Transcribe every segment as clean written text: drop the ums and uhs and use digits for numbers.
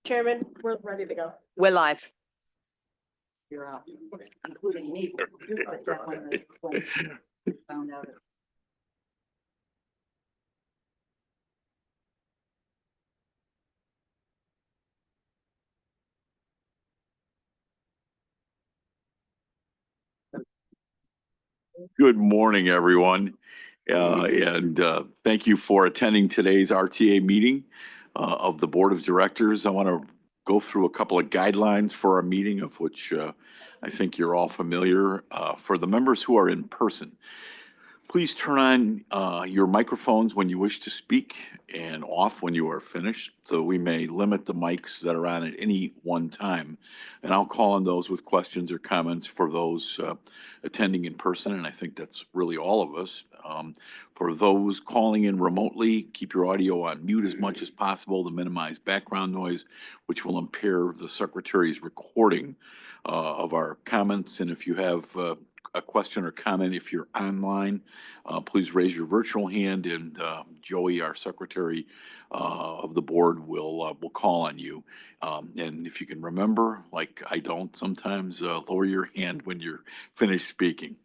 Chairman, we're ready to go. We're live. You're up, including me. But that one, found out. Good morning, everyone. And thank you for attending today's RTA meeting of the Board of Directors. I want to go through a couple of guidelines for our meeting, of which I think you're all familiar. For the members who are in person, please turn on your microphones when you wish to speak and off when you are finished, so we may limit the mics that are on at any one time. And I'll call on those with questions or comments for those attending in person, and I think that's really all of us. For those calling in remotely, keep your audio on mute as much as possible to minimize background noise, which will impair the secretary's recording of our comments. And if you have a question or comment, if you're online, please raise your virtual hand, and Joey, our secretary of the board, will call on you. And if you can remember, like I don't sometimes, lower your hand when you're finished speaking.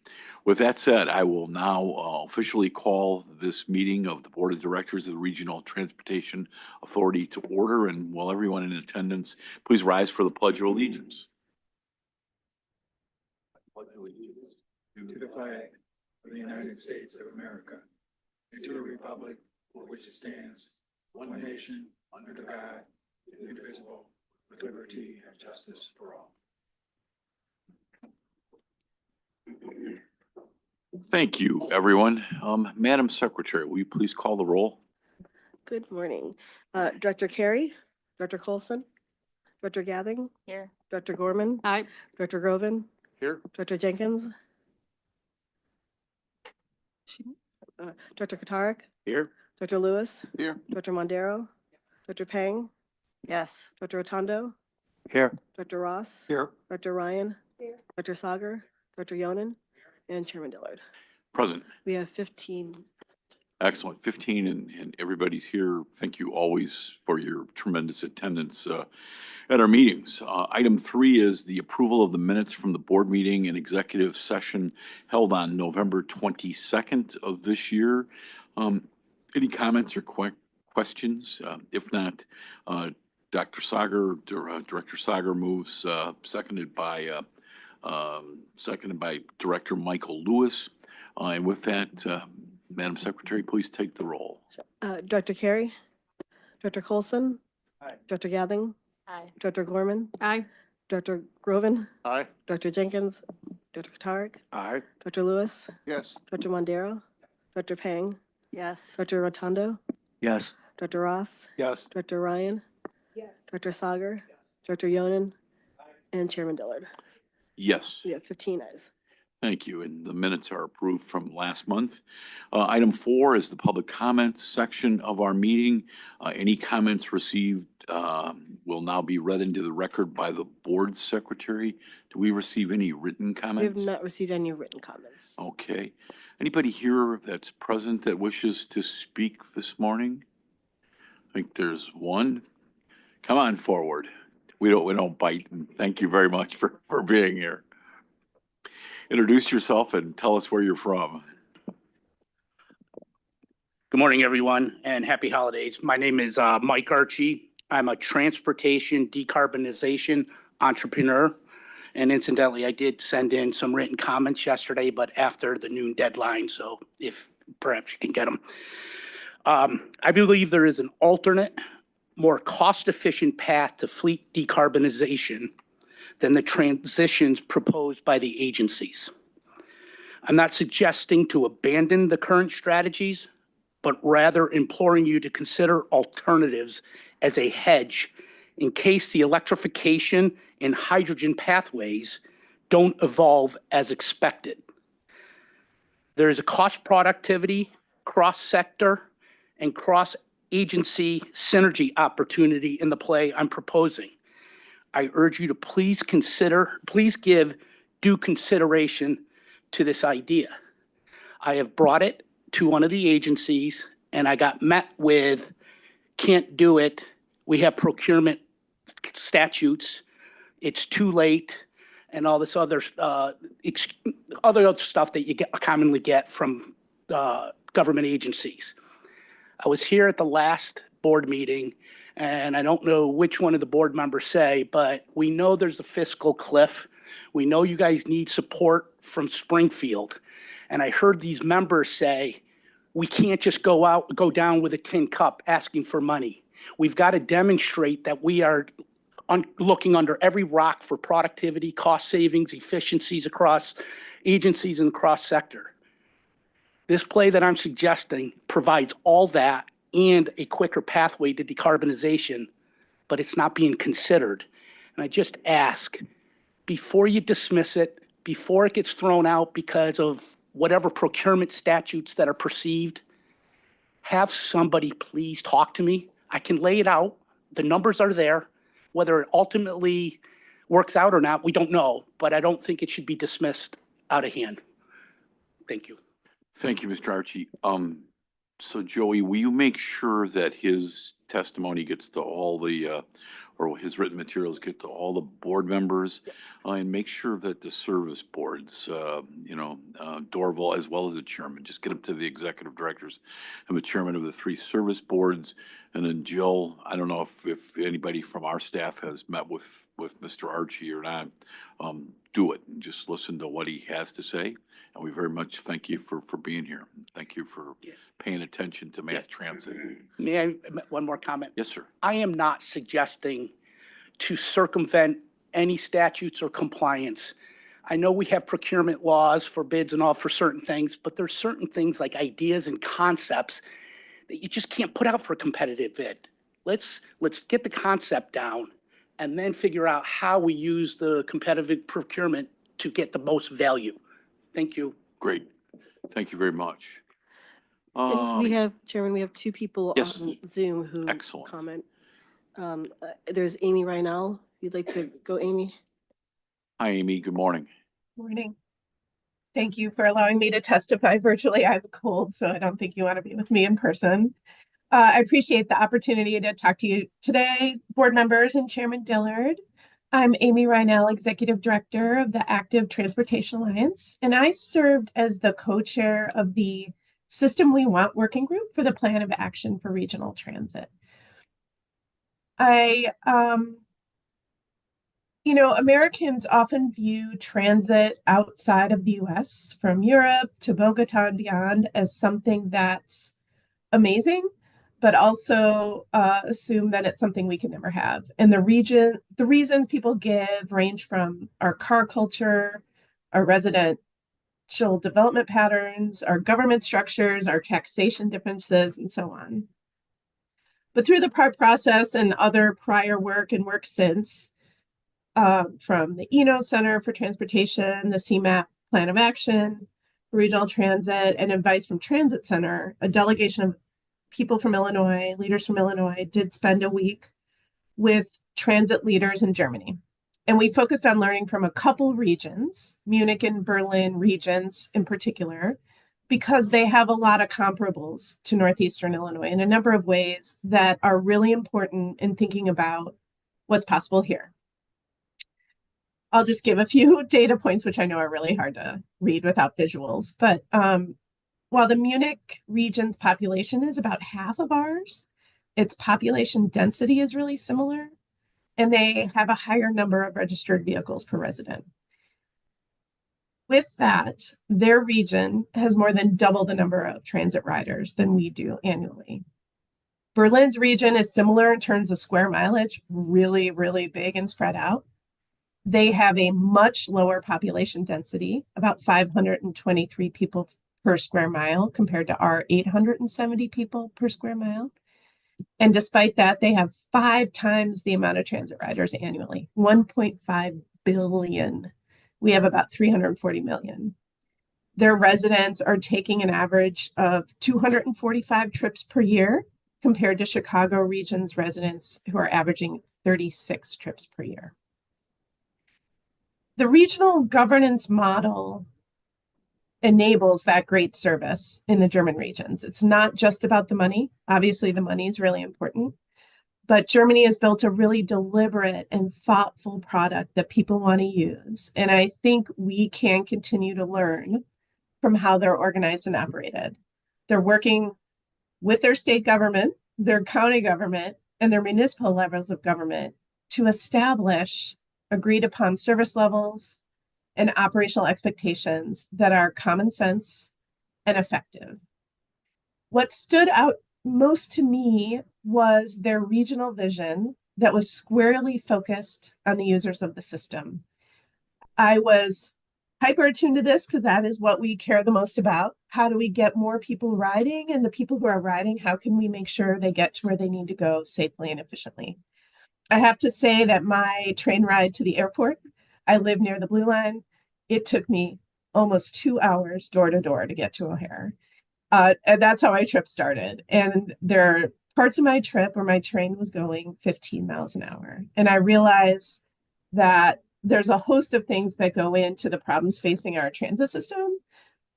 With that said, I will now officially call this meeting of the Board of Directors of the Regional Transportation Authority to order. And will everyone in attendance please rise for the Pledge of Allegiance? To the flag of the United States of America, and to the republic for which it stands, one nation, under God, indivisible, with liberty and justice for all. Thank you, everyone. Madam Secretary, will you please call the roll? Good morning. Director Carey, Director Colson, Director Gathing. Here. Director Gorman. Aye. Director Groven. Here. Director Jenkins. Director Katarik. Here. Director Lewis. Here. Director Mondero. Director Pang. Yes. Director Rotundo. Here. Director Ross. Here. Director Ryan. Here. Director Sagar. Director Yonan. And Chairman Dillard. Present. We have 15. Excellent. 15, and everybody's here. Thank you always for your tremendous attendance at our meetings. Item 3 is the approval of the minutes from the board meeting and executive session held on November 22nd of this year. Any comments or questions? If not, Dr. Sagar, Director Sagar moves, seconded by Director Michael Lewis. And with that, Madam Secretary, please take the roll. Director Carey. Director Colson. Aye. Director Gathing. Aye. Director Gorman. Aye. Director Groven. Aye. Director Jenkins. Director Katarik. Aye. Director Lewis. Yes. Director Mondero. Director Pang. Yes. Director Rotundo. Yes. Director Ross. Yes. Director Ryan. Yes. Director Sagar. Director Yonan. And Chairman Dillard. Yes. We have 15 ayes. Thank you. And the minutes are approved from last month. Item 4 is the public comments section of our meeting. Any comments received will now be read into the record by the board secretary. Do we receive any written We have comments? not received any written comments. Okay. Anybody here that's present that wishes to speak this morning? I think there's one. Come on forward. We don't bite. And thank you very much for being here. Introduce yourself and tell us where you're from. Good morning, everyone, and happy holidays. My name is Mike Archie. I'm a transportation decarbonization entrepreneur. And incidentally, I did send in some written comments yesterday, but after the noon deadline, so if perhaps you can get them. I believe there is an alternate, more cost-efficient path to fleet decarbonization than the transitions proposed by the agencies. I'm not suggesting to abandon the current strategies, but rather imploring you to consider alternatives as a hedge in case the electrification and hydrogen pathways don't evolve as expected. There is a cost productivity, cross-sector, and cross-agency synergy opportunity in the play I'm proposing. I urge you to please give due consideration to this idea. I have brought it to one of the agencies and I got met with, can't do it. We have procurement statutes, it's too late, and all this other, other stuff that you commonly get from government agencies. I was here at the last board meeting, and I don't know which one of the board members say, but we know there's a fiscal cliff. We know you guys need support from Springfield. And I heard these members say, we can't just go down with a tin cup asking for money. We've got to demonstrate that we are looking under every rock for productivity, cost savings, efficiencies across agencies and across sector. This play that I'm suggesting provides all that and a quicker pathway to decarbonization, but it's not being considered. And I just ask, before you dismiss it, before it gets thrown out because of whatever procurement statutes that are perceived, have somebody please talk to me. I can lay it out. The numbers are there. Whether it ultimately works out or not, we don't know, but I don't think it should be dismissed out of hand. Thank you. Thank you, Mr. Archie. So Joey, will you make sure that his testimony gets to all the, or his written materials get to all the board members? And make sure that the service boards, Dorval as well as the chairman, just get them to the executive directors and the chairman of the 3 service boards. And then Jill, I don't know if anybody from our staff has met with Mr. Archie or not. Do it and just listen to what he has to say. And we very much thank you for being here. Thank you for paying attention to mass transit. May I, one more comment? Yes, sir. I am not suggesting to circumvent any statutes or compliance. I know we have procurement laws for bids and all for certain things, but there's certain things like ideas and concepts that you just can't put out for a competitive bid. Let's get the concept down and then figure out how we use the competitive procurement to get the most value. Thank you. Great. Thank you very much. And we have, Chairman, we have 2 people Yes. on Zoom who Excellent. comment. There's Amy Reinell. You'd like to go, Amy? Hi, Amy. Good morning. Morning. Thank you for allowing me to testify virtually. I have a cold, so I don't think you want to be with me in person. I appreciate the opportunity to talk to you today, board members and Chairman Dillard. I'm Amy Reinell, Executive Director of the Active Transportation Alliance, and I served as the co-chair of the System We Want working group for the Plan of Action for Regional Transit. Americans often view transit outside of the US, from Europe to Bogota and beyond, as something that's amazing, but also assume that it's something we can never have. And the reasons people give range from our car culture, our residential development patterns, our government structures, our taxation differences, and so on. But through the PART process and other prior work and work since, from the ENO Center for Transportation, the CMAP Plan of Action, Regional Transit, and advice from Transit Center, a delegation of people from Illinois, leaders from Illinois, did spend a week with transit leaders in Germany. And we focused on learning from a couple regions, Munich and Berlin regions in particular, because they have a lot of comparables to Northeastern Illinois in a number of ways that are really important in thinking about what's possible here. I'll just give a few data points, which I know are really hard to read without visuals. But while the Munich region's population is about half of ours, its population density is really similar, and they have a higher number of registered vehicles per resident. With that, their region has more than double the number of transit riders than we do annually. Berlin's region is similar in terms of square mileage, really, really big and spread out. They have a much lower population density, about 523 people per square mile compared to our 870 people per square mile. And despite that, they have 5 times the amount of transit riders annually, 1.5 billion. We have about 340 million. Their residents are taking an average of 245 trips per year compared to Chicago region's residents who are averaging 36 trips per year. The regional governance model enables that great service in the German regions. It's not just about the money. Obviously, the money is really important, But Germany has built a really deliberate and thoughtful product that people want to use. And I think we can continue to learn from how they're organized and operated. They're working with their state government, their county government, and their municipal levels of government to establish agreed upon service levels and operational expectations that are common sense and effective. What stood out most to me was their regional vision that was squarely focused on the users of the system. I was hyper attuned to this because that is what we care the most about. How do we get more people riding? And the people who are riding, how can we make sure they get to where they need to go safely and efficiently? I have to say that my train ride to the airport, I live near the Blue Line. It took me almost 2 hours door to door to get to O'Hare. And that's how my trip started. And there are parts of my trip where my train was going 15 miles an hour. And I realized that there's a host of things that go into the problems facing our transit system,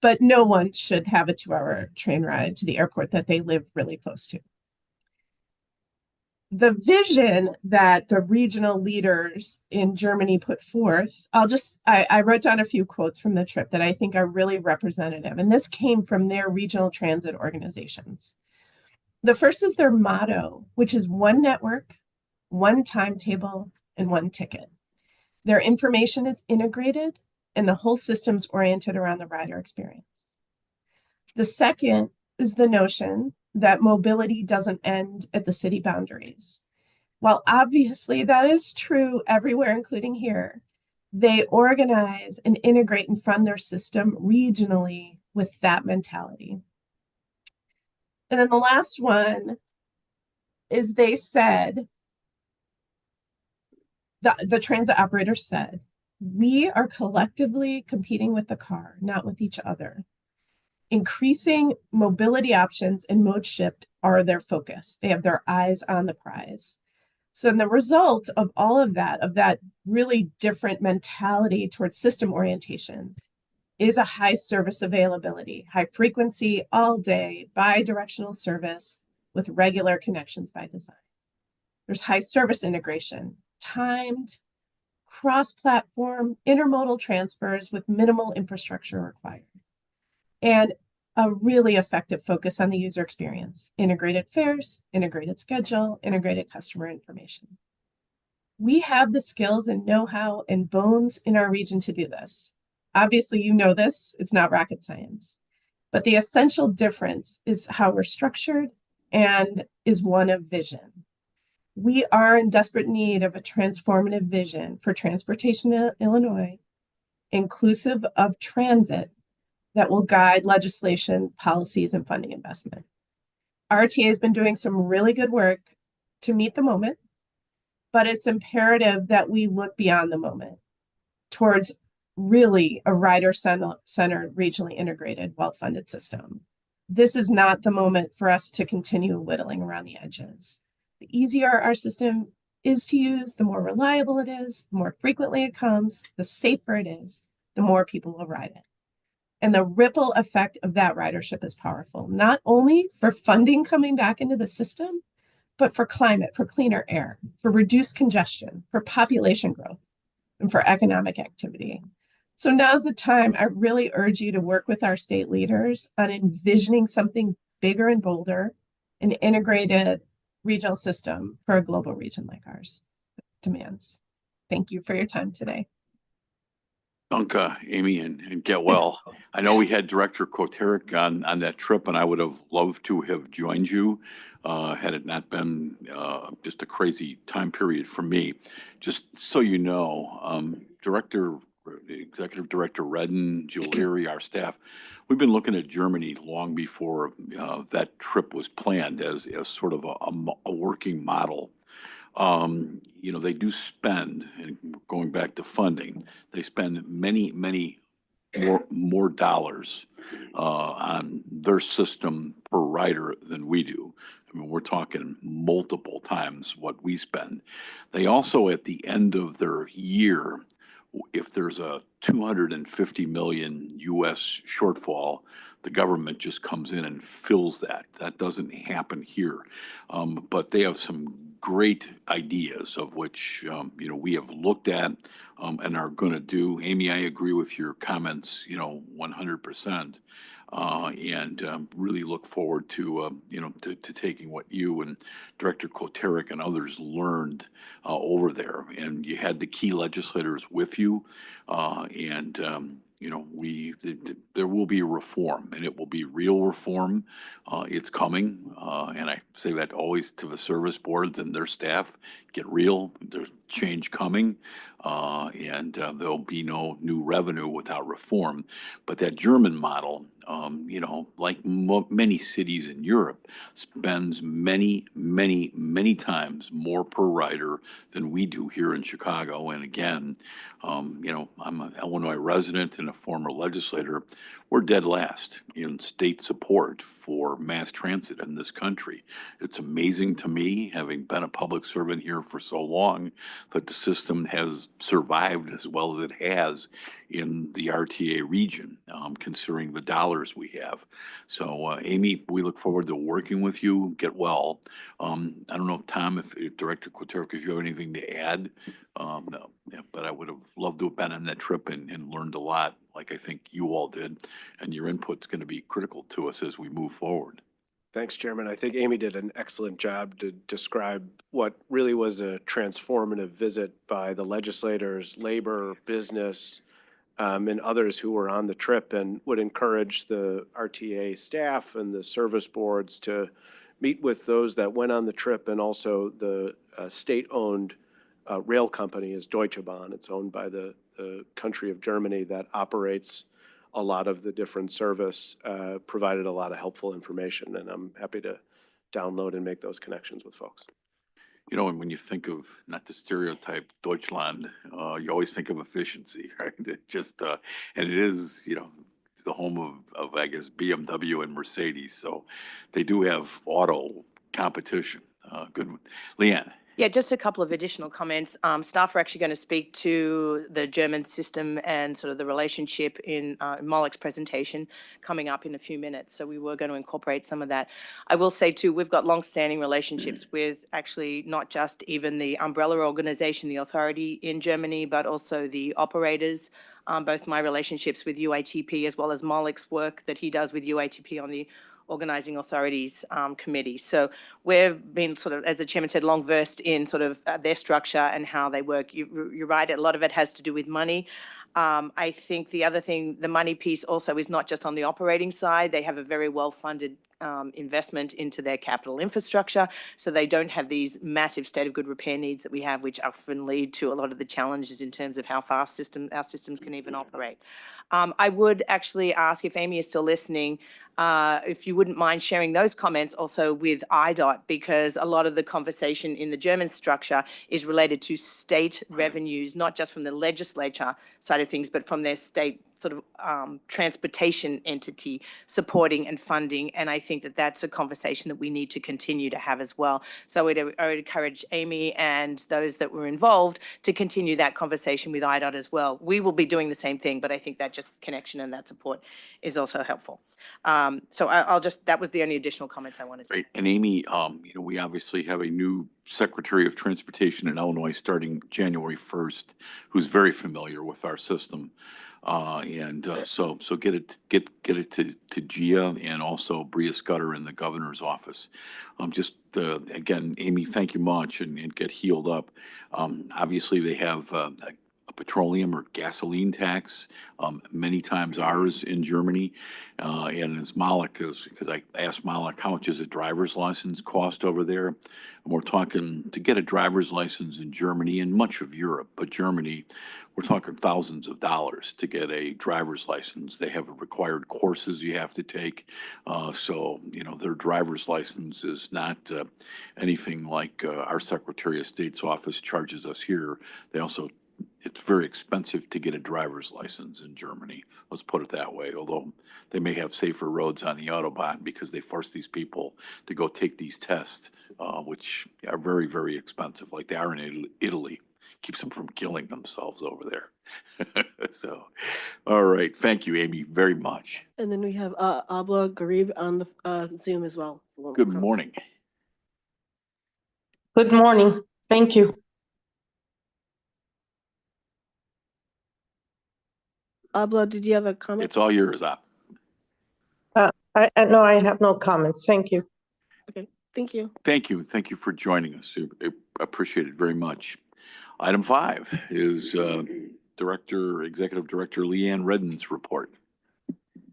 but no one should have a 2-hour train ride to the airport that they live really close to. The vision that the regional leaders in Germany put forth, I wrote down a few quotes from the trip that I think are really representative, and this came from their regional transit organizations. The first is their motto, which is one network, one timetable, and one ticket. Their information is integrated, and the whole system's oriented around the rider experience. The second is the notion that mobility doesn't end at the city boundaries. While obviously that is true everywhere, including here, they organize and integrate and fund their system regionally with that mentality. And then the last one is they said, the transit operator said, we are collectively competing with the car, not with each other. Increasing mobility options and mode shift are their focus. They have their eyes on the prize. So the result of all of that really different mentality towards system orientation is a high service availability, high frequency, all day, bi-directional service with regular connections by design. There's high service integration, timed, cross-platform, intermodal transfers with minimal infrastructure required. And a really effective focus on the user experience, integrated fares, integrated schedule, integrated customer information. We have the skills and know-how and bones in our region to do this. Obviously, you know this, it's not rocket science, but the essential difference is how we're structured and is one of vision. We are in desperate need of a transformative vision for transportation in Illinois, inclusive of transit, that will guide legislation, policies, and funding investment. RTA has been doing some really good work to meet the moment, but it's imperative that we look beyond the moment towards really a rider-centered, regionally integrated, well-funded system. This is not the moment for us to continue whittling around the edges. The easier our system is to use, the more reliable it is, the more frequently it comes, the safer it is, the more people will ride it. And the ripple effect of that ridership is powerful, not only for funding coming back into the system, but for climate, for cleaner air, for reduced congestion, for population growth, and for economic activity. So now's the time I really urge you to work with our state leaders on envisioning something bigger and bolder, an integrated regional system for a global region like ours demands. Thank you for your time today. Dunka, Amy, and get well. I know we had Director Koterick on that trip, and I would have loved to have joined you had it not been just a crazy time period for me. Just so you know, Executive Director Redden, Julieri, our staff, we've been looking at Germany long before that trip was planned as sort of a working model. You know, they do spend, and going back to funding, they spend many more dollars on their system per rider than we do. I mean, we're talking multiple times what we spend. They also, at the end of their year, if there's a 250 million US shortfall, the government just comes in and fills that. That doesn't happen here. But they have some great ideas of which, we have looked at and are going to do. Amy, I agree with your comments, 100%. And really look forward to, to taking what you and Director Koterick and others learned over there. And you had the key legislators with you. There will be reform, and it will be real reform. It's coming. And I say that always to the service boards and their staff. Get real. There's change coming. And there'll be no new revenue without reform. But that German model, like many cities in Europe, spends many, many, many times more per rider than we do here in Chicago. And again, I'm an Illinois resident and a former legislator. We're dead last in state support for mass transit in this country. It's amazing to me, having been a public servant here for so long, that the system has survived as well as it has in the RTA region, considering the dollars we have. So, Amy, we look forward to working with you. Get well. I don't know, Tom, if Director Koterick, if you have anything to add. No, yeah, but I would have loved to have been on that trip and learned a lot, like I think you all did. And your input's going to be critical to us as we move forward. Thanks, Chairman. I think Amy did an excellent job to describe what really was a transformative visit by the legislators, labor, business, and others who were on the trip, and would encourage the RTA staff and the service boards to meet with those that went on the trip, and also the state-owned rail company is Deutsche Bahn. It's owned by the country of Germany that operates a lot of the different service, provided a lot of helpful information, and I'm happy to download and make those connections with folks. And when you think of, not to stereotype Deutschland, you always think of efficiency, right? It just, and it is, the home of, I guess, BMW and Mercedes. So they do have auto competition. Good one. Leanne. Yeah, just a couple of additional comments. Staff are actually going to speak to the German system and sort of the relationship in Mollick's presentation coming up in a few minutes. So we were going to incorporate some of that. I will say too, we've got long-standing relationships with actually not just even the umbrella organization, the authority in Germany, but also the operators. Both my relationships with UITP as well as Mollick's work that he does with UITP on the Organizing Authorities Committee. So we've been sort of, as the chairman said, long versed in sort of their structure and how they work. You're right, a lot of it has to do with money. I think the other thing, the money piece also is not just on the operating side. They have a very well-funded investment into their capital infrastructure, so they don't have these massive state of good repair needs that we have, which often lead to a lot of the challenges in terms of how fast our systems can even operate. I would actually ask, if Amy is still listening, if you wouldn't mind sharing those comments also with IDOT, because a lot of the conversation in the German structure is related to state revenues, not just from the legislature side of things, but from their state sort of transportation entity supporting and funding. And I think that that's a conversation that we need to continue to have as well. So I would encourage Amy and those that were involved to continue that conversation with IDOT as well. We will be doing the same thing, but I think that just connection and that support is also helpful. So that was the only additional comments I wanted to make. And Amy, we obviously have a new Secretary of Transportation in Illinois starting January 1st, who's very familiar with our system. So get it to Gia and also Bria Scudder in the governor's office. Again, Amy, thank you much, and get healed up. Obviously, they have a petroleum or gasoline tax, many times ours in Germany. And as Mollick, because I asked Mollick, how much does a driver's license cost over there? And we're talking, to get a driver's license in Germany and much of Europe, but Germany, we're talking thousands of dollars to get a driver's license. They have required courses you have to take. So, their driver's license is not anything like our Secretary of State's office charges us here. It's very expensive to get a driver's license in Germany. Let's put it that way, although they may have safer roads on the Autobahn because they force these people to go take these tests, which are very, very expensive, like they are in Italy. keeps them from killing themselves over there. So, all right. Thank you, Amy, very much. And then we have Abla Garib on the Zoom as well. Good morning. Good morning. Thank you. Abla, did you have a comment? It's all yours, Op. No, I have no comments. Thank you. Okay, thank you. Thank you. Thank you for joining us. I appreciate it very much. Item 5 is Executive Director Leanne Redden's report.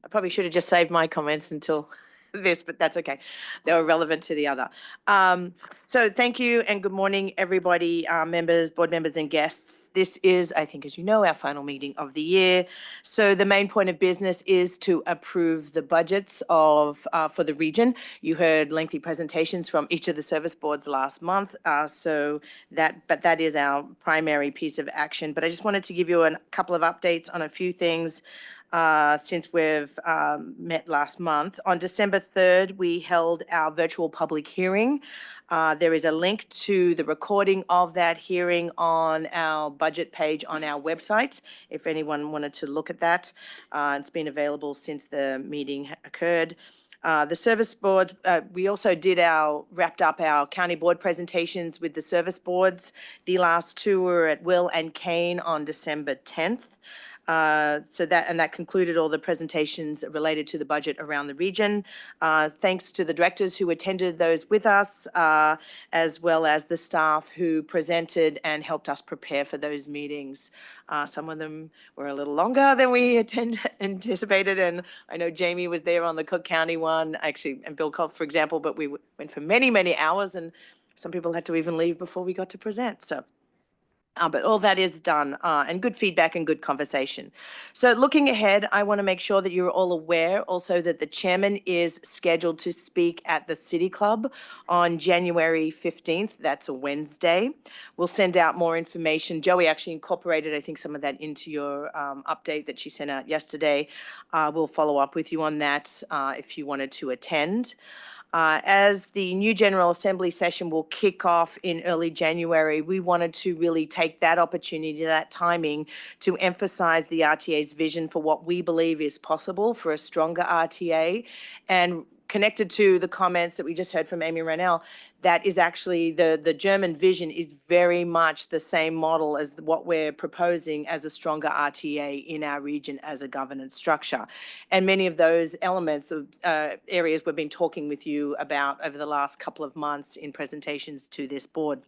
I probably should have just saved my comments until this, but that's okay. They were relevant to the other. So thank you and good morning, everybody, members, board members and guests. This is, I think, as you know, our final meeting of the year. So the main point of business is to approve the budgets for the region. You heard lengthy presentations from each of the service boards last month. But that is our primary piece of action. But I just wanted to give you a couple of updates on a few things since we've met last month. On December 3rd, we held our virtual public hearing. There is a link to the recording of that hearing on our budget page on our website, if anyone wanted to look at that. It's been available since the meeting occurred. The service boards, we also wrapped up our county board presentations with the service boards. The last two were at Will and Kane on December 10th. That concluded all the presentations related to the budget around the region. Thanks to the directors who attended those with us, as well as the staff who presented and helped us prepare for those meetings. Some of them were a little longer than we anticipated, and I know Jamie was there on the Cook County one, actually, and Bill Cobb, for example, but we went for many, many hours, and some people had to even leave before we got to present, so. But all that is done, and good feedback and good conversation. So looking ahead, I want to make sure that you're all aware also that the chairman is scheduled to speak at the City Club on January 15th. That's a Wednesday. We'll send out more information. Joey actually incorporated, I think, some of that into your update that she sent out yesterday. We'll follow up with you on that if you wanted to attend. As the new General Assembly session will kick off in early January, we wanted to really take that opportunity, that timing, to emphasize the RTA's vision for what we believe is possible for a stronger RTA. And connected to the comments that we just heard from Amy Rennell, that is actually the German vision is very much the same model as what we're proposing as a stronger RTA in our region as a governance structure. And many of those elements of areas we've been talking with you about over the last couple of months in presentations to this board.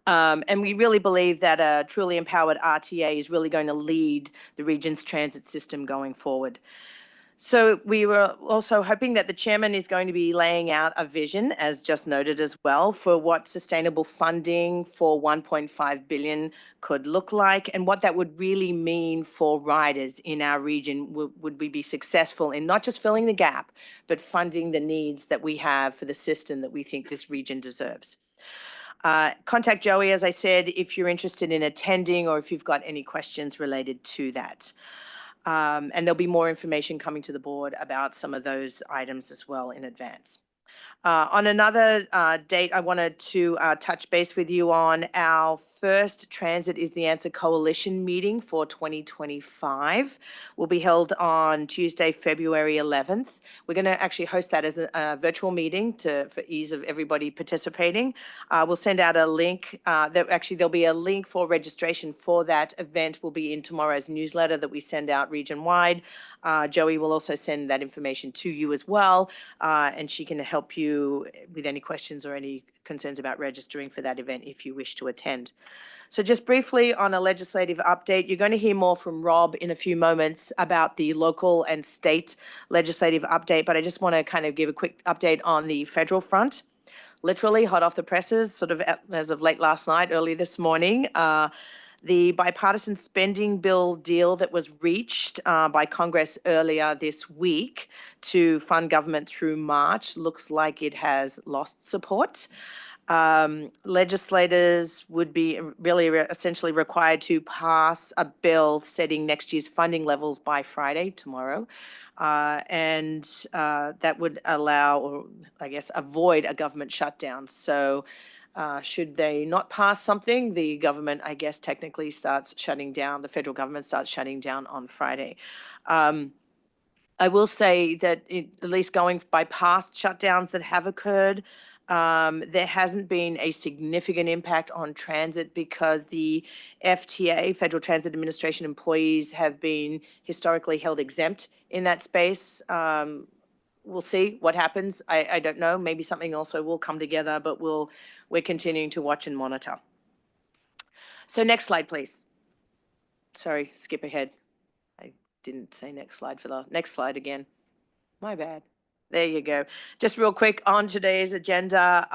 And we really believe that a truly empowered RTA is really going to lead the region's transit system going forward. So we were also hoping that the chairman is going to be laying out a vision, as just noted as well, for what sustainable funding for 1.5 billion could look like and what that would really mean for riders in our region. Would we be successful in not just filling the gap, but funding the needs that we have for the system that we think this region deserves? Contact Joey, as I said, if you're interested in attending or if you've got any questions related to that. And there'll be more information coming to the board about some of those items as well in advance. On another date, I wanted to touch base with you on our first Transit is the Answer Coalition meeting for 2025. Will be held on Tuesday, February 11th. We're going to actually host that as a virtual meeting for ease of everybody participating. We'll send out a link. There'll be a link for registration for that event. Will be in tomorrow's newsletter that we send out region-wide. Joey will also send that information to you as well, and she can help you with any questions or any concerns about registering for that event if you wish to attend. So just briefly on a legislative update, you're going to hear more from Rob in a few moments about the local and state legislative update, but I just want to kind of give a quick update on the federal front. Literally hot off the presses, sort of as of late last night, early this morning. The bipartisan spending bill deal that was reached by Congress earlier this week to fund government through March looks like it has lost support. Legislators would be really essentially required to pass a bill setting next year's funding levels by Friday, tomorrow. And that would allow, or I guess avoid, a government shutdown. So should they not pass something, the government, I guess, technically starts shutting down, the federal government starts shutting down on Friday. I will say that at least going by past shutdowns that have occurred, there hasn't been a significant impact on transit because the FTA, Federal Transit Administration employees, have been historically held exempt in that space. We'll see what happens. I don't know. Maybe something also will come together, but we're continuing to watch and monitor. So next slide, please. Sorry, skip ahead. I didn't say next slide for the next slide again. My bad. There you go. Just real quick on today's agenda,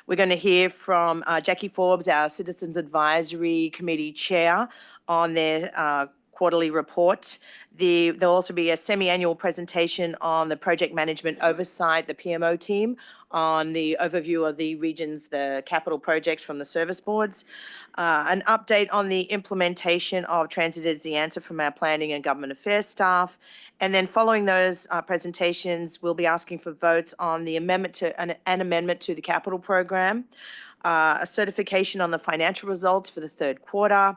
we're going to hear from Jackie Forbes, our Citizens Advisory Committee Chair, on their quarterly report. There'll also be a semi-annual presentation on the project management oversight, the PMO team, on the overview of the regions, the capital projects from the service boards, an update on the implementation of Transit is the Answer from our planning and government affairs staff. And then following those presentations, we'll be asking for votes on the amendment to an amendment to the capital program, a certification on the financial results for the third quarter.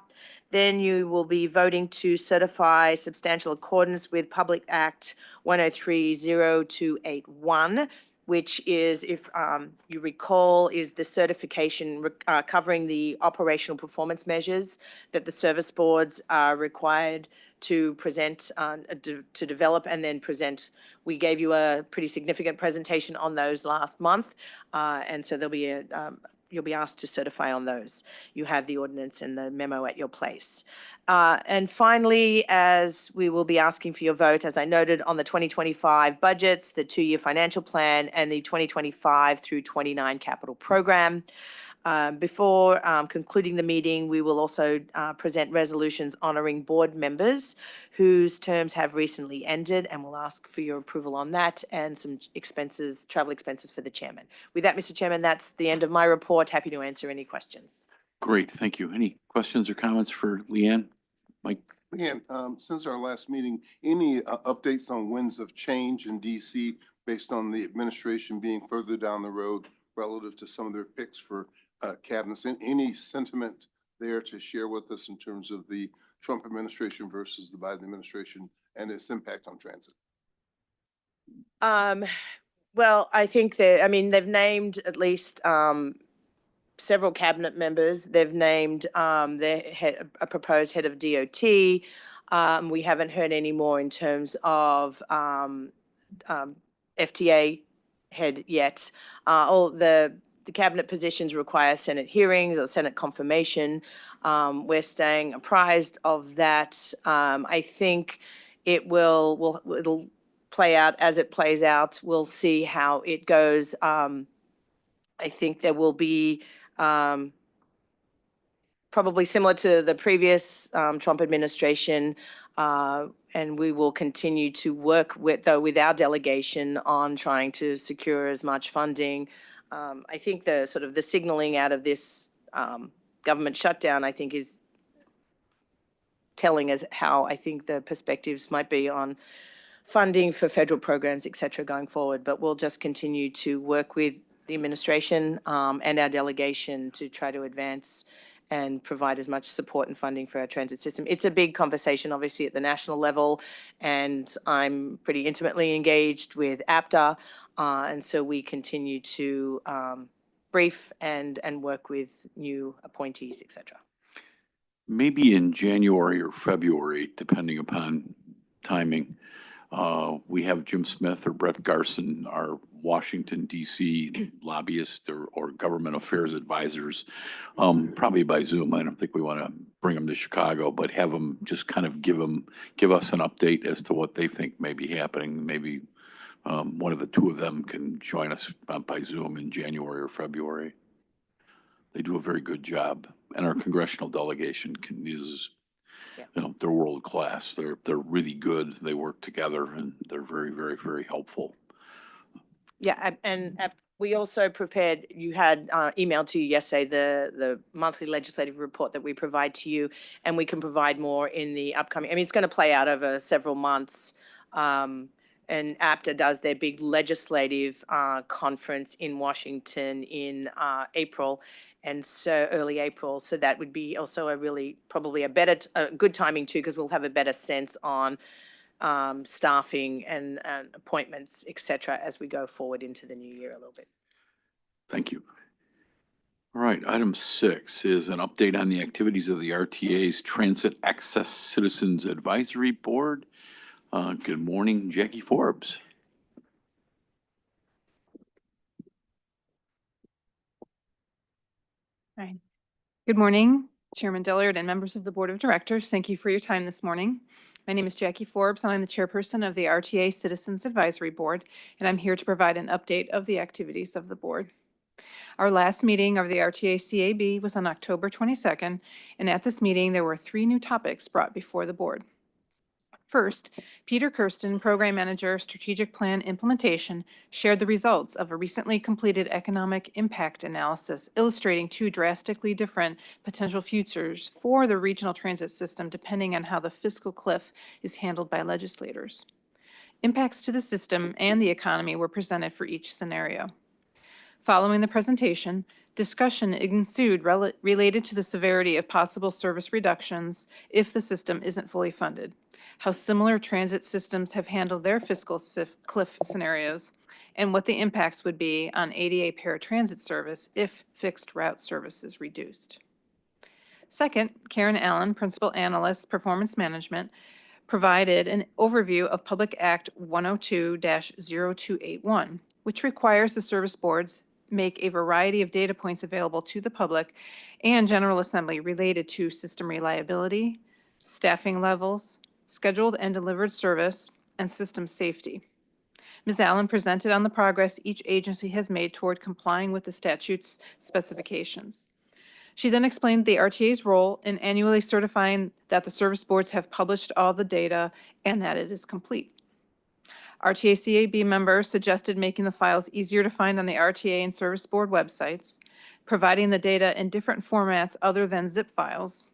Then you will be voting to certify substantial accordance with Public Act 1030281, which is, if you recall, is the certification covering the operational performance measures that the service boards are required to present, to develop and then present. We gave you a pretty significant presentation on those last month, and so there'll be you'll be asked to certify on those. You have the ordinance and the memo at your place. And finally, as we will be asking for your vote, as I noted, on the 2025 budgets, the 2-year financial plan, and the 2025 through 29 capital program. Before concluding the meeting, we will also present resolutions honoring board members whose terms have recently ended, and we'll ask for your approval on that, and some expenses, travel expenses for the chairman. With that, Mr. Chairman, that's the end of my report. Happy to answer any questions. Great, thank you. Any questions or comments for Leanne? Mike? Leanne, since our last meeting, any updates on winds of change in DC based on the administration being further down the road relative to some of their picks for cabinets? And any sentiment there to share with us in terms of the Trump administration versus the Biden administration and its impact on transit? Well, I think they've named at least several cabinet members. They've named a proposed head of DOT. We haven't heard any more in terms of FTA head yet. All the cabinet positions require Senate hearings or Senate confirmation. We're staying apprised of that. I think it'll play out as it plays out. We'll see how it goes. I think there will be probably similar to the previous Trump administration, and we will continue to work with our delegation on trying to secure as much funding. I think the signaling out of this government shutdown, I think, is telling us how I think the perspectives might be on funding for federal programs, et cetera, going forward. But we'll just continue to work with the administration and our delegation to try to advance and provide as much support and funding for our transit system. It's a big conversation, obviously, at the national level, and I'm pretty intimately engaged with APTA, and so we continue to brief and work with new appointees, et cetera. Maybe in January or February, depending upon timing, we have Jim Smith or Brett Garson, our Washington, D.C. lobbyists or government affairs advisors, probably by Zoom. I don't think we want to bring them to Chicago, but have them just kind of give us an update as to what they think may be happening. Maybe one of the two of them can join us by Zoom in January or February. They do a very good job, and our congressional delegation is. You know, they're world class. They're really good. They work together, and they're very, very, very helpful. Yeah, and we also prepared. You had emailed to you yesterday the monthly legislative report that we provide to you, and we can provide more in the upcoming. I mean, it's going to play out over several months, and APTA does their big legislative conference in Washington in April, and so early April. So that would be also a really probably a good timing too, because we'll have a better sense on staffing and appointments, et cetera, as we go forward into the new year a little bit. Thank you. All right, item 6 is an update on the activities of the RTA's Transit Access Citizens Advisory Board. Good morning, Jackie Forbes. Right. Good morning, Chairman Dillard and members of the Board of Directors. Thank you for your time this morning. My name is Jackie Forbes, and I'm the chairperson of the RTA Citizens Advisory Board, and I'm here to provide an update of the activities of the board. Our last meeting of the RTA CAB was on October 22nd, and at this meeting, there were 3 new topics brought before the board. First, Peter Kirsten, Program Manager, Strategic Plan Implementation, shared the results of a recently completed economic impact analysis illustrating 2 drastically different potential futures for the regional transit system depending on how the fiscal cliff is handled by legislators. Impacts to the system and the economy were presented for each scenario. Following the presentation, discussion ensued related to the severity of possible service reductions if the system isn't fully funded, how similar transit systems have handled their fiscal cliff scenarios, and what the impacts would be on ADA paratransit service if fixed route service is reduced. Second, Karen Allen, Principal Analyst, Performance Management, provided an overview of Public Act 102-0281, which requires the service boards make a variety of data points available to the public and General Assembly related to system reliability, staffing levels, scheduled and delivered service, and system safety. Ms. Allen presented on the progress each agency has made toward complying with the statute's specifications. She then explained the RTA's role in annually certifying that the service boards have published all the data and that it is complete. RTA CAB members suggested making the files easier to find on the RTA and service board websites, providing the data in different formats other than zip files,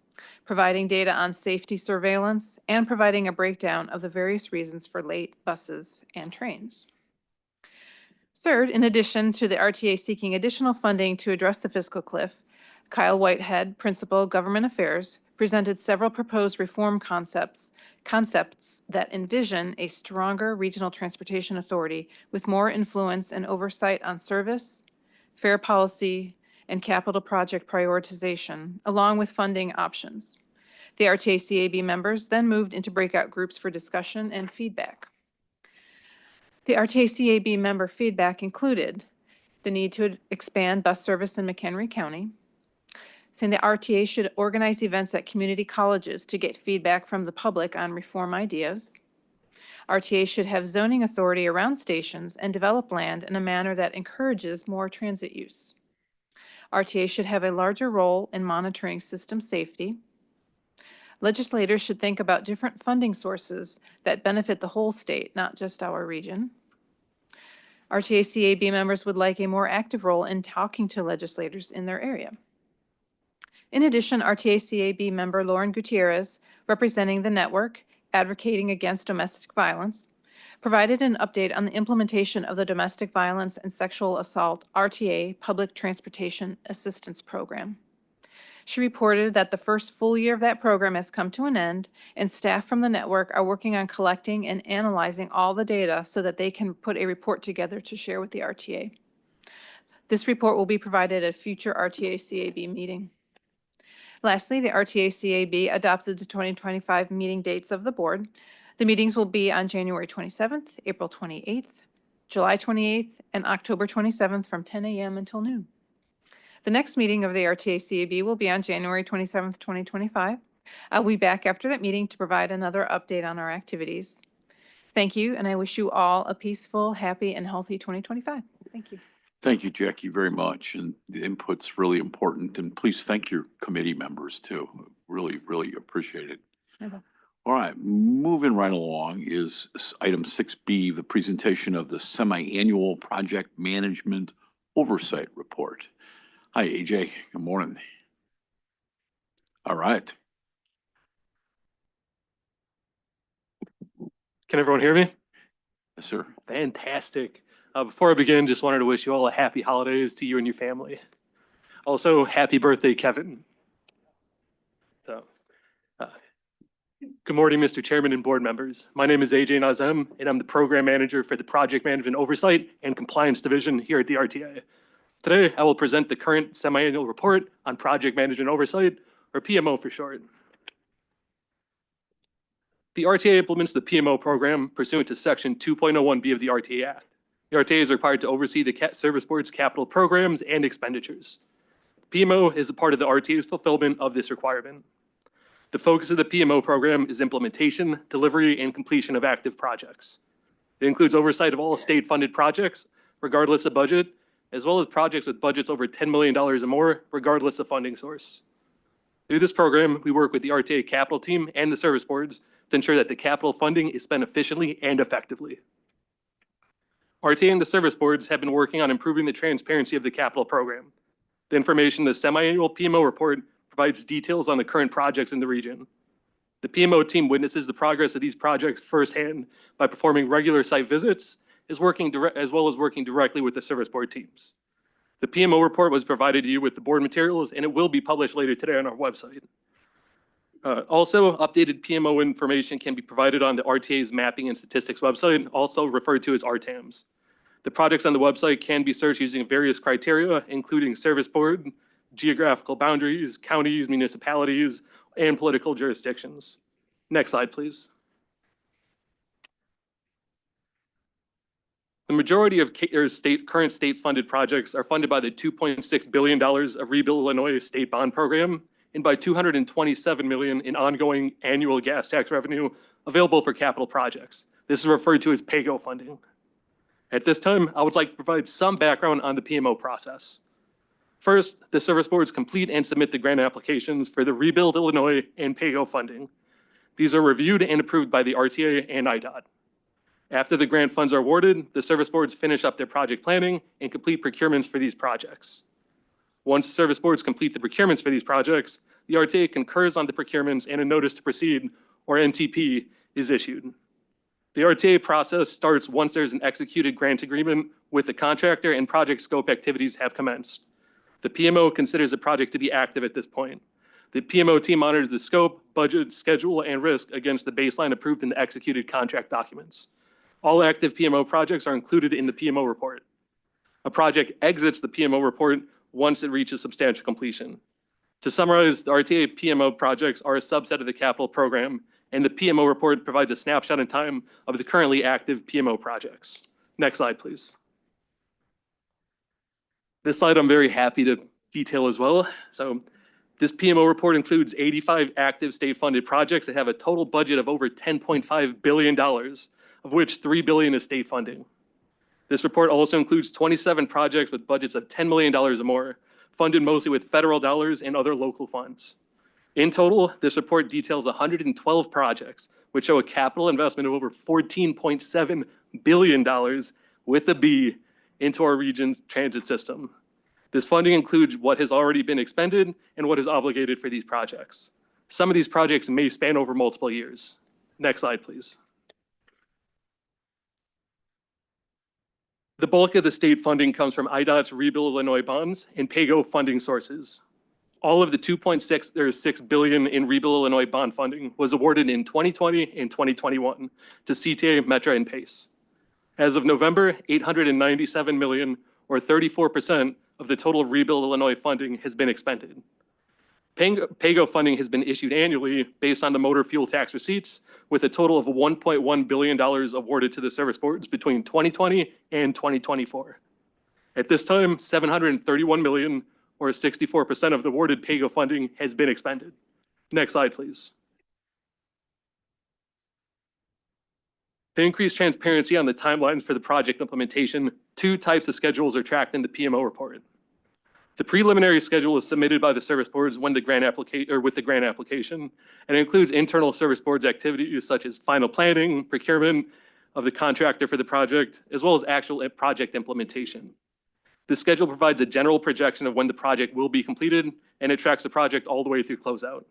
providing data on safety surveillance, and providing a breakdown of the various reasons for late buses and trains. Third, in addition to the RTA seeking additional funding to address the fiscal cliff, Kyle Whitehead, Principal Government Affairs, presented several proposed reform concepts that envision a stronger regional transportation authority with more influence and oversight on service, fare policy, and capital project prioritization, along with funding options. The RTA CAB members then moved into breakout groups for discussion and feedback. The RTA CAB member feedback included the need to expand bus service in McHenry County, saying the RTA should organize events at community colleges to get feedback from the public on reform ideas. RTA should have zoning authority around stations and develop land in a manner that encourages more transit use. RTA should have a larger role in monitoring system safety. Legislators should think about different funding sources that benefit the whole state, not just our region. RTA CAB members would like a more active role in talking to legislators in their area. In addition, RTA CAB member Lauren Gutierrez, representing the network, advocating against domestic violence, provided an update on the implementation of the Domestic Violence and Sexual Assault RTA Public Transportation Assistance Program. She reported that the first full year of that program has come to an end, and staff from the network are working on collecting and analyzing all the data so that they can put a report together to share with the RTA. This report will be provided at a future RTA CAB meeting. Lastly, the RTA CAB adopted the 2025 meeting dates of the board. The meetings will be on January 27th, April 28th, July 28th, and October 27th from 10 a.m. until noon. The next meeting of the RTA CAB will be on January 27th, 2025. I'll be back after that meeting to provide another update on our activities. Thank you, and I wish you all a peaceful, happy, and healthy 2025. Thank you. Thank you, Jackie, very much. And the input's really important. And please thank your committee members too. Really, really appreciate it. Okay. All right, moving right along is item 6B, the presentation of the semi-annual project management oversight report. Hi, AJ. Good morning. All right. Can everyone hear me? Yes, sir. Fantastic. Before I begin, just wanted to wish you all a happy holidays to you and your family. Also, happy birthday, Kevin. So, uh, good morning, Mr. Chairman and board members. My name is AJ Nazem, and I'm the program manager for the Project Management Oversight and Compliance Division here at the RTA. Today, I will present the current semi-annual report on Project Management Oversight, or PMO for short. The RTA implements the PMO program pursuant to Section 2.01B of the RTA Act. The RTA is required to oversee the Service Board's capital programs and expenditures. PMO is a part of the RTA's fulfillment of this requirement. The focus of the PMO program is implementation, delivery, and completion of active projects. It includes oversight of all state-funded projects, regardless of budget, as well as projects with budgets over $10 million or more, regardless of funding source. Through this program, we work with the RTA capital team and the service boards to ensure that the capital funding is spent efficiently and effectively. RTA and the service boards have been working on improving the transparency of the capital program. The information in the semi-annual PMO report provides details on the current projects in the region. The PMO team witnesses the progress of these projects firsthand by performing regular site visits, as well as working directly with the service board teams. The PMO report was provided to you with the board materials, and it will be published later today on our website. Also, updated PMO information can be provided on the RTA's Mapping and Statistics website, also referred to as RTAMS. The projects on the website can be searched using various criteria, including service board, geographical boundaries, counties, municipalities, and political jurisdictions. Next slide, please. The majority of current state-funded projects are funded by the $2.6 billion of Rebuild Illinois State Bond Program and by $227 million in ongoing annual gas tax revenue available for capital projects. This is referred to as PAYGO funding. At this time, I would like to provide some background on the PMO process. First, the service boards complete and submit the grant applications for the Rebuild Illinois and PAYGO funding. These are reviewed and approved by the RTA and IDOT. After the grant funds are awarded, the service boards finish up their project planning and complete procurements for these projects. Once the service boards complete the procurements for these projects, the RTA concurs on the procurements and a notice to proceed, or NTP, is issued. The RTA process starts once there's an executed grant agreement with the contractor and project scope activities have commenced. The PMO considers the project to be active at this point. The PMO team monitors the scope, budget, schedule, and risk against the baseline approved in the executed contract documents. All active PMO projects are included in the PMO report. A project exits the PMO report once it reaches substantial completion. To summarize, the RTA PMO projects are a subset of the capital program, and the PMO report provides a snapshot in time of the currently active PMO projects. Next slide, please. This slide I'm very happy to detail as well. So this PMO report includes 85 active state-funded projects that have a total budget of over $10.5 billion, of which $3 billion is state funding. This report also includes 27 projects with budgets of $10 million or more, funded mostly with federal dollars and other local funds. In total, this report details 112 projects, which show a capital investment of over $14.7 billion with a B into our region's transit system. This funding includes what has already been expended and what is obligated for these projects. Some of these projects may span over multiple years. Next slide, please. The bulk of the state funding comes from IDOT's Rebuild Illinois bonds and PAYGO funding sources. All of the $2.6 billion in Rebuild Illinois bond funding was awarded in 2020 and 2021 to CTA, Metra, and PACE. As of November, $897 million, or 34% of the total Rebuild Illinois funding has been expended. PAYGO funding has been issued annually based on the motor fuel tax receipts, with a total of $1.1 billion awarded to the service boards between 2020 and 2024. At this time, $731 million, or 64% of the awarded PAYGO funding, has been expended. Next slide, please. To increase transparency on the timelines for the project implementation, two types of schedules are tracked in the PMO report. The preliminary schedule is submitted by the service boards with the grant application, and includes internal service boards activities such as final planning, procurement of the contractor for the project, as well as actual project implementation. The schedule provides a general projection of when the project will be completed, and it tracks the project all the way through closeout.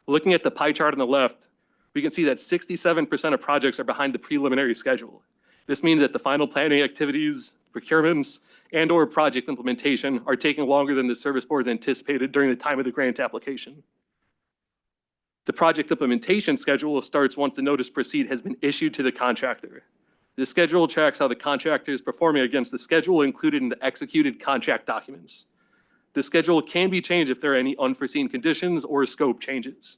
Looking at the pie chart on the left, we can see that 67% of projects are behind the preliminary schedule. This means that the final planning activities, procurements, and/or project implementation are taking longer than the service boards anticipated during the time of the grant application. The project implementation schedule starts once the notice to proceed has been issued to the contractor. The schedule tracks how the contractor is performing against the schedule included in the executed contract documents. The schedule can be changed if there are any unforeseen conditions or scope changes.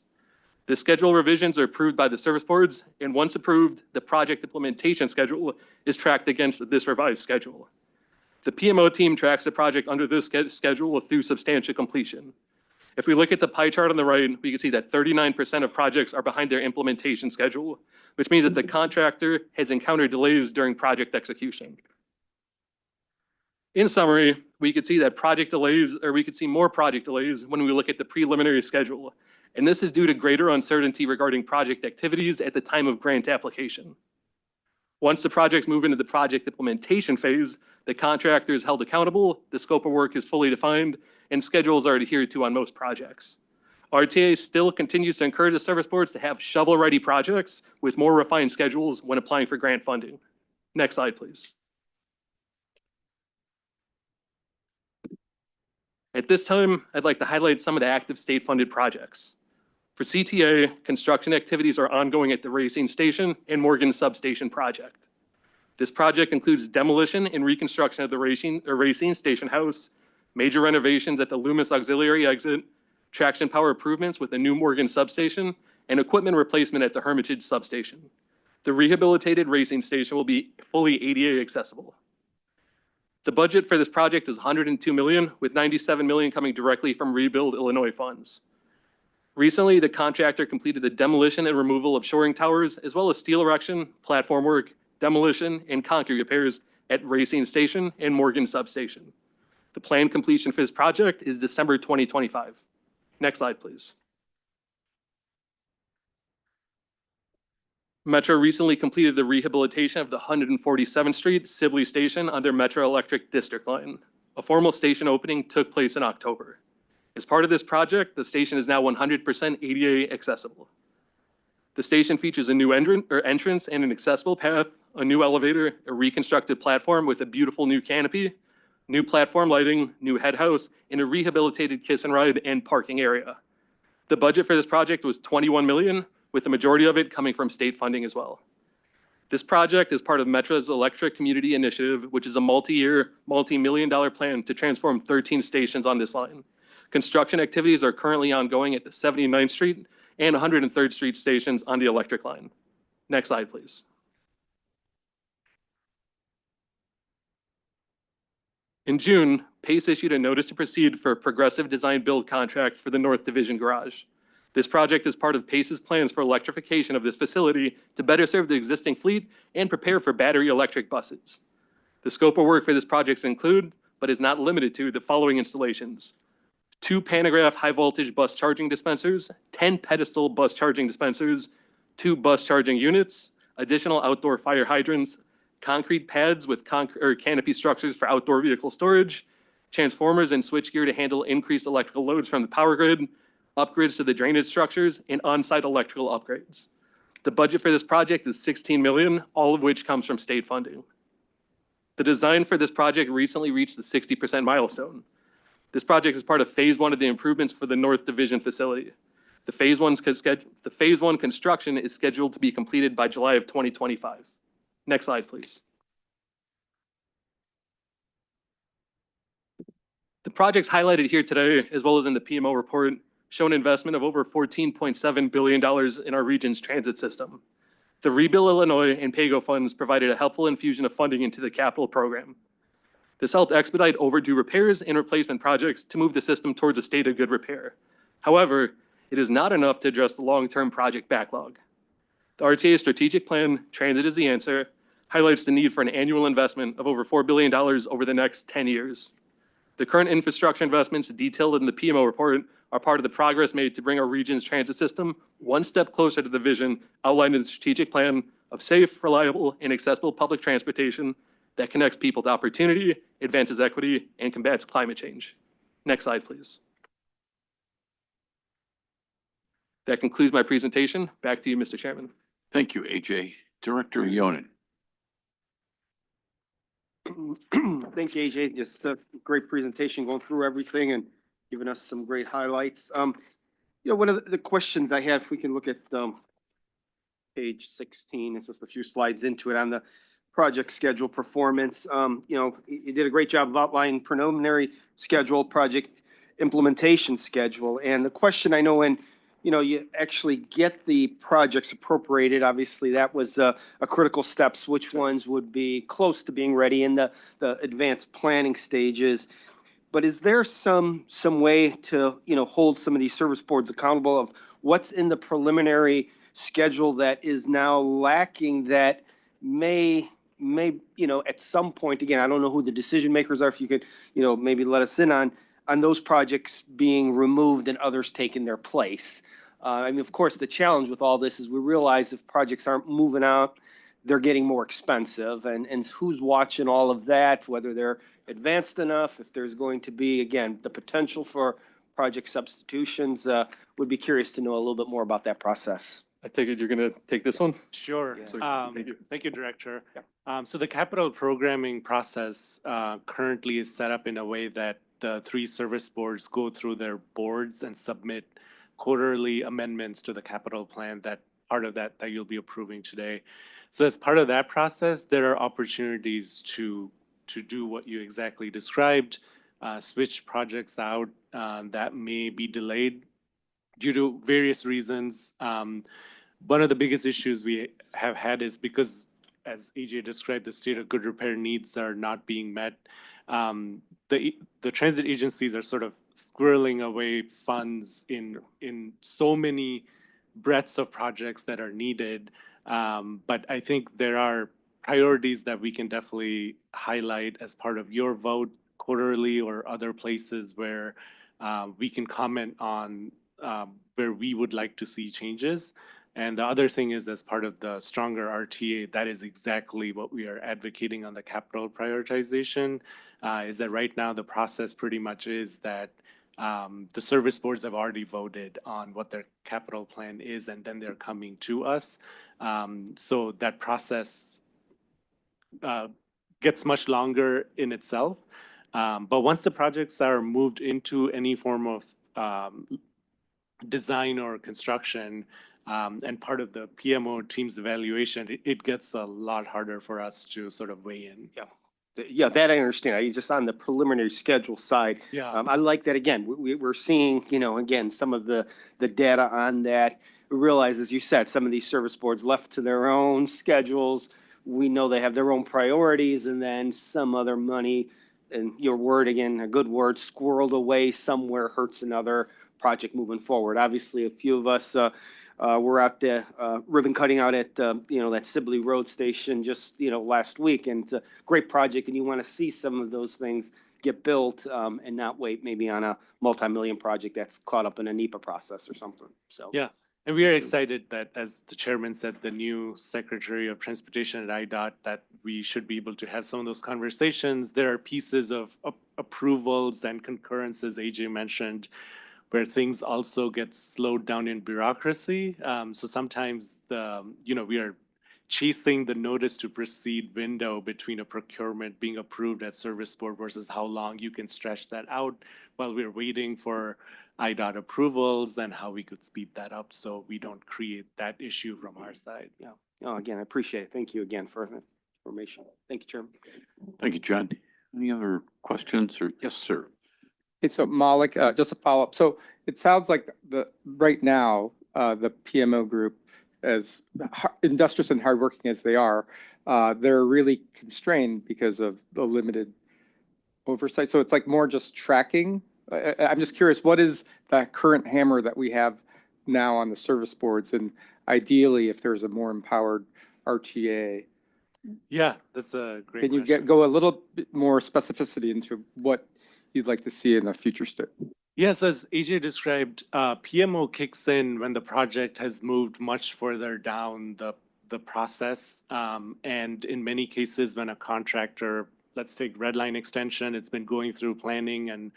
The schedule revisions are approved by the service boards, and once approved, the project implementation schedule is tracked against this revised schedule. The PMO team tracks the project under this schedule through substantial completion. If we look at the pie chart on the right, we can see that 39% of projects are behind their implementation schedule, which means that the contractor has encountered delays during project execution. In summary, we could see that we could see more project delays when we look at the preliminary schedule, and this is due to greater uncertainty regarding project activities at the time of grant application. Once the projects move into the project implementation phase, the contractor is held accountable, the scope of work is fully defined, and schedules are adhered to on most projects. RTA still continues to encourage the service boards to have shovel-ready projects with more refined schedules when applying for grant funding. Next slide, please. At this time, I'd like to highlight some of the active state-funded projects. For CTA, construction activities are ongoing at the Racine Station and Morgan Substation project. This project includes demolition and reconstruction of the Racine Station House, major renovations at the Loomis Auxiliary Exit, traction power improvements with the new Morgan Substation, and equipment replacement at the Hermitage Substation. The rehabilitated Racine Station will be fully ADA accessible. The budget for this project is $102 million, with $97 million coming directly from Rebuild Illinois funds. Recently, the contractor completed the demolition and removal of shoring towers, as well as steel erection, platform work, demolition, and concrete repairs at Racine Station and Morgan Substation. The planned completion for this project is December 2025. Next slide, please. Metro recently completed the rehabilitation of the 147th Street Sibley Station on their Metro Electric District line. A formal station opening took place in October. As part of this project, the station is now 100% ADA accessible. The station features a new entrance and an accessible path, a new elevator, a reconstructed platform with a beautiful new canopy, new platform lighting, new head house, and a rehabilitated kiss and ride and parking area. The budget for this project was $21 million, with the majority of it coming from state funding as well. This project is part of Metro's Electric Community Initiative, which is a multi-year, multi-million-dollar plan to transform 13 stations on this line. Construction activities are currently ongoing at the 79th Street and 103rd Street stations on the electric line. Next slide, please. In June, PACE issued a notice to proceed for a progressive design build contract for the North Division Garage. This project is part of PACE's plans for electrification of this facility to better serve the existing fleet and prepare for battery electric buses. The scope of work for this project include, but is not limited to, the following installations: 2 pantograph high voltage bus charging dispensers, 10 pedestal bus charging dispensers, 2 bus charging units, additional outdoor fire hydrants, concrete pads with canopy structures for outdoor vehicle storage, transformers and switchgear to handle increased electrical loads from the power grid, upgrades to the drainage structures, and on-site electrical upgrades. The budget for this project is $16 million, all of which comes from state funding. The design for this project recently reached the 60% milestone. This project is part of phase 1 of the improvements for the North Division facility. The phase 1 construction is scheduled to be completed by July of 2025. Next slide, please. The projects highlighted here today, as well as in the PMO report, show an investment of over $14.7 billion in our region's transit system. The Rebuild Illinois and PAYGO funds provided a helpful infusion of funding into the capital program. This helped expedite overdue repairs and replacement projects to move the system towards a state of good repair. However, it is not enough to address the long-term project backlog. The RTA strategic plan, Transit is the Answer, highlights the need for an annual investment of over $4 billion over the next 10 years. The current infrastructure investments detailed in the PMO report are part of the progress made to bring our region's transit system one step closer to the vision outlined in the strategic plan of safe, reliable, and accessible public transportation that connects people to opportunity, advances equity, and combats climate change. Next slide, please. That concludes my presentation. Back to you, Mr. Chairman. Thank you, AJ. Director Yonan. Thank you, AJ. Just a great presentation, going through everything and giving us some great highlights. One of the questions I had, if we can look at, page 16, it's just a few slides into it on the project schedule performance. You did a great job of outlining preliminary schedule, project implementation schedule. And the question I know when, you actually get the projects appropriated, obviously that was a critical steps, which ones would be close to being ready in the advanced planning stages. But is there some way to, hold some of these service boards accountable of what's in the preliminary schedule that is now lacking that may, at some point, again, I don't know who the decision makers are, if you could, maybe let us in on those projects being removed and others taking their place. Of course, the challenge with all this is we realize if projects aren't moving out, they're getting more expensive, and who's watching all of that, whether they're advanced enough, if there's going to be, again, the potential for project substitutions. Would be curious to know a little bit more about that process. I take it you're going to take this one? Sure. So, thank you. Thank you, Director. Yep. So the capital programming process currently is set up in a way that the 3 service boards go through their boards and submit quarterly amendments to the capital plan, that part of that you'll be approving today. So as part of that process, there are opportunities to do what you exactly described, switch projects out that may be delayed due to various reasons. One of the biggest issues we have had is because, as AJ described, the state of good repair needs are not being met. The transit agencies are sort of squirreling away funds in so many breadths of projects that are needed. But I think there are priorities that we can definitely highlight as part of your vote quarterly or other places where we can comment on where we would like to see changes. And the other thing is, as part of the stronger RTA, that is exactly what we are advocating on the capital prioritization, is that right now the process pretty much is that the service boards have already voted on what their capital plan is, and then they're coming to us. So that process gets much longer in itself. But once the projects are moved into any form of design or construction, and part of the PMO team's evaluation, it gets a lot harder for us to sort of weigh in. Yeah, that I understand. Just on the preliminary schedule side. Yeah. I like that. Again, we're seeing, again, some of the data on that. We realize, as you said, some of these service boards left to their own schedules. We know they have their own priorities, and then some other money, and your word again, a good word, squirreled away somewhere hurts another project moving forward. Obviously, a few of us were out there ribbon cutting out at that Sibley Road station just last week, and it's a great project, and you want to see some of those things get built and not wait maybe on a multi-million project that's caught up in a NEPA process or something. So Yeah. And we are excited that, as the chairman said, the new Secretary of Transportation at IDOT, that we should be able to have some of those conversations. There are pieces of approvals and concurrences AJ mentioned, where things also get slowed down in bureaucracy. So sometimes we are chasing the notice to proceed window between a procurement being approved at service board versus how long you can stretch that out while we're waiting for IDOT approvals, and how we could speed that up so we don't create that issue from our side. yeah. No, again, I appreciate it. Thank you again for the information. Thank you, Chairman. Thank you, John. Any other questions or, yes, sir? Hey, so Malik, just a follow-up. So it sounds like right now, the PMO group, as industrious and hardworking as they are, they're really constrained because of the limited oversight. So it's like more just tracking. I'm just curious, what is that current hammer that we have now on the service boards? And ideally, if there's a more empowered RTA. Yeah, that's a great Can you question. go a little bit more specificity into what you'd like to see in a future state? Yes, as AJ described, PMO kicks in when the project has moved much further down the process. And in many cases, when a contractor, let's take Red Line Extension, it's been going through planning and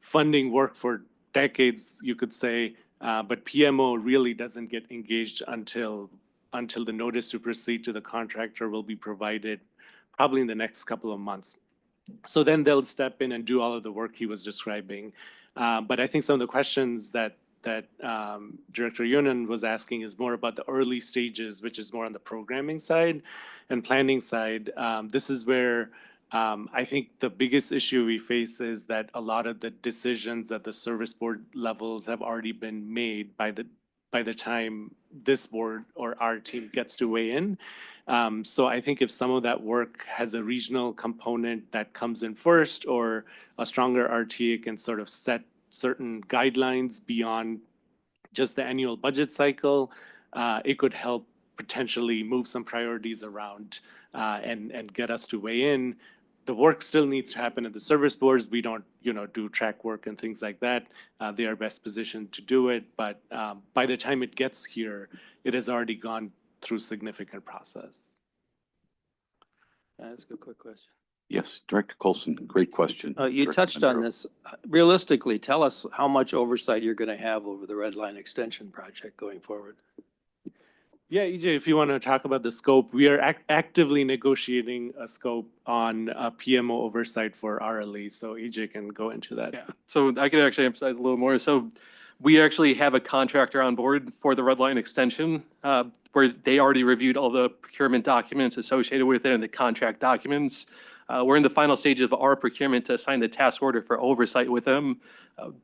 funding work for decades, you could say. But PMO really doesn't get engaged until the notice to proceed to the contractor will be provided probably in the next couple of months. So then they'll step in and do all of the work he was describing. But I think some of the questions that Director Yonan was asking is more about the early stages, which is more on the programming side and planning side. This is where I think the biggest issue we face is that a lot of the decisions at the service board levels have already been made by the time this board or our team gets to weigh in. So I think if some of that work has a regional component that comes in first, or a stronger RTA can sort of set certain guidelines beyond just the annual budget cycle, it could help potentially move some priorities around and get us to weigh in. The work still needs to happen at the service boards. We don't, do track work and things like that. They are best positioned to do it, but by the time it gets here, it has already gone through significant process. Can I ask a quick question? Yes, Director Colson, great question. You Director touched on Mondero. this. Realistically, tell us how much oversight you're going to have over the Red Line Extension project going forward. Yeah, EJ, if you want to talk about the scope, we are actively negotiating a scope on PMO oversight for RLE. So EJ can go into that. Yeah, so I could actually emphasize a little more. So we actually have a contractor on board for the Red Line Extension where they already reviewed all the procurement documents associated with it and the contract documents. We're in the final stage of our procurement to assign the task order for oversight with them.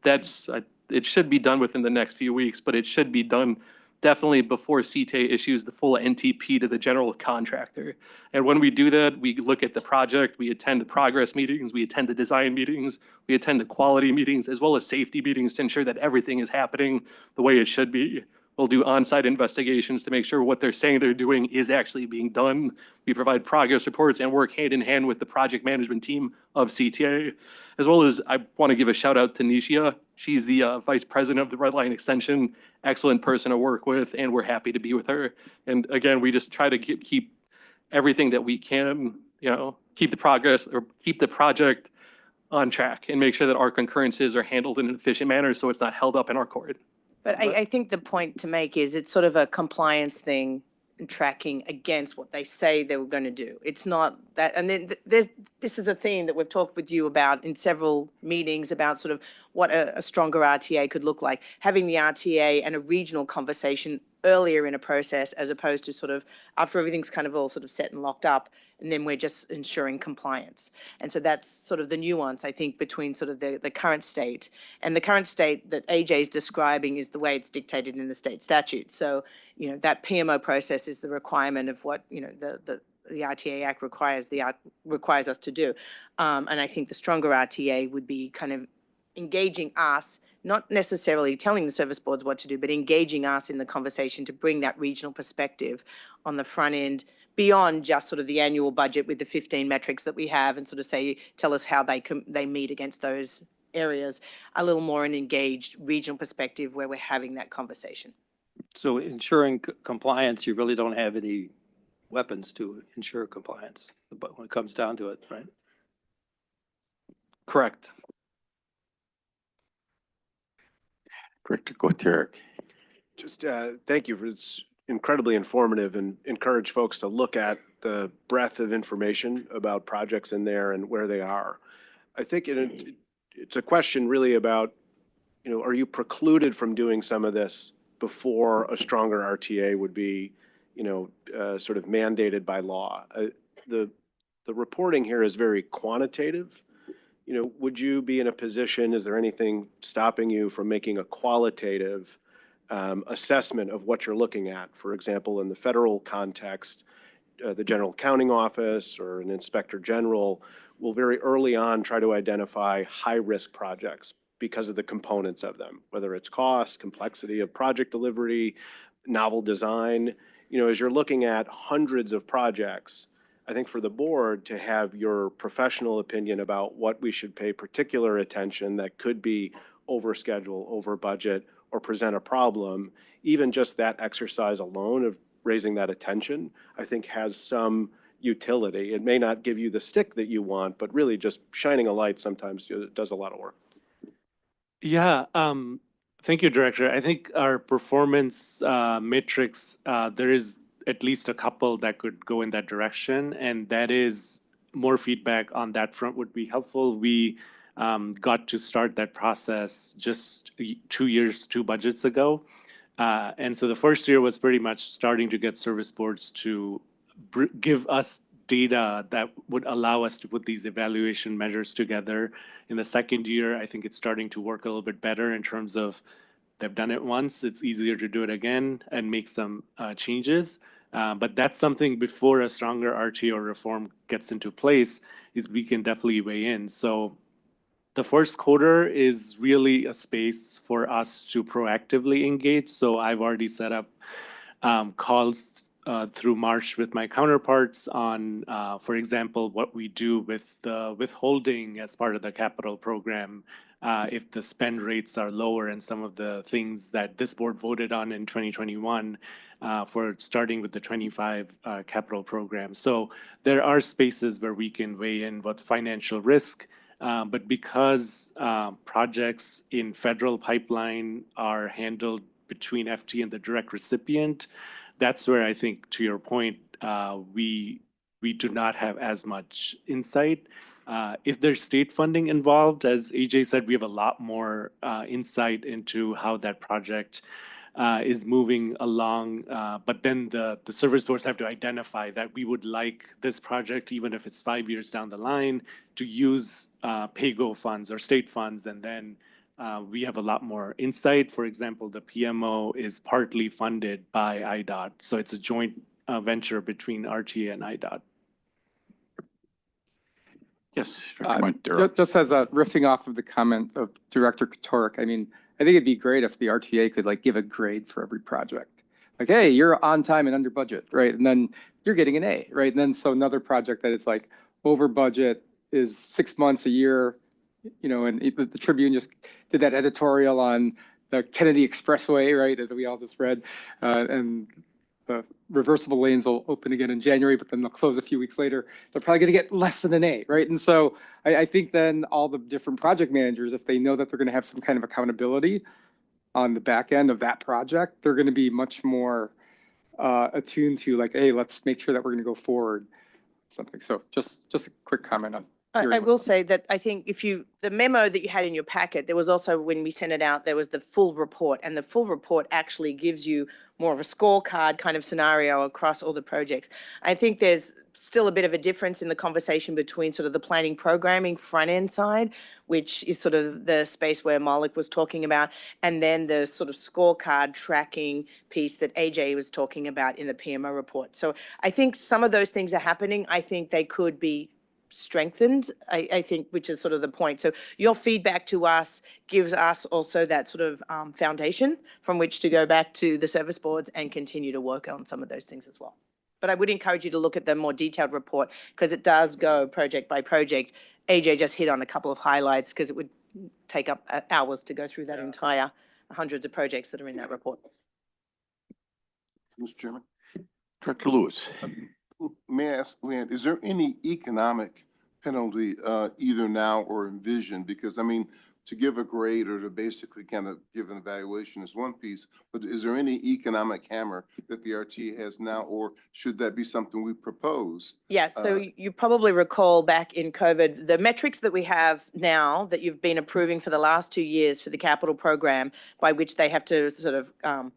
It should be done within the next few weeks, but it should be done definitely before CTA issues the full NTP to the general contractor. And when we do that, we look at the project, we attend the progress meetings, we attend the design meetings, we attend the quality meetings, as well as safety meetings to ensure that everything is happening the way it should be. We'll do on-site investigations to make sure what they're saying they're doing is actually being done. We provide progress reports and work hand in hand with the project management team of CTA, as well as I want to give a shout out to Nishia. She's the vice president of the Red Line Extension, excellent person to work with, and we're happy to be with her. And again, we just try to keep everything that we can, keep the progress or keep the project on track and make sure that our concurrences are handled in an efficient manner so it's not held up in our court. But I think the point to make is it's sort of a compliance thing and tracking against what they say they were going to do. It's not that, and then this is a theme that we've talked with you about in several meetings about sort of what a stronger RTA could look like. Having the RTA and a regional conversation earlier in a process as opposed to sort of after everything's kind of all sort of set and locked up, and then we're just ensuring compliance. And so that's sort of the nuance, I think, between sort of the current state. And the current state that AJ is describing is the way it's dictated in the state statute. So, that PMO process is the requirement of what, the RTA Act requires us to do. And I think the stronger RTA would be kind of engaging us, not necessarily telling the service boards what to do, but engaging us in the conversation to bring that regional perspective on the front end beyond just sort of the annual budget with the 15 metrics that we have and sort of tell us how they meet against those areas, a little more an engaged regional perspective where we're having that conversation. So ensuring compliance, you really don't have any weapons to ensure compliance, but when it comes down to it, right? Correct. Director Gutierrez. Just thank you. It's incredibly informative and encourage folks to look at the breadth of information about projects in there and where they are. I think it's a question really about, are you precluded from doing some of this before a stronger RTA would be, sort of mandated by law? The reporting here is very quantitative. Would you be in a position, is there anything stopping you from making a qualitative assessment of what you're looking at? For example, in the federal context, the General Accounting Office or an Inspector General will very early on try to identify high-risk projects because of the components of them, whether it's cost, complexity of project delivery, novel design. As you're looking at hundreds of projects, I think for the board to have your professional opinion about what we should pay particular attention that could be over schedule, over budget, or present a problem, even just that exercise alone of raising that attention, I think has some utility. It may not give you the stick that you want, but really just shining a light sometimes does a lot of work. Yeah, thank you, Director. I think our performance metrics, there is at least a couple that could go in that direction, and that is more feedback on that front would be helpful. We got to start that process just 2 years, 2 budgets ago. And so the first year was pretty much starting to get service boards to give us data that would allow us to put these evaluation measures together. In the second year, I think it's starting to work a little bit better in terms of they've done it once, it's easier to do it again and make some changes. But that's something before a stronger RTA or reform gets into place, is we can definitely weigh in. So the first quarter is really a space for us to proactively engage. So I've already set up calls through March with my counterparts on, for example, what we do with the withholding as part of the capital program, if the spend rates are lower, and some of the things that this board voted on in 2021 for starting with the 25 capital program. So there are spaces where we can weigh in with financial risk, but because projects in federal pipeline are handled between FT and the direct recipient, that's where I think, to your point, we do not have as much insight. If there's state funding involved, as AJ said, we have a lot more insight into how that project is moving along. But then the service boards have to identify that we would like this project, even if it's 5 years down the line, to use PAYGO funds or state funds, and then we have a lot more insight. For example, the PMO is partly funded by IDOT, so it's a joint venture between RTA and IDOT. Yes, just as a riffing off of the comment of Director Katoric, I mean, I think it'd be great if the RTA could like give a grade for every project. Like, hey, you're on time and under budget, right? And then you're getting an A, right? And then so another project that is like over budget is 6 months, a year, you know, and the Tribune just did that editorial on the Kennedy Expressway, right, that we all just read, and the reversible lanes will open again in January, but then they'll close a few weeks later. They're probably going to get less than an A, right? And so I think then all the different project managers, if they know that they're going to have some kind of accountability on the back end of that project, they're going to be much more attuned to like, hey, let's make sure that we're going to go forward. Something. So just a quick comment on. I will say that I think the memo that you had in your packet, there was also, when we sent it out, there was the full report, and the full report actually gives you more of a scorecard kind of scenario across all the projects. I think there's still a bit of a difference in the conversation between sort of the planning programming front end side, which is sort of the space where Malik was talking about, and then the sort of scorecard tracking piece that AJ was talking about in the PMO report. So I think some of those things are happening. I think they could be strengthened, I think, which is sort of the point. So your feedback to us gives us also that sort of foundation from which to go back to the service boards and continue to work on some of those things as well. But I would encourage you to look at the more detailed report, because it does go project by project. AJ just hit on a couple of highlights, because it would take up hours to go through that entire hundreds of projects that are in that report. Mr. Chairman. Director Lewis. May I ask, Leanne, is there any economic penalty either now or envisioned? Because I mean, to give a grade or to basically kind of give an evaluation is one piece, but is there any economic hammer that the RTA has now, or should that be something we propose? Yeah, so you probably recall back in COVID, the metrics that we have now that you've been approving for the last 2 years for the capital program, by which they have to sort of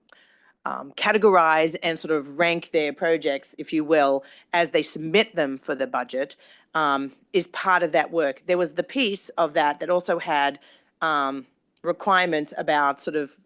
categorize and sort of rank their projects, if you will, as they submit them for the budget, is part of that work. There was the piece of that also had requirements about sort of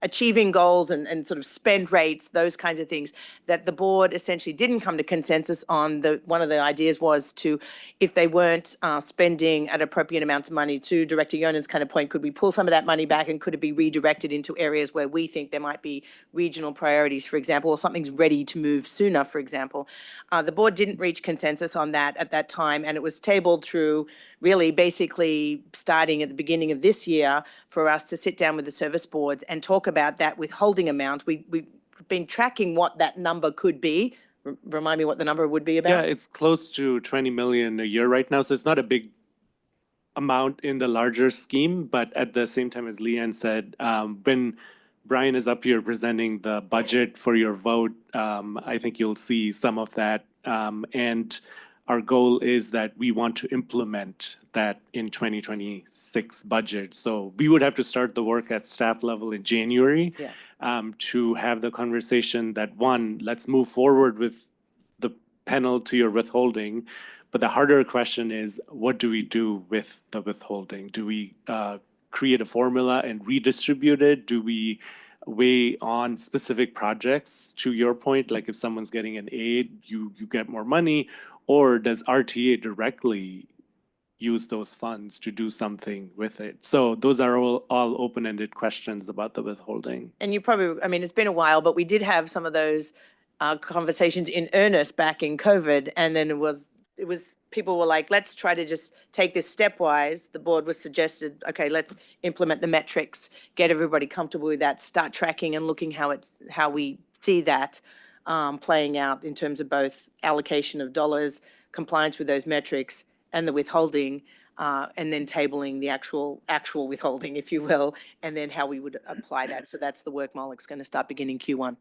achieving goals and sort of spend rates, those kinds of things that the board essentially didn't come to consensus on. One of the ideas was to, if they weren't spending at appropriate amounts of money, to Director Yonen's kind of point, could we pull some of that money back and could it be redirected into areas where we think there might be regional priorities, for example, or something's ready to move sooner, for example. The board didn't reach consensus on that at that time, and it was tabled through really basically starting at the beginning of this year for us to sit down with the service boards and talk about that withholding amount. We've been tracking what that number could be. Remind me what the number would be about? Yeah, it's close to 20 million a year right now, so it's not a big amount in the larger scheme, but at the same time, as Leanne said, when Brian is up here presenting the budget for your vote. I think you'll see some of that. And our goal is that we want to implement that in 2026 budget. So we would have to start the work at staff level in January to have the conversation that, one, let's move forward with the penalty or withholding. But the harder question is, what do we do with the withholding? Do we create a formula and redistribute it? Do we weigh on specific projects? To your point, like if someone's getting an aid, you get more money, or does RTA directly use those funds to do something with it? So those are all open-ended questions about the withholding. And you probably, I mean, it's been a while, but we did have some of those conversations in earnest back in COVID. And then it was people were like, let's try to just take this stepwise. The board was suggested, okay, let's implement the metrics, get everybody comfortable with that, start tracking and looking how we see that playing out in terms of both allocation of dollars, compliance with those metrics, and the withholding, and then tabling the actual withholding, if you will, and then how we would apply that. So that's the work Molik's going to start beginning Q1.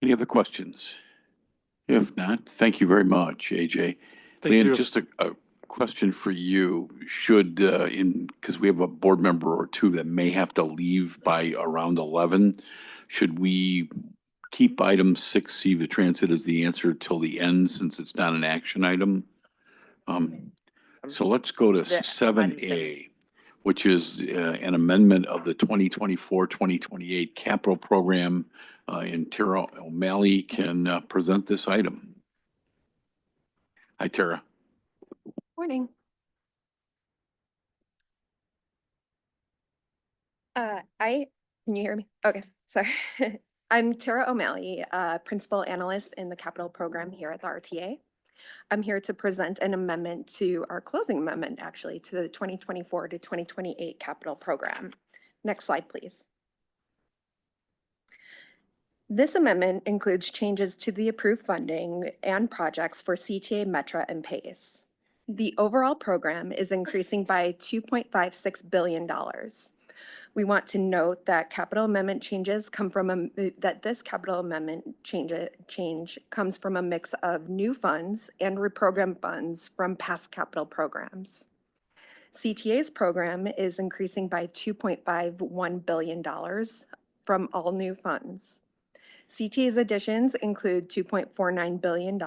Any other questions? If not, thank you very much, AJ. Thank Leanne, you. just a question for you. Should, because we have a board member or two that may have to leave by around 11, should we keep item 6C, the transit, as the answer till the end since it's not an action item? So let's go to 7A, which is an amendment of the 2024-2028 capital program. And Tara O'Malley can present this item. Hi, Tara. Morning. Can you hear me? Okay, sorry. I'm Tara O'Malley, Principal Analyst in the Capital Program here at the RTA. I'm here to present an amendment to our closing amendment, actually, to the 2024 to 2028 Capital Program. Next slide, please. This amendment includes changes to the approved funding and projects for CTA, Metra, and PACE. The overall program is increasing by $2.56 billion. We want to note that capital amendment changes come from this capital amendment change comes from a mix of new funds and reprogram funds from past capital programs. CTA's program is increasing by $2.51 billion from all new funds. CTA's additions include $2.49 billion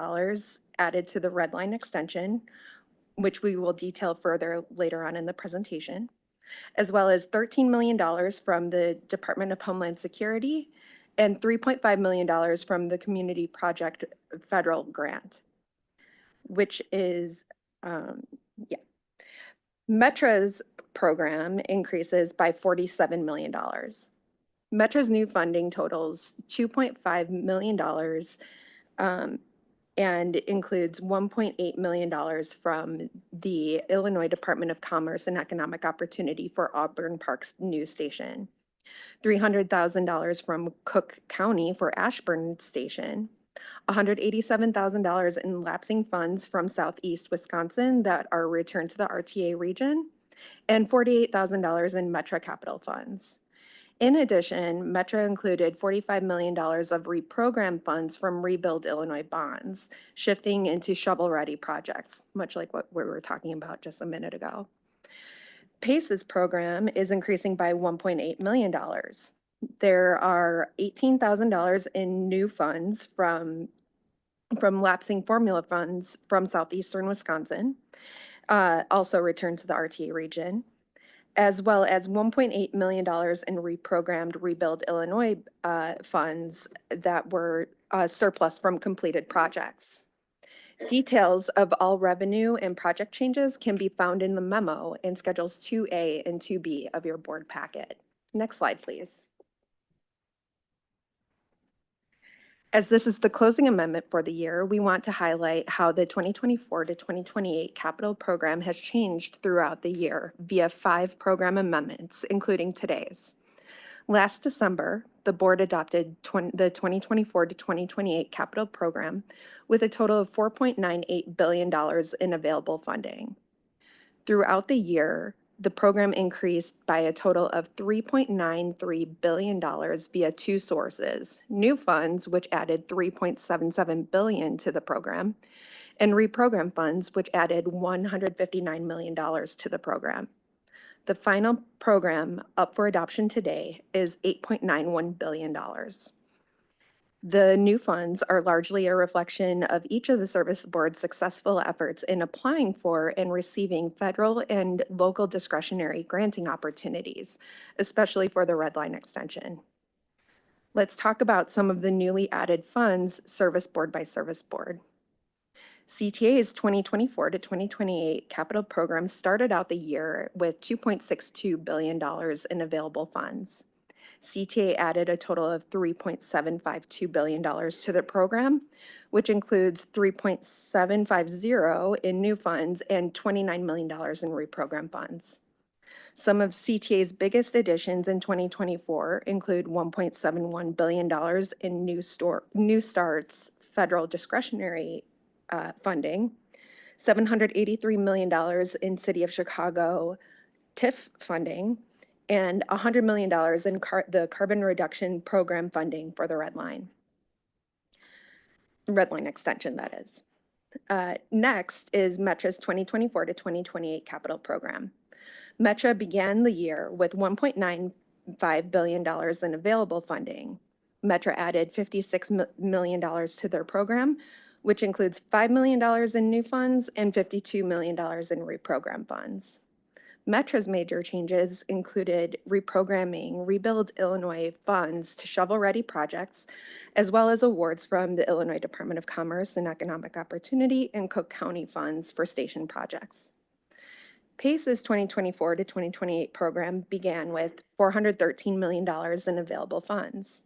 added to the red line extension, which we will detail further later on in the presentation, as well as $13 million from the Department of Homeland Security and $3.5 million from the Community Project Federal Grant, which is, Metra's program increases by $47 million. Metra's new funding totals $2.5 million and includes $1.8 million from the Illinois Department of Commerce and Economic Opportunity for Auburn Park's new station, $300,000 from Cook County for Ashburn Station, $187,000 in lapsing funds from Southeast Wisconsin that are returned to the RTA region, and $48,000 in Metra capital funds. In addition, Metra included $45 million of reprogram funds from Rebuild Illinois bonds, shifting into shovel-ready projects, much like what we were talking about just a minute ago. PACE's program is increasing by $1.8 million. There are $18,000 in new funds from lapsing formula funds from southeastern Wisconsin, also returned to the RTA region, as well as $1.8 million in reprogrammed Rebuild Illinois funds that were surplus from completed projects. Details of all revenue and project changes can be found in the memo in Schedules 2A and 2B of your board packet. Next slide, please. As this is the closing amendment for the year, we want to highlight how the 2024 to 2028 capital program has changed throughout the year via 5 program amendments, including today's. Last December, the board adopted the 2024 to 2028 capital program with a total of $4.98 billion in available funding. Throughout the year, the program increased by a total of $3.93 billion via two sources: new funds, which added $3.77 billion to the program, and reprogram funds, which added $159 million to the program. The final program up for adoption today is $8.91 billion. The new funds are largely a reflection of each of the service board's successful efforts in applying for and receiving federal and local discretionary granting opportunities, especially for the Red Line extension. Let's talk about some of the newly added funds, service board by service board. CTA's 2024 to 2028 capital program started out the year with $2.62 billion in available funds. CTA added a total of $3.752 billion to the program, which includes $3.750 in new funds and $29 million in reprogram funds. Some of CTA's biggest additions in 2024 include $1.71 billion in New Start's federal discretionary funding, $783 million in City of Chicago TIF funding, and $100 million in the carbon reduction program funding for the Red Line extension, that is. Next is Metra's 2024 to 2028 capital program. Metra began the year with $1.95 billion in available funding. Metra added $56 million to their program, which includes $5 million in new funds and $52 million in reprogram funds. Metra's major changes included reprogramming Rebuild Illinois funds to shovel-ready projects, as well as awards from the Illinois Department of Commerce and Economic Opportunity and Cook County funds for station projects. PACE's 2024 to 2028 program began with $413 million in available funds.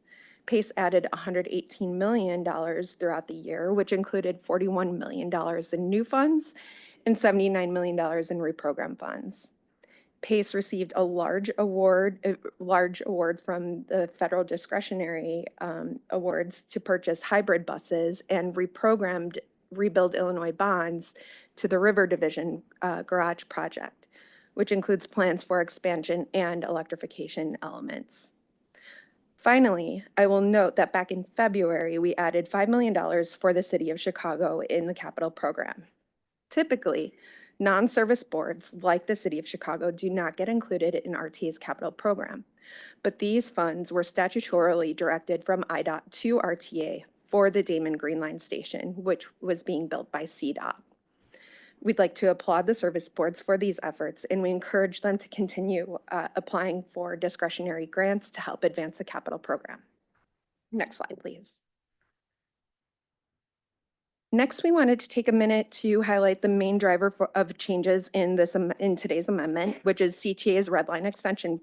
PACE added $118 million throughout the year, which included $41 million in new funds and $79 million in reprogram funds. PACE received a large award from the federal discretionary awards to purchase hybrid buses and reprogrammed Rebuild Illinois bonds to the River Division garage project, which includes plans for expansion and electrification elements. Finally, I will note that back in February, we added $5 million for the City of Chicago in the capital program. Typically, non-service boards like the City of Chicago do not get included in RTA's capital program, but these funds were statutorily directed from IDOT to RTA for the Damon Green Line station, which was being built by CDOT. We'd like to applaud the service boards for these efforts, and we encourage them to continue applying for discretionary grants to help advance the capital program. Next slide, please. Next, we wanted to take a minute to highlight the main driver of changes in today's amendment, which is CTA's Red Line extension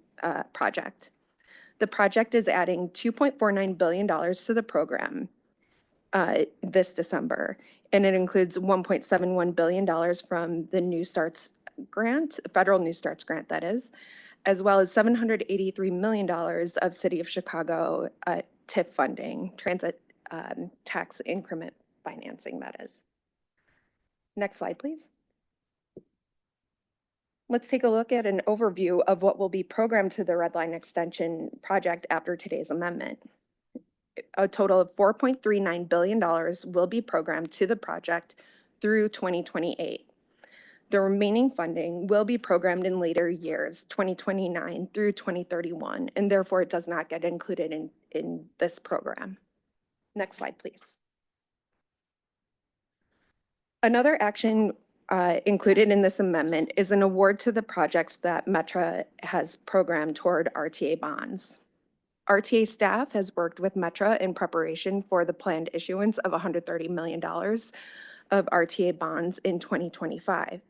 project. The project is adding $2.49 billion to the program this December, and it includes $1.71 billion from the New Starts grant, federal New Starts grant, that is, as well as $783 million of City of Chicago TIF funding, transit tax increment financing, that is. Next slide, please. Let's take a look at an overview of what will be programmed to the Red Line extension project after today's amendment. A total of $4.39 billion will be programmed to the project through 2028. The remaining funding will be programmed in later years, 2029 through 2031, and therefore it does not get included in this program. Next slide, please. Another action included in this amendment is an award to the projects that Metra has programmed toward RTA bonds. RTA staff has worked with Metra in preparation for the planned issuance of $130 million of RTA bonds in 2025.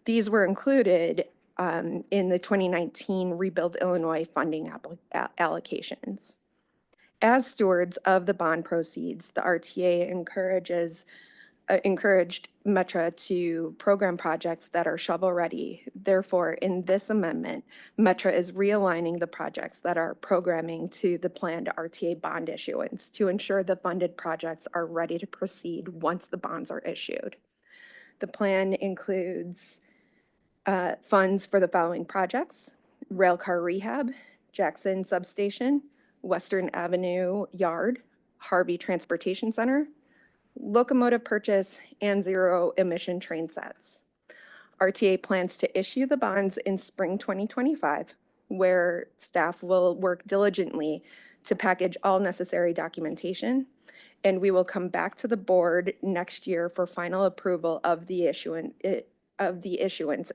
These were included in the 2019 Rebuild Illinois funding allocations. As stewards of the bond proceeds, the RTA encouraged Metra to program projects that are shovel-ready. Therefore, in this amendment, Metra is realigning the projects that are programming to the planned RTA bond issuance to ensure the funded projects are ready to proceed once the bonds are issued. The plan includes funds for the following projects: railcar rehab, Jackson Substation, Western Avenue Yard, Harvey Transportation Center, locomotive purchase, and zero emission train sets. RTA plans to issue the bonds in spring 2025, where staff will work diligently to package all necessary documentation, and we will come back to the board next year for final approval of the issuance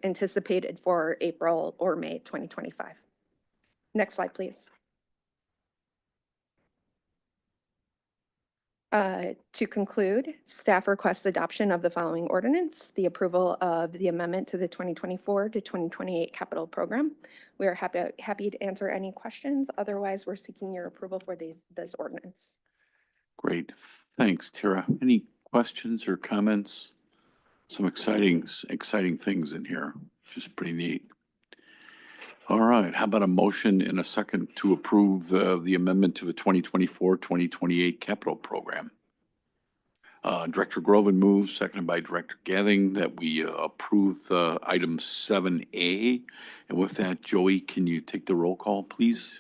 anticipated for April or May 2025. Next slide, please. To conclude, staff requests adoption of the following ordinance: the approval of the amendment to the 2024 to 2028 capital program. We are happy to answer any questions. Otherwise, we're seeking your approval for this ordinance. Great. Thanks, Tara. Any questions or comments? Some exciting things in here, which is pretty neat. All right, how about a motion in a second to approve the amendment to the 2024-2028 capital program? Director Groven moves, seconded by Director Gathing, that we approve item 7A. And with that, Joey, can you take the roll call, please?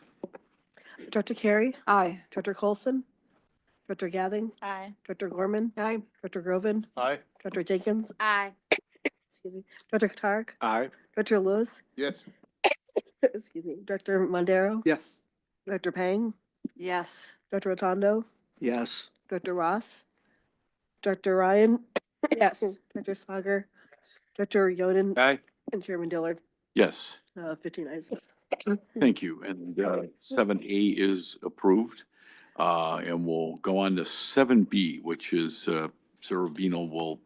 Director Carey? Aye. Director Colson? Director Gathing? Aye. Director Gorman? Aye. Director Groven? Aye. Director Jenkins? Aye. Excuse me. Director Katark? Aye. Director Lewis? Yes. Excuse me. Director Mondero? Yes. Director Pang? Yes. Director Rotondo? Yes. Director Ross? Director Ryan? Yes. Director Sager? Director Yoden? Aye. And Chairman Dillard? Yes, 15 ayes. thank you. And 7A is approved. And we'll go on to 7B, which is Sarah Vino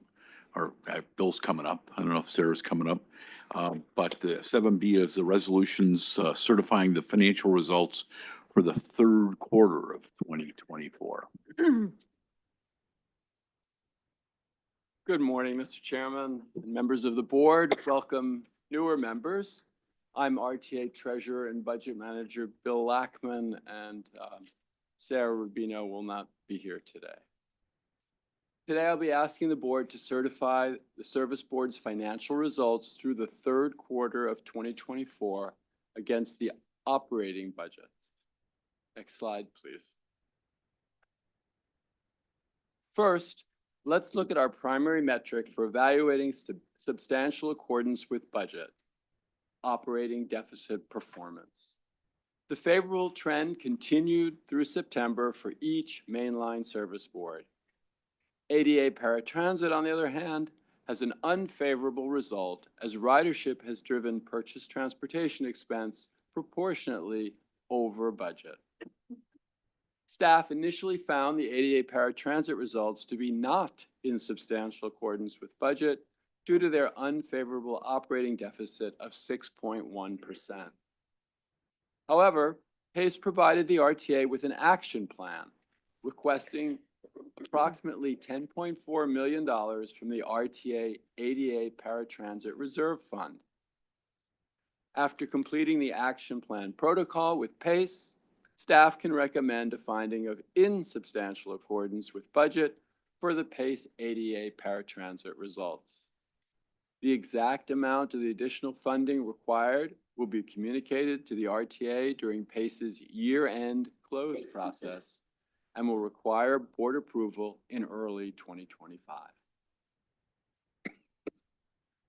Bill's coming up. I don't know if Sarah's coming up. But 7B is the resolutions certifying the financial results for the third quarter of 2024. Good morning, Mr. Chairman and members of the board. Welcome newer members. I'm RTA Treasurer and Budget Manager Bill Lackman, and Sarah Rubino will not be here today. Today, I'll be asking the board to certify the service board's financial results through the third quarter of 2024 against the operating budget. Next slide, please. First, let's look at our primary metric for evaluating substantial accordance with budget: operating deficit performance. The favorable trend continued through September for each mainline service board. ADA Paratransit, on the other hand, has an unfavorable result as ridership has driven purchase transportation expense proportionately over budget. Staff initially found the ADA Paratransit results to be not in substantial accordance with budget due to their unfavorable operating deficit of 6.1%. However, PACE provided the RTA with an action plan requesting approximately $10.4 million from the RTA ADA Paratransit Reserve Fund. After completing the action plan protocol with PACE, staff can recommend a finding of insubstantial accordance with budget for the PACE ADA Paratransit results. The exact amount of the additional funding required will be communicated to the RTA during PACE's year-end close process and will require board approval in early 2025.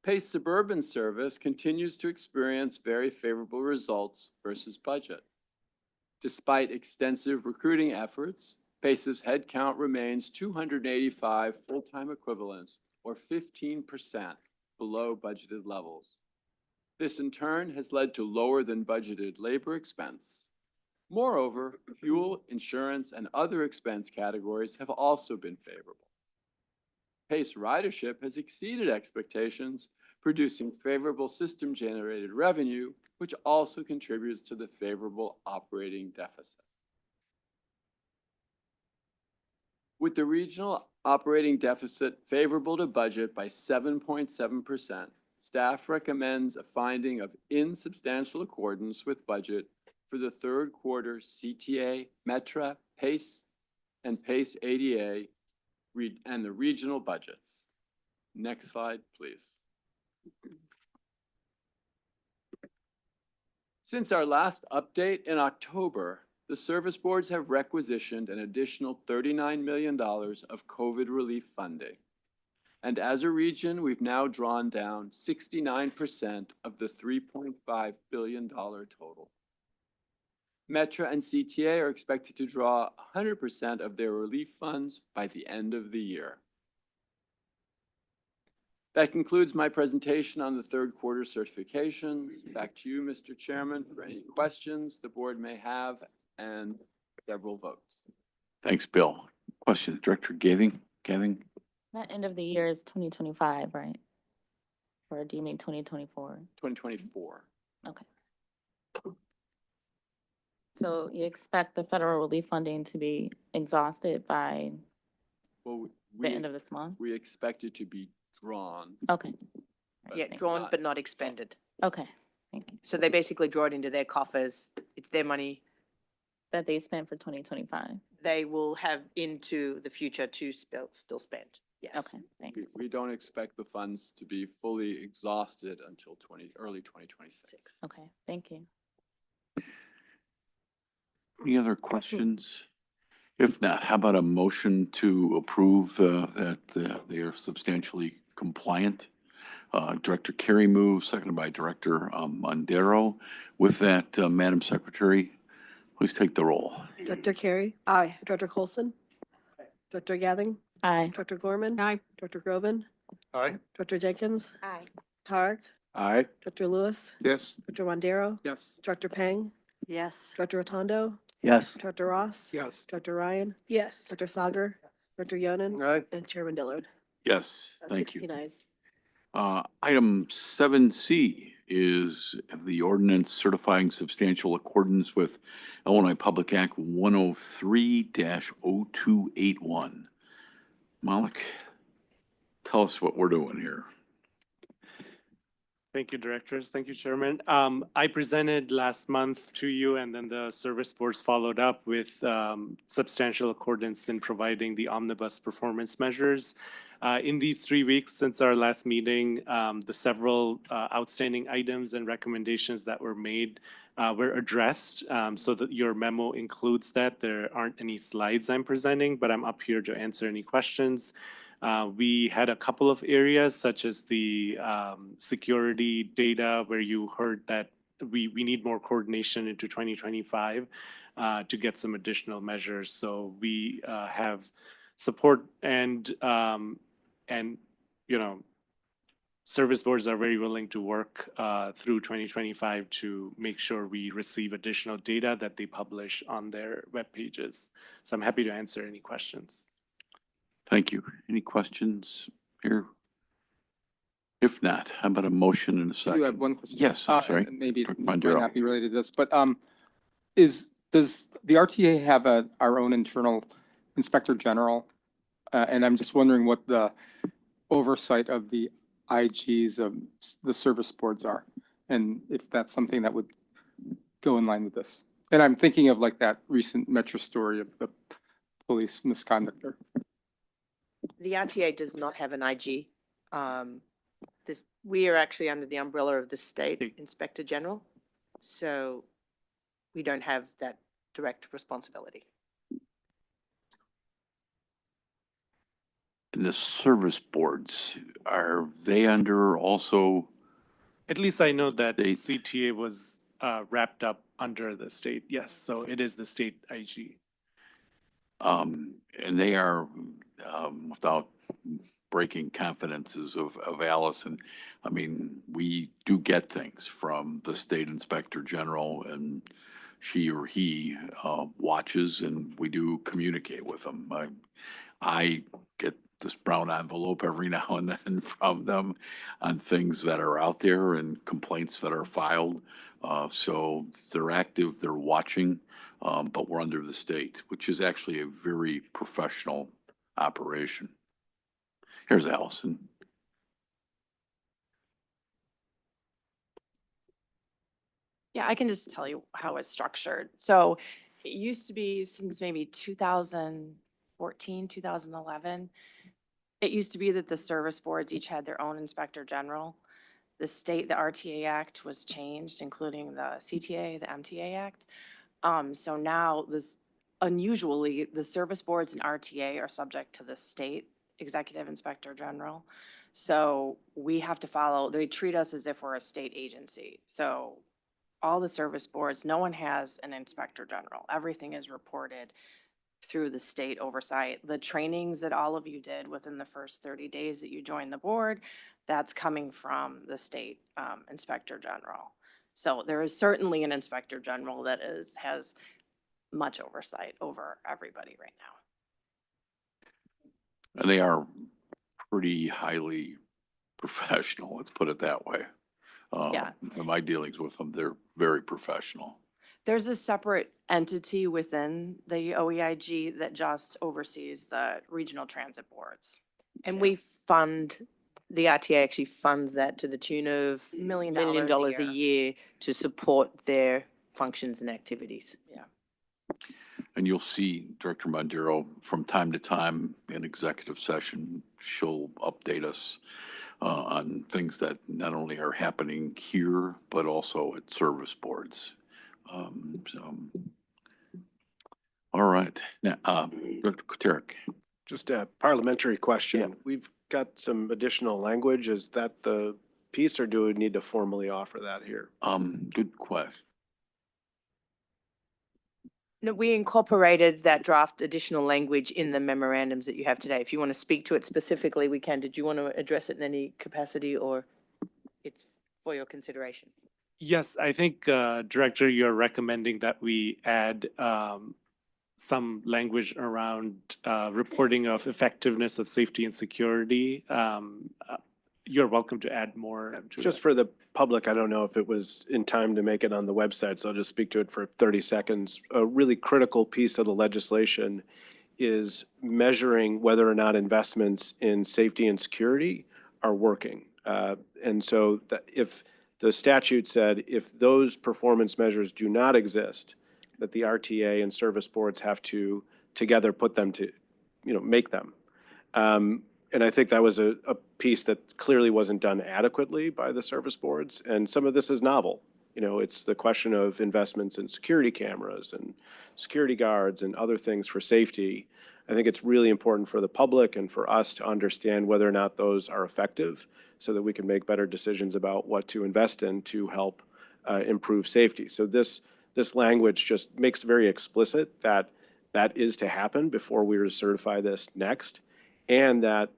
PACE Suburban Service continues to experience very favorable results versus budget. Despite extensive recruiting efforts, PACE's headcount remains 285 full-time equivalents, or 15% below budgeted levels. This in turn has led to lower than budgeted labor expense. Moreover, fuel, insurance, and other expense categories have also been favorable. PACE ridership has exceeded expectations, producing favorable system-generated revenue, which also contributes to the favorable operating deficit. With the regional operating deficit favorable to budget by 7.7%, staff recommends a finding of insubstantial accordance with budget for the third quarter CTA, Metra, PACE, and PACE ADA and the regional budgets. Next slide, please. Since our last update in October, the service boards have requisitioned an additional $39 million of COVID relief funding. And as a region, we've now drawn down 69% of the $3.5 billion total. Metra and CTA are expected to draw 100% of their relief funds by the end of the year. That concludes my presentation on the third quarter certifications. Back to you, Mr. Chairman, for any questions the board may have and several votes. Thanks, Bill. Question, Director Gathing? That end of the year is 2025, right? Or do you mean 2024? 2024. Okay. So you expect the federal relief funding to be exhausted by Well, the end of this month? we expect it to be drawn. Okay. Yeah, drawn but not expended. Okay, thank you. So they basically draw it into their coffers. It's their money. That they spent for 2025? They will have into the future to still spend. Yes. Okay, thanks. We don't expect the funds to be fully exhausted until early 2026. Okay, thank you. Any other questions? If not, how about a motion to approve that they are substantially compliant? Director Carey moves, seconded by Director Mondero. With that, Madam Secretary, please take the roll. Dr. Carey? Aye. Dr. Colson? Dr. Gathing? Aye. Dr. Gorman? Aye. Dr. Groven? Aye. Dr. Jenkins? Aye. Tarek? Aye. Dr. Lewis? Yes. Dr. Mondero? Yes. Dr. Peng? Yes. Dr. Rotondo? Yes. Dr. Ross? Yes. Dr. Ryan? Yes. Dr. Sagar? Dr. Yonan? Aye. And Chairman Dillard? Yes, thank 16 you. ayes. Item 7C is the ordinance certifying substantial accordance with Illinois Public Act 103-0281. Malik, tell us what we're doing here. Thank you, directors. Thank you, Chairman. I presented last month to you, and then the service boards followed up with substantial accordance in providing the omnibus performance measures. In these 3 weeks since our last meeting, the several outstanding items and recommendations that were made were addressed, so that your memo includes that. There aren't any slides I'm presenting, but I'm up here to answer any questions. We had a couple of areas such as the security data where you heard that we need more coordination into 2025 to get some additional measures. So we have support and service boards are very willing to work through 2025 to make sure we receive additional data that they publish on their web pages. So I'm happy to answer any questions. Thank you. Any questions here? If not, how about a motion in a I second? do have one question. Yes, I'm sorry. Maybe it Dr. might Mondero. not be related to this, but does the RTA have our own internal inspector general? And I'm just wondering what the oversight of the IGs of the service boards are, and if that's something that would go in line with this. And I'm thinking of like that recent Metro story of the police misconduct. The RTA does not have an IG. We are actually under the umbrella of the state inspector general. So we don't have that direct responsibility. And the service boards, are they under also? At least I know that CTA was wrapped up under the state. Yes, so it is the state IG. And they are, without breaking confidences of Allison, I mean, we do get things from the state inspector general, and she or he watches, and we do communicate with them. I get this brown envelope every now and then from them on things that are out there and complaints that are filed. So they're active, they're watching, but we're under the state, which is actually a very professional operation. Here's Allison. Yeah, I can just tell you how it's structured. So it used to be since maybe 2014, 2011, it used to be that the service boards each had their own inspector general. the state, the RTA Act was changed, including the CTA, the MTA Act. So now this, unusually, the service boards and RTA are subject to the state executive inspector general. So we have to follow, they treat us as if we're a state agency. So all the service boards, no one has an inspector general. Everything is reported through the state oversight. The trainings that all of you did within the first 30 days that you joined the board, that's coming from the state inspector general. So there is certainly an inspector general that has much oversight over everybody right now. And they are pretty highly professional, let's put it that way. Yeah. In my dealings with them, they're very professional. There's a separate entity within the OEIG that just oversees the regional transit boards. And we fund, the RTA actually funds that to the tune of $1 million a year to support their functions and activities. Yeah. And you'll see Director Mondero from time to time in executive session, she'll update us on things that not only are happening here, but also at service boards. All right, now, Dr. Kuterik. Just a parliamentary question. We've got some additional language. Is that the piece, or do we need to formally offer that here? Good question. No, we incorporated that draft additional language in the memorandums that you have today. If you want to speak to it specifically, we can. Did you want to address it in any capacity, or it's for your consideration? Yes, I think, Director, you're recommending that we add some language around reporting of effectiveness of safety and security. You're welcome to add more. Just for the public, I don't know if it was in time to make it on the website, so I'll just speak to it for 30 seconds. A really critical piece of the legislation is measuring whether or not investments in safety and security are working. And so that if the statute said if those performance measures do not exist, that the RTA and service boards have to together put them to, make them. And I think that was a piece that clearly wasn't done adequately by the service boards. And some of this is novel. It's the question of investments in security cameras and security guards and other things for safety. I think it's really important for the public and for us to understand whether or not those are effective so that we can make better decisions about what to invest in to help improve safety. So this language just makes very explicit that that is to happen before we were to certify this next. And that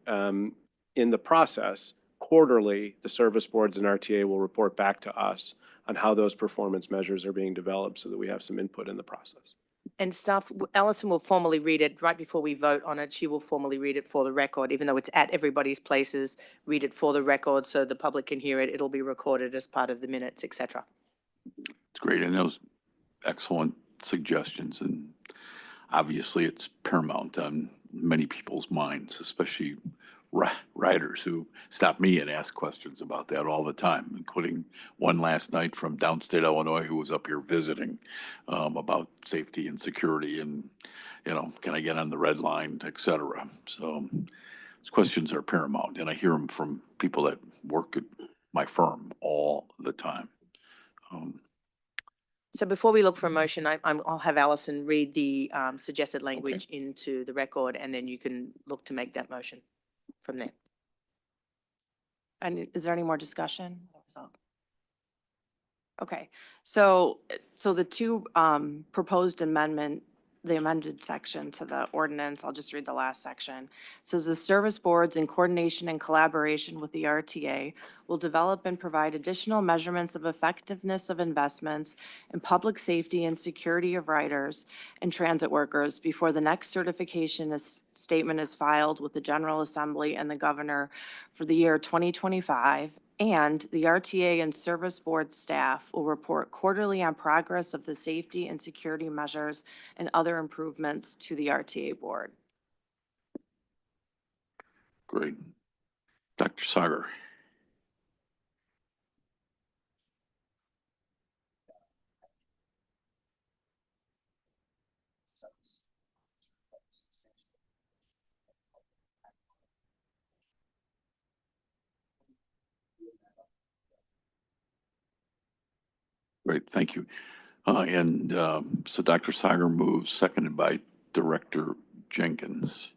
in the process, quarterly, the service boards and RTA will report back to us on how those performance measures are being developed so that we have some input in the process. And staff, Alison will formally read it right before we vote on it. She will formally read it for the record, even though it's at everybody's places, read it for the record so the public can hear it. It'll be recorded as part of the minutes, etc. It's great, and those excellent suggestions, and obviously it's paramount on many people's minds, especially riders who stop me and ask questions about that all the time, including one last night from downstate Illinois who was up here visiting about safety and security and, can I get on the red line, et cetera. So these questions are paramount, and I hear them from people that work at my firm all the time. So before we look for a motion, I'll have Alison read the suggested language into the record, and then you can look to make that motion from there. And is there any more discussion? Okay, so the two proposed amendment, the amended section to the ordinance, I'll just read the last section. It says the service boards in coordination and collaboration with the RTA will develop and provide additional measurements of effectiveness of investments in public safety and security of riders and transit workers before the next certification statement is filed with the General Assembly and the Governor for the year 2025. And the RTA and service board staff will report quarterly on progress of the safety and security measures and other improvements to the RTA board. Great. Dr. Sagar. Great, thank you. So Dr. Sager moves, seconded by Director Jenkins.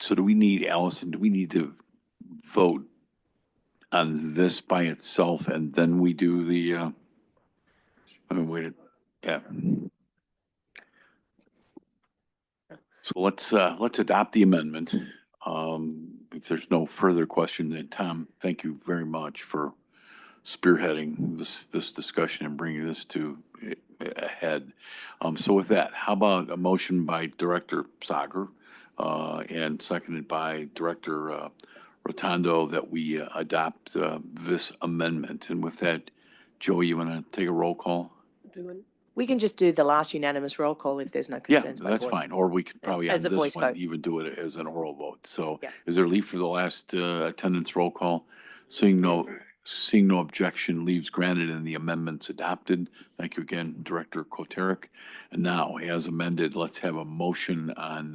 So do we need, Allison, do we need to vote on this by itself and then we do the, wait, yeah. So let's adopt the amendment. If there's no further question, then Tom, thank you very much for spearheading this discussion and bringing this to ahead. So with that, how about a motion by Director Sager, and seconded by Director, Rotondo, that we adopt, this amendment? And with that, Joey, you want to take a roll call? We can just do the last unanimous roll call if there's no Yeah, concerns. by that's board. fine. Or we could probably on As a this voice one, vote. even do it as an oral vote. So Yeah. is there leave for the last attendance roll call? Seeing no objection, leaves granted and the amendments adopted. Thank you again, Director Koterik. And now, as amended, let's have a motion on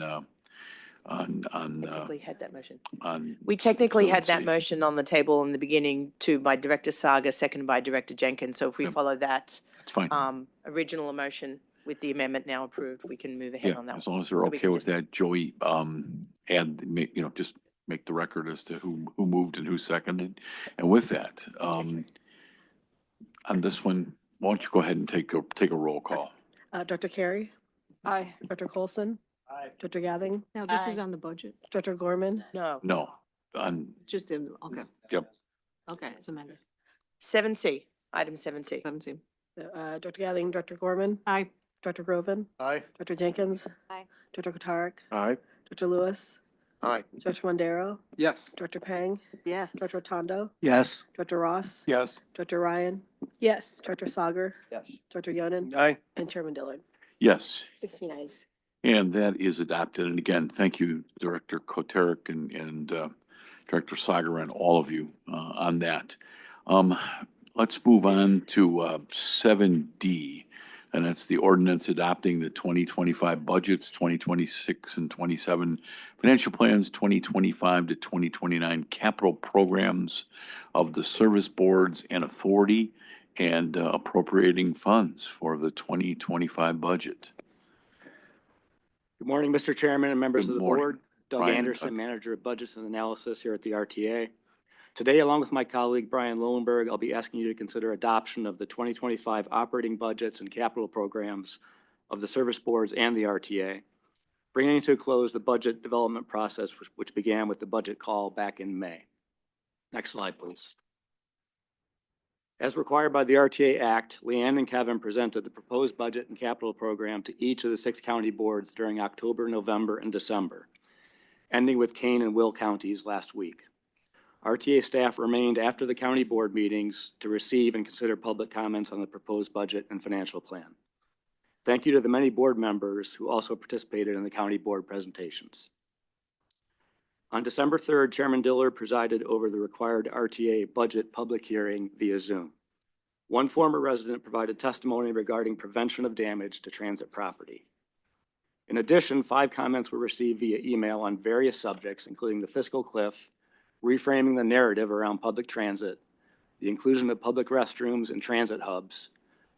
Technically had that motion. on. We technically had that fluency. motion on the table in the beginning too by Director Saga, seconded by Director Jenkins. So if we Yep. follow that That's fine. original motion with the amendment now approved, we can move ahead Yeah, on that as one. long as they're So we okay can with just- that, Joey, just make the record as to who moved and who seconded. And with that, on this one, why don't you go ahead and take a roll call? Dr. Carey? Aye. Dr. Colson? Aye. Dr. Gathing? Now, this is on the budget. Dr. Gorman? No. No, Just in, okay. yep, Okay, it's amended. 7C, item 7C. 17. Dr. Gathing, Dr. Gorman? Aye. Dr. Groven? Aye. Dr. Jenkins? Aye. Dr. Kotarik? Aye. Dr. Lewis? Aye. Dr. Mondero? Yes. Dr. Pang? Yes. Dr. Rotondo? Yes. Dr. Ross? Yes. Dr. Ryan? Yes. Dr. Sager? Yes. Dr. Yonan? Aye. And Chairman Dillard? yes. 16 ayes. And that is adopted. And again, thank you, Director Koterik and Director Sager and all of you on that. Let's move on to 7D. And that's the ordinance adopting the 2025 budgets, 2026 and 27 financial plans, 2025 to 2029 capital programs of the service boards and authority, and appropriating funds for the 2025 budget. Good morning, Mr. Chairman and members Good of the morning. board. Doug Brian, Anderson, Manager of Budgets and Analysis here at the RTA. Today, along with my colleague Brian Lowenberg, I'll be asking you to consider adoption of the 2025 operating budgets and capital programs of the service boards and the RTA, bringing to a close the budget development process, which began with the budget call back in May. Next slide, please. As required by the RTA Act, Leanne and Kevin presented the proposed budget and capital program to each of the 6 county boards during October, November, and December, ending with Kane and Will counties last week. RTA staff remained after the county board meetings to receive and consider public comments on the proposed budget and financial plan. Thank you to the many board members who also participated in the county board presentations. On December 3rd, Chairman Dillard presided over the required RTA budget public hearing via Zoom. One former resident provided testimony regarding prevention of damage to transit property. In addition, 5 comments were received via email on various subjects, including the fiscal cliff, reframing the narrative around public transit, the inclusion of public restrooms and transit hubs,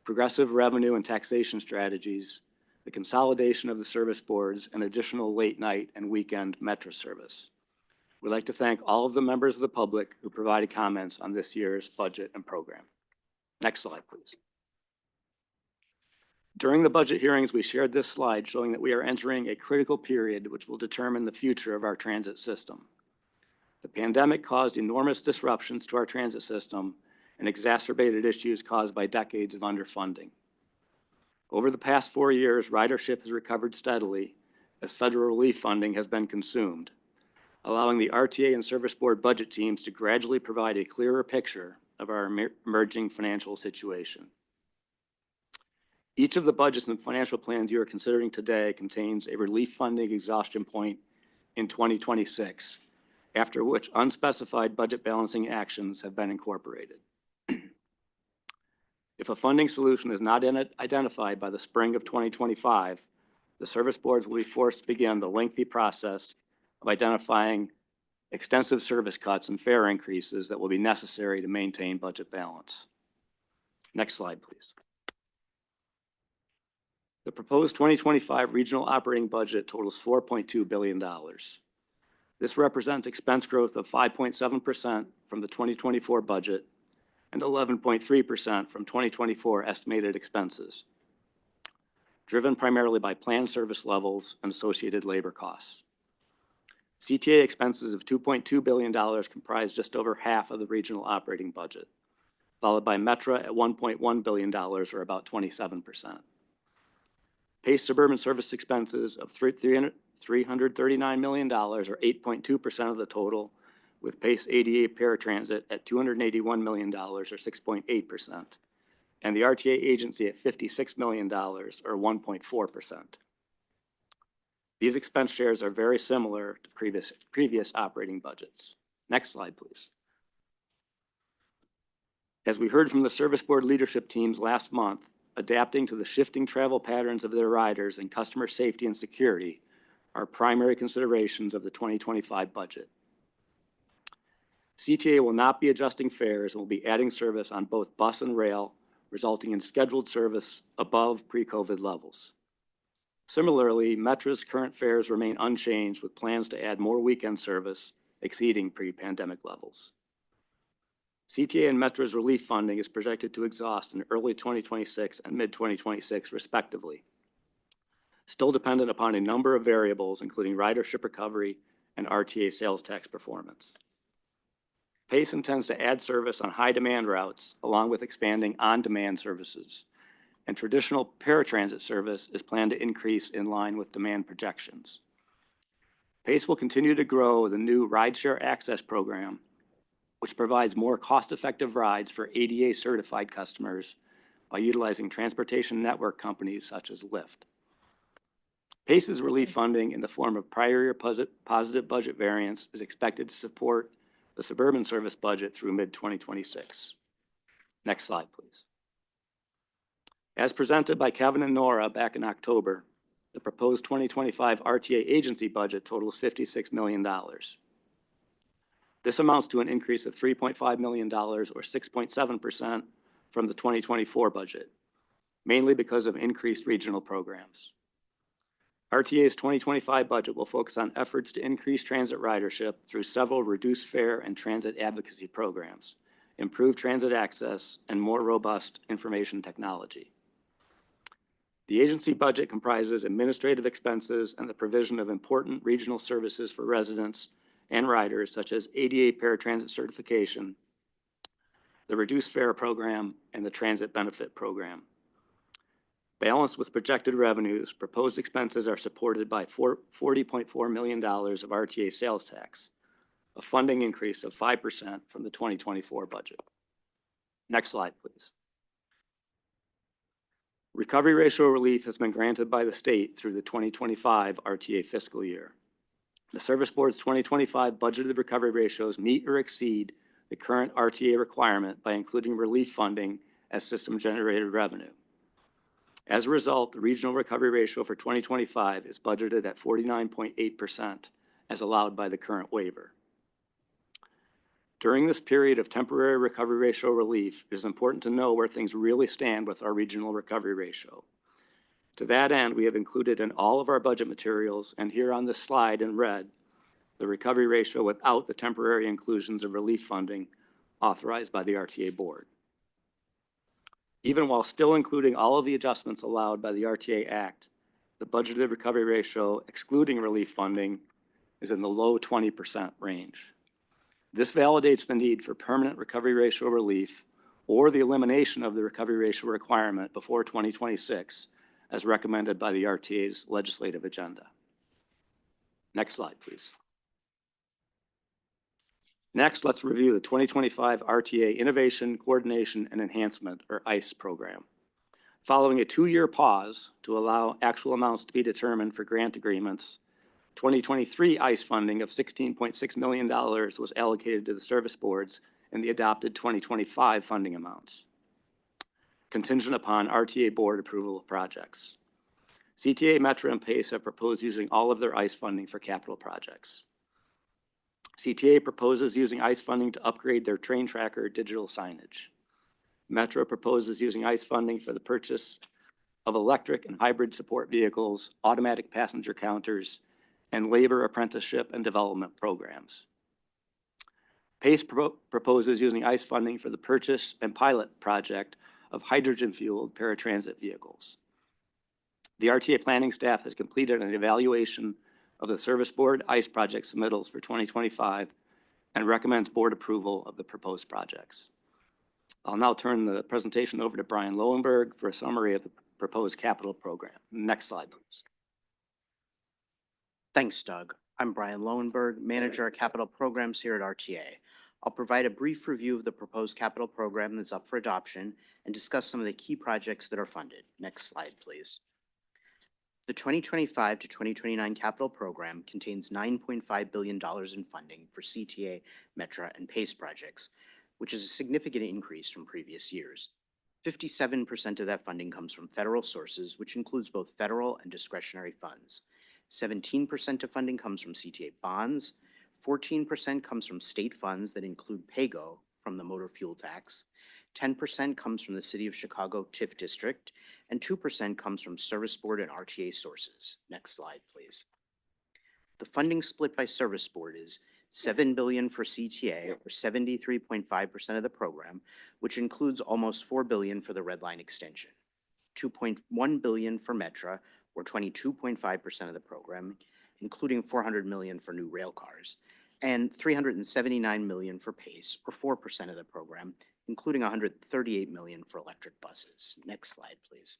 progressive revenue and taxation strategies, the consolidation of the service boards, and additional late night and weekend metro service. We'd like to thank all of the members of the public who provided comments on this year's budget and program. Next slide, please. During the budget hearings, we shared this slide showing that we are entering a critical period which will determine the future of our transit system. The pandemic caused enormous disruptions to our transit system and exacerbated issues caused by decades of underfunding. Over the past 4 years, ridership has recovered steadily as federal relief funding has been consumed, allowing the RTA and service board budget teams to gradually provide a clearer picture of our emerging financial situation. Each of the budgets and financial plans you are considering today contains a relief funding exhaustion point in 2026, after which unspecified budget balancing actions have been incorporated. If a funding solution is not identified by the spring of 2025, the service boards will be forced to begin the lengthy process of identifying extensive service cuts and fare increases that will be necessary to maintain budget balance. Next slide, please. The proposed 2025 regional operating budget totals $4.2 billion. This represents expense growth of 5.7% from the 2024 budget and 11.3% from 2024 estimated expenses, driven primarily by planned service levels and associated labor costs. CTA expenses of $2.2 billion comprise just over half of the regional operating budget, followed by Metra at $1.1 billion, or about 27%. PACE suburban service expenses of $339 million, or 8.2% of the total, with PACE ADA paratransit at $281 million, or 6.8%, and the RTA agency at $56 million, or 1.4%. These expense shares are very similar to previous operating budgets. Next slide, please. As we heard from the service board leadership teams last month, adapting to the shifting travel patterns of their riders and customer safety and security are primary considerations of the 2025 budget. CTA will not be adjusting fares and will be adding service on both bus and rail, resulting in scheduled service above pre-COVID levels. Similarly, Metra's current fares remain unchanged, with plans to add more weekend service exceeding pre-pandemic levels. CTA and Metra's relief funding is projected to exhaust in early 2026 and mid-2026, respectively, still dependent upon a number of variables, including ridership recovery and RTA sales tax performance. PACE intends to add service on high-demand routes, along with expanding on-demand services, and traditional paratransit service is planned to increase in line with demand projections. PACE will continue to grow the new Rideshare Access program, which provides more cost-effective rides for ADA-certified customers by utilizing transportation network companies such as Lyft. PACE's relief funding in the form of prior year positive budget variance is expected to support the suburban service budget through mid-2026. Next slide, please. As presented by Kevin and Nora back in October, the proposed 2025 RTA agency budget totals $56 million. This amounts to an increase of $3.5 million, or 6.7%, from the 2024 budget, mainly because of increased regional programs. RTA's 2025 budget will focus on efforts to increase transit ridership through several reduced fare and transit advocacy programs, improve transit access, and more robust information technology. The agency budget comprises administrative expenses and the provision of important regional services for residents and riders, such as ADA paratransit certification, the reduced fare program, and the transit benefit program. Balanced with projected revenues, proposed expenses are supported by $40.4 million of RTA sales tax, a funding increase of 5% from the 2024 budget. Next slide, please. Recovery ratio relief has been granted by the state through the 2025 RTA fiscal year. The Service Board's 2025 budgeted recovery ratios meet or exceed the current RTA requirement by including relief funding as system-generated revenue. As a result, the regional recovery ratio for 2025 is budgeted at 49.8%, as allowed by the current waiver. During this period of temporary recovery ratio relief, it is important to know where things really stand with our regional recovery ratio. To that end, we have included in all of our budget materials, and here on this slide in red, the recovery ratio without the temporary inclusions of relief funding authorized by the RTA Board. Even while still including all of the adjustments allowed by the RTA Act, the budgeted recovery ratio, excluding relief funding, is in the low 20% range. This validates the need for permanent recovery ratio relief or the elimination of the recovery ratio requirement before 2026, as recommended by the RTA's legislative agenda. Next slide, please. Next, let's review the 2025 RTA Innovation, Coordination, and Enhancement, or ICE program. Following a 2-year pause to allow actual amounts to be determined for grant agreements, 2023 ICE funding of $16.6 million was allocated to the service boards in the adopted 2025 funding amounts, contingent upon RTA Board approval of projects. CTA, Metra, and PACE have proposed using all of their ICE funding for capital projects. CTA proposes using ICE funding to upgrade their train tracker digital signage. Metro proposes using ICE funding for the purchase of electric and hybrid support vehicles, automatic passenger counters, and labor apprenticeship and development programs. PACE proposes using ICE funding for the purchase and pilot project of hydrogen-fueled paratransit vehicles. The RTA planning staff has completed an evaluation of the Service Board ICE project submittals for 2025 and recommends board approval of the proposed projects. I'll now turn the presentation over to Brian Lowenberg for a summary of the proposed capital program. Next slide, please. Thanks, Doug. I'm Brian Lowenberg, Manager of Capital Programs here at RTA. I'll provide a brief review of the proposed capital program that's up for adoption and discuss some of the key projects that are funded. Next slide, please. The 2025 to 2029 capital program contains $9.5 billion in funding for CTA, Metra, and PACE projects, which is a significant increase from previous years. 57% of that funding comes from federal sources, which includes both federal and discretionary funds. 17% of funding comes from CTA bonds, 14% comes from state funds that include PAYGO from the motor fuel tax, 10% comes from the City of Chicago TIF district, and 2% comes from Service Board and RTA sources. Next slide, please. The funding split by Service Board is $7 billion for CTA, or 73.5% of the program, which includes almost $4 billion for the Red Line extension, $2.1 billion for Metra, or 22.5% of the program, including $400 million for new rail cars, and $379 million for PACE, or 4% of the program, including $138 million for electric buses. Next slide, please.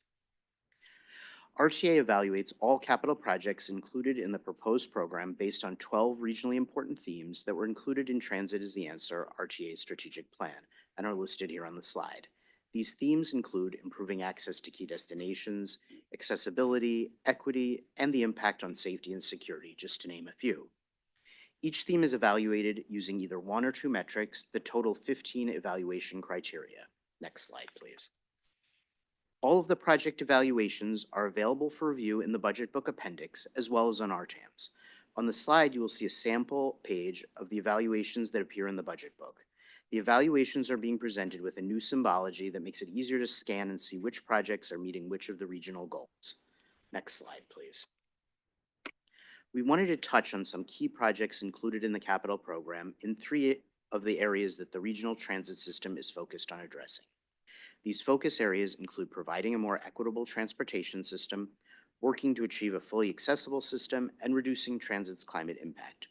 RTA evaluates all capital projects included in the proposed program based on 12 regionally important themes that were included in Transit is the Answer, RTA's strategic plan, and are listed here on the slide. These themes include improving access to key destinations, accessibility, equity, and the impact on safety and security, just to name a few. Each theme is evaluated using either one or two metrics that total 15 evaluation criteria. Next slide, please. All of the project evaluations are available for review in the budget book appendix, as well as on RTAMS. On the slide, you will see a sample page of the evaluations that appear in the budget book. The evaluations are being presented with a new symbology that makes it easier to scan and see which projects are meeting which of the regional goals. Next slide, please. We wanted to touch on some key projects included in the capital program in 3 of the areas that the regional transit system is focused on addressing. These focus areas include providing a more equitable transportation system, working to achieve a fully accessible system, and reducing transit's climate impact.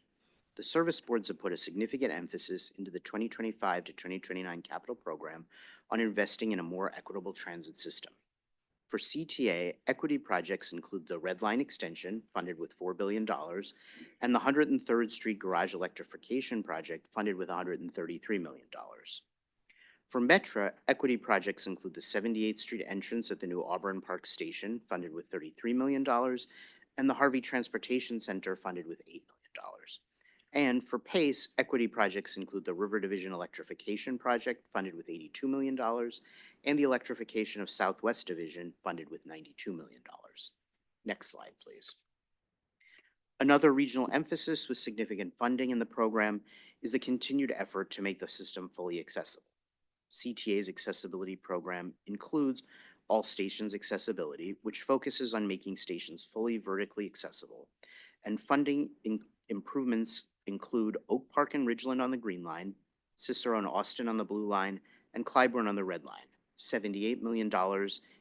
The service boards have put a significant emphasis into the 2025 to 2029 capital program on investing in a more equitable transit system. For CTA, equity projects include the Red Line extension, funded with $4 billion, and the 103rd Street Garage Electrification Project, funded with $133 million. For Metra, equity projects include the 78th Street entrance at the new Auburn Park Station, funded with $33 million, and the Harvey Transportation Center, funded with $8 million. And for PACE, equity projects include the River Division Electrification Project, funded with $82 million, and the electrification of Southwest Division, funded with $92 million. Next slide, please. Another regional emphasis with significant funding in the program is the continued effort to make the system fully accessible. CTA's accessibility program includes All Stations Accessibility, which focuses on making stations fully vertically accessible, and funding improvements include Oak Park and Ridgeland on the Green Line, Cicero and Austin on the Blue Line, and Clybourne on the Red Line. $78 million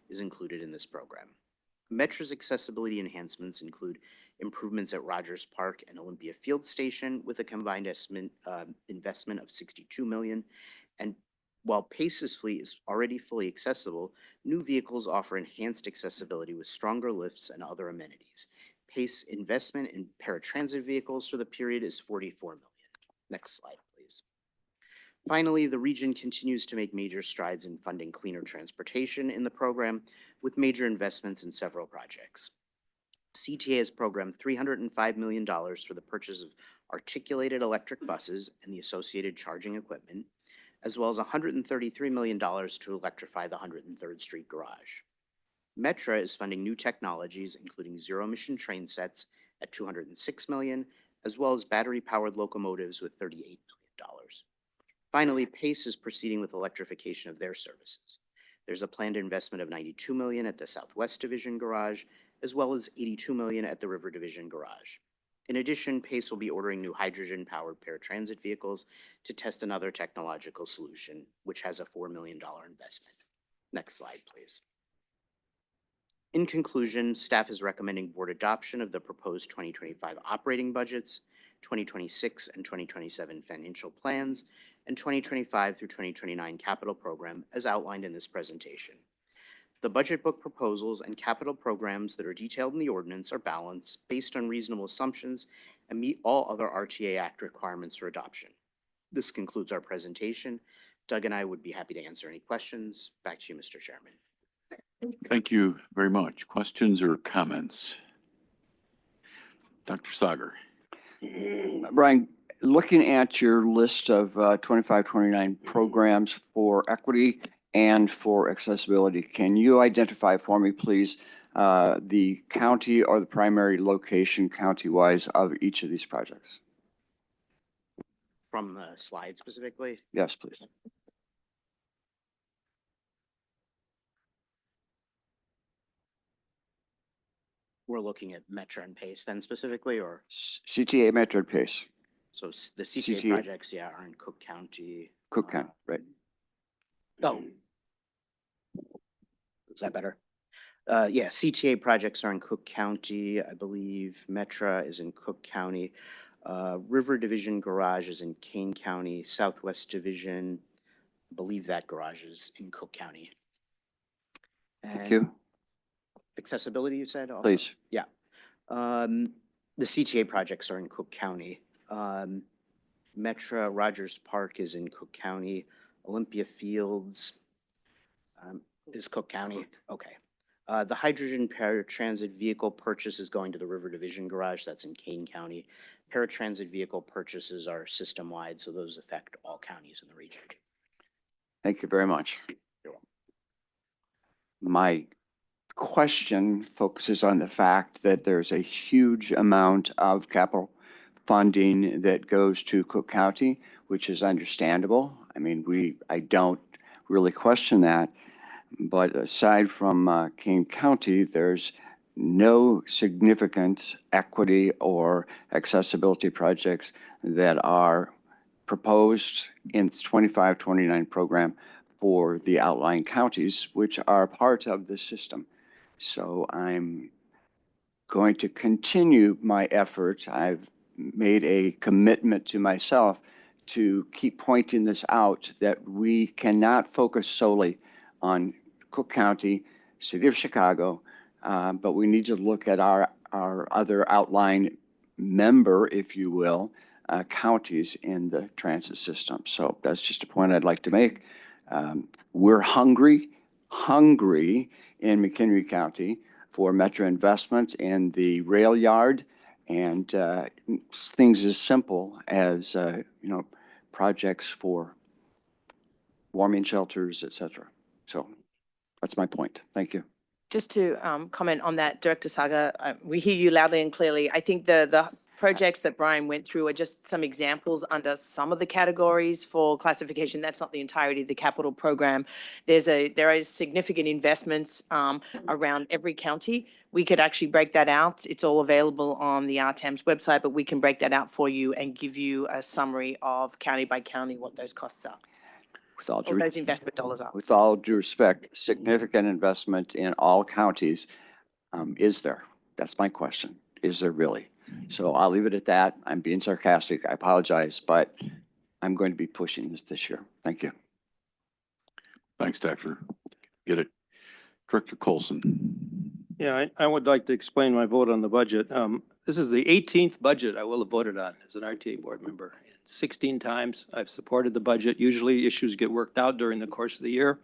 is included in this program. Metra's accessibility enhancements include improvements at Rogers Park and Olympia Field Station with a combined investment of $62 million. And while PACE's fleet is already fully accessible, new vehicles offer enhanced accessibility with stronger lifts and other amenities. PACE investment in paratransit vehicles for the period is $44 million. Next slide, please. Finally, the region continues to make major strides in funding cleaner transportation in the program, with major investments in several projects. CTA has programmed $305 million for the purchase of articulated electric buses and the associated charging equipment, as well as $133 million to electrify the 103rd Street Garage. Metra is funding new technologies, including zero-emission train sets at $206 million, as well as battery-powered locomotives with $38 million. Finally, PACE is proceeding with electrification of their services. There's a planned investment of $92 million at the Southwest Division Garage, as well as $82 million at the River Division Garage. In addition, PACE will be ordering new hydrogen-powered paratransit vehicles to test another technological solution, which has a $4 million investment. Next slide, please. In conclusion, staff is recommending board adoption of the proposed 2025 operating budgets, 2026 and 2027 financial plans, and 2025 through 2029 capital program as outlined in this presentation. The budget book proposals and capital programs that are detailed in the ordinance are balanced based on reasonable assumptions and meet all other RTA Act requirements for adoption. This concludes our presentation. Doug and I would be happy to answer any questions. Back to you, Mr. Chairman. Thank you very much. Questions or comments? Dr. Sagar. Brian, looking at your list of 2529 programs for equity and for accessibility, can you identify for me, please, the county or the primary location county-wise of each of these projects? From the slide specifically? Yes, please. We're looking at Metro and PACE then specifically, or? CTA, Metro, and PACE. So the CTA projects, yeah, are in Cook County. Cook County, right. Oh. Is that better? Yeah, CTA projects are in Cook County. I believe Metra is in Cook County. River Division Garage is in Kane County. Southwest Division, I believe that garage is in Cook County. Thank you. Accessibility, you said? Also? Please. Yeah. The CTA projects are in Cook County. Metra Rogers Park is in Cook County. Olympia Fields is Cook County. Okay. The hydrogen paratransit vehicle purchase is going to the River Division Garage. That's in Kane County. Paratransit vehicle purchases are system-wide, so those affect all counties in the region. Thank you very much. You're welcome. My question focuses on the fact that there's a huge amount of capital funding that goes to Cook County, which is understandable. I mean, I don't really question that. But aside from Kane County, there's no significant equity or accessibility projects that are proposed in the 2529 program for the outlying counties, which are part of the system. So I'm going to continue my efforts. I've made a commitment to myself to keep pointing this out, that we cannot focus solely on Cook County, City of Chicago, but we need to look at our other outlying member, if you will, counties in the transit system. So that's just a point I'd like to make. We're hungry in McHenry County for Metro investment in the rail yard and things as simple as projects for warming shelters, etc. So that's my point. Thank you. Just to comment on that, Director Saga, we hear you loudly and clearly. I think the projects that Brian went through are just some examples under some of the categories for classification. That's not the entirety of the capital program. There is significant investments around every county. We could actually break that out. It's all available on the RTAM's website, but we can break that out for you and give you a summary of county by county what those costs are. What those investment dollars are. With all due respect, significant investment in all counties, is there? That's my question. Is there really? So I'll leave it at that. I'm being sarcastic. I apologize, but I'm going to be pushing this year. Thank you. Thanks, Doctor. Get it. Director Colson. Yeah, I would like to explain my vote on the budget. This is the 18th budget I will have voted on as an RTA board member. 16 times I've supported the budget. Usually issues get worked out during the course of the year.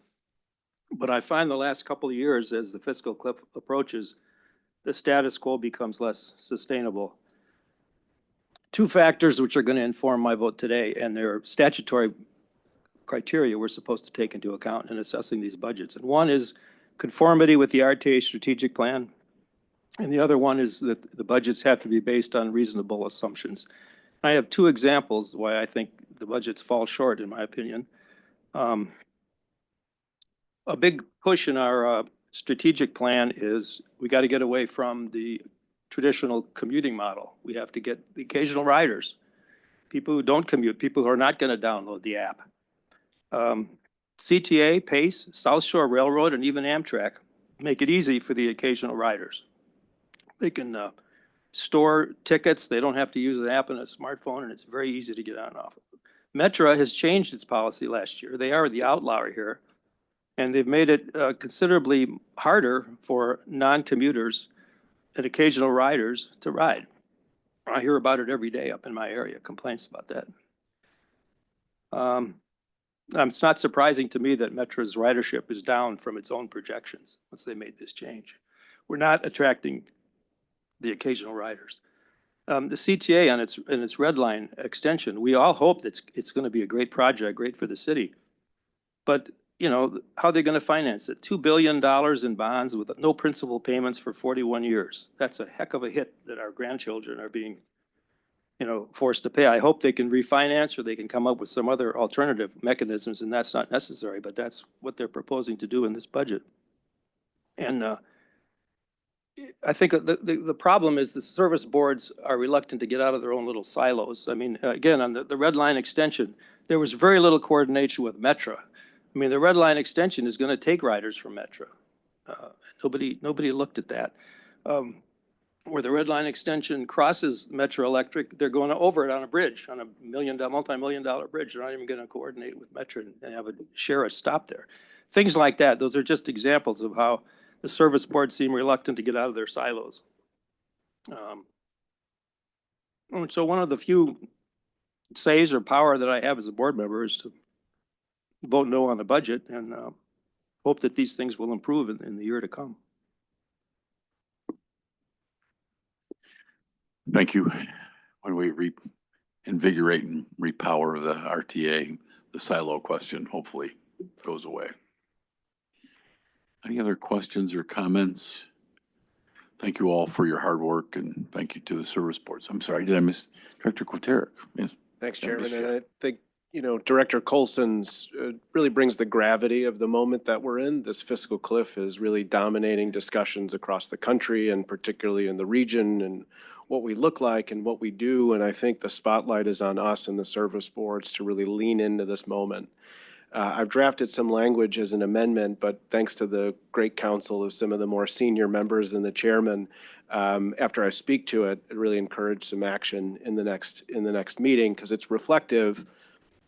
But I find the last couple of years, as the fiscal cliff approaches, the status quo becomes less sustainable. Two factors which are going to inform my vote today, and they're statutory criteria we're supposed to take into account in assessing these budgets. And one is conformity with the RTA strategic plan. And the other one is that the budgets have to be based on reasonable assumptions. I have two examples why I think the budgets fall short, in my opinion. A big push in our strategic plan is we got to get away from the traditional commuting model. We have to get the occasional riders, people who don't commute, people who are not going to download the app. CTA, PACE, South Shore Railroad, and even Amtrak make it easy for the occasional riders. They can store tickets. They don't have to use an app on a smartphone, and it's very easy to get on and off. Metra has changed its policy last year. They are the outlier here, and they've made it considerably harder for non-commuters and occasional riders to ride. I hear about it every day up in my area, complaints about that. It's not surprising to me that Metra's ridership is down from its own projections once they made this change. We're not attracting the occasional riders. The CTA on its red line extension, we all hope that it's going to be a great project, great for the city. But you know, how are they going to finance it? $2 billion in bonds with no principal payments for 41 years. That's a heck of a hit that our grandchildren are being, you know, forced to pay. I hope they can refinance or they can come up with some other alternative mechanisms, and that's not necessary, but that's what they're proposing to do in this budget. And I think the problem is the service boards are reluctant to get out of their own little silos. I mean, again, on the red line extension, there was very little coordination with Metra. I mean, the red line extension is going to take riders from Metra. Nobody looked at that. Where the red line extension crosses Metro Electric, they're going over it on a bridge, on a multi-million-dollar bridge. They're not even going to coordinate with Metro and have share a stop there. Things like that. Those are just examples of how the service boards seem reluctant to get out of their silos. So one of the few says or power that I have as a board member is to vote no on the budget and hope that these things will improve in the year to come. Thank you. When we reinvigorate and repower the RTA, the silo question hopefully goes away. Any other questions or comments? Thank you all for your hard work, and thank you to the service boards. I'm sorry, did I miss Director Quateric? Yes. Thanks, Did I miss Chairman. you? And I think, you know, Director Colson's really brings the gravity of the moment that we're in. This fiscal cliff is really dominating discussions across the country and particularly in the region and what we look like and what we do. And I think the spotlight is on us and the service boards to really lean into this moment. I've drafted some language as an amendment, but thanks to the great counsel of some of the more senior members and the chairman, after I speak to it, it really encouraged some action in the next meeting because it's reflective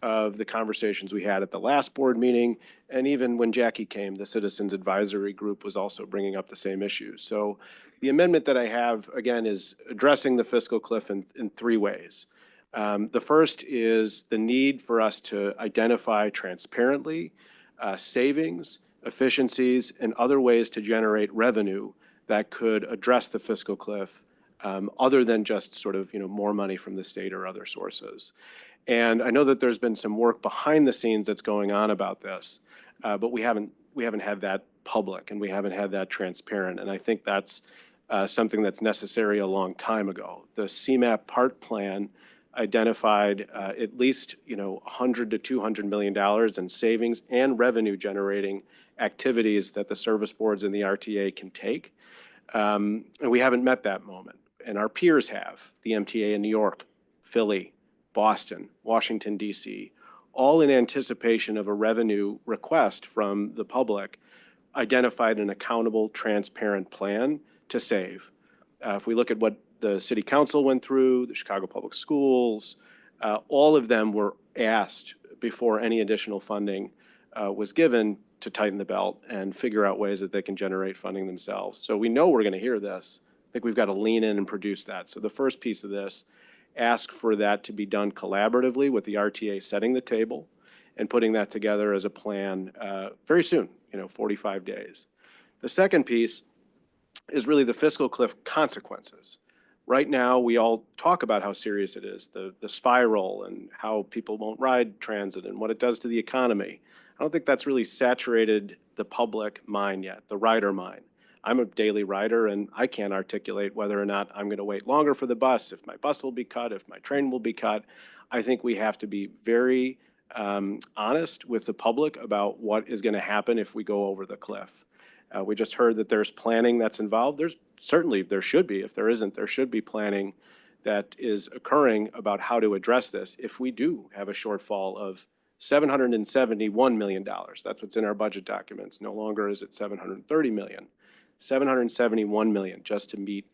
of the conversations we had at the last board meeting. And even when Jackie came, the Citizens Advisory Group was also bringing up the same issues. So the amendment that I have, again, is addressing the fiscal cliff in three ways. The first is the need for us to identify transparently savings, efficiencies, and other ways to generate revenue that could address the fiscal cliff other than just sort of, you know, more money from the state or other sources. And I know that there's been some work behind the scenes that's going on about this, but we haven't had that public and we haven't had that transparent. And I think that's something that's necessary a long time ago. The CMAP part plan identified at least, you know, $100 to $200 million in savings and revenue generating activities that the service boards and the RTA can take. And we haven't met that moment. And our peers have, the MTA in New York, Philly, Boston, Washington, D.C., all in anticipation of a revenue request from the public, identified an accountable, transparent plan to save. If we look at what the City Council went through, the Chicago Public Schools, all of them were asked before any additional funding was given to tighten the belt and figure out ways that they can generate funding themselves. So we know we're going to hear this. I think we've got to lean in and produce that. So the first piece of this, ask for that to be done collaboratively with the RTA setting the table and putting that together as a plan very soon, 45 days. The second piece is really the fiscal cliff consequences. Right now, we all talk about how serious it is, the spiral and how people won't ride transit and what it does to the economy. I don't think that's really saturated the public mind yet, the rider mind. I'm a daily rider and I can't articulate whether or not I'm going to wait longer for the bus, if my bus will be cut, if my train will be cut. I think we have to be very honest with the public about what is going to happen if we go over the cliff. We just heard that there's planning that's involved. There should be. If there isn't, there should be planning that is occurring about how to address this if we do have a shortfall of $771 million. That's what's in our budget documents. No longer is it 730 million. 771 million just to meet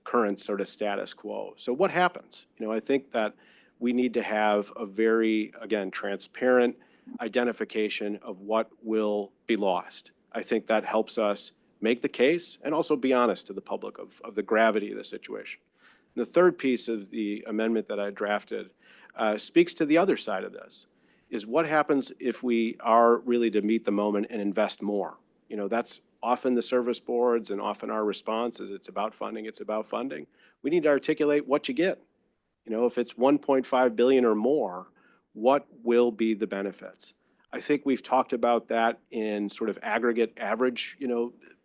current sort of status quo. So what happens? I think that we need to have a very, again, transparent identification of what will be lost. I think that helps us make the case and also be honest to the public of the gravity of the situation. And the third piece of the amendment that I drafted speaks to the other side of this, is what happens if we are really to meet the moment and invest more? That's often the service boards and often our response is it's about funding, it's about funding. We need to articulate what you get. If it's 1.5 billion or more, what will be the benefits? I think we've talked about that in sort of aggregate average,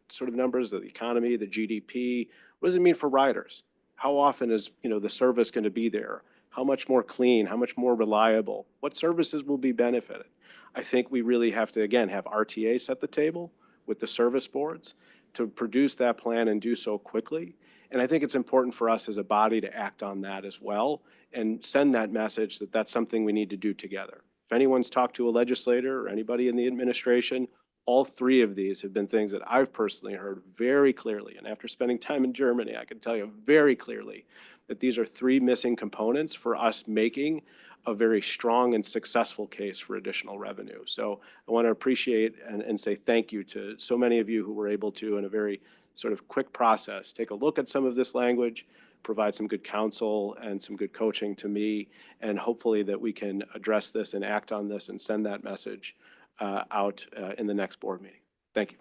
sort of numbers of the economy, the GDP. What does it mean for riders? How often is, the service going to be there? How much more clean? How much more reliable? What services will be benefited? I think we really have to, again, have RTA set the table with the service boards to produce that plan and do so quickly. And I think it's important for us as a body to act on that as well and send that message that that's something we need to do together. If anyone's talked to a legislator or anybody in the administration, all three of these have been things that I've personally heard very clearly. And after spending time in Germany, I can tell you very clearly that these are three missing components for us making a very strong and successful case for additional revenue. So I want to appreciate and say thank you to so many of you who were able to, in a very sort of quick process, take a look at some of this language, provide some good counsel and some good coaching to me, and hopefully that we can address this and act on this and send that message out in the next board meeting. Thank you.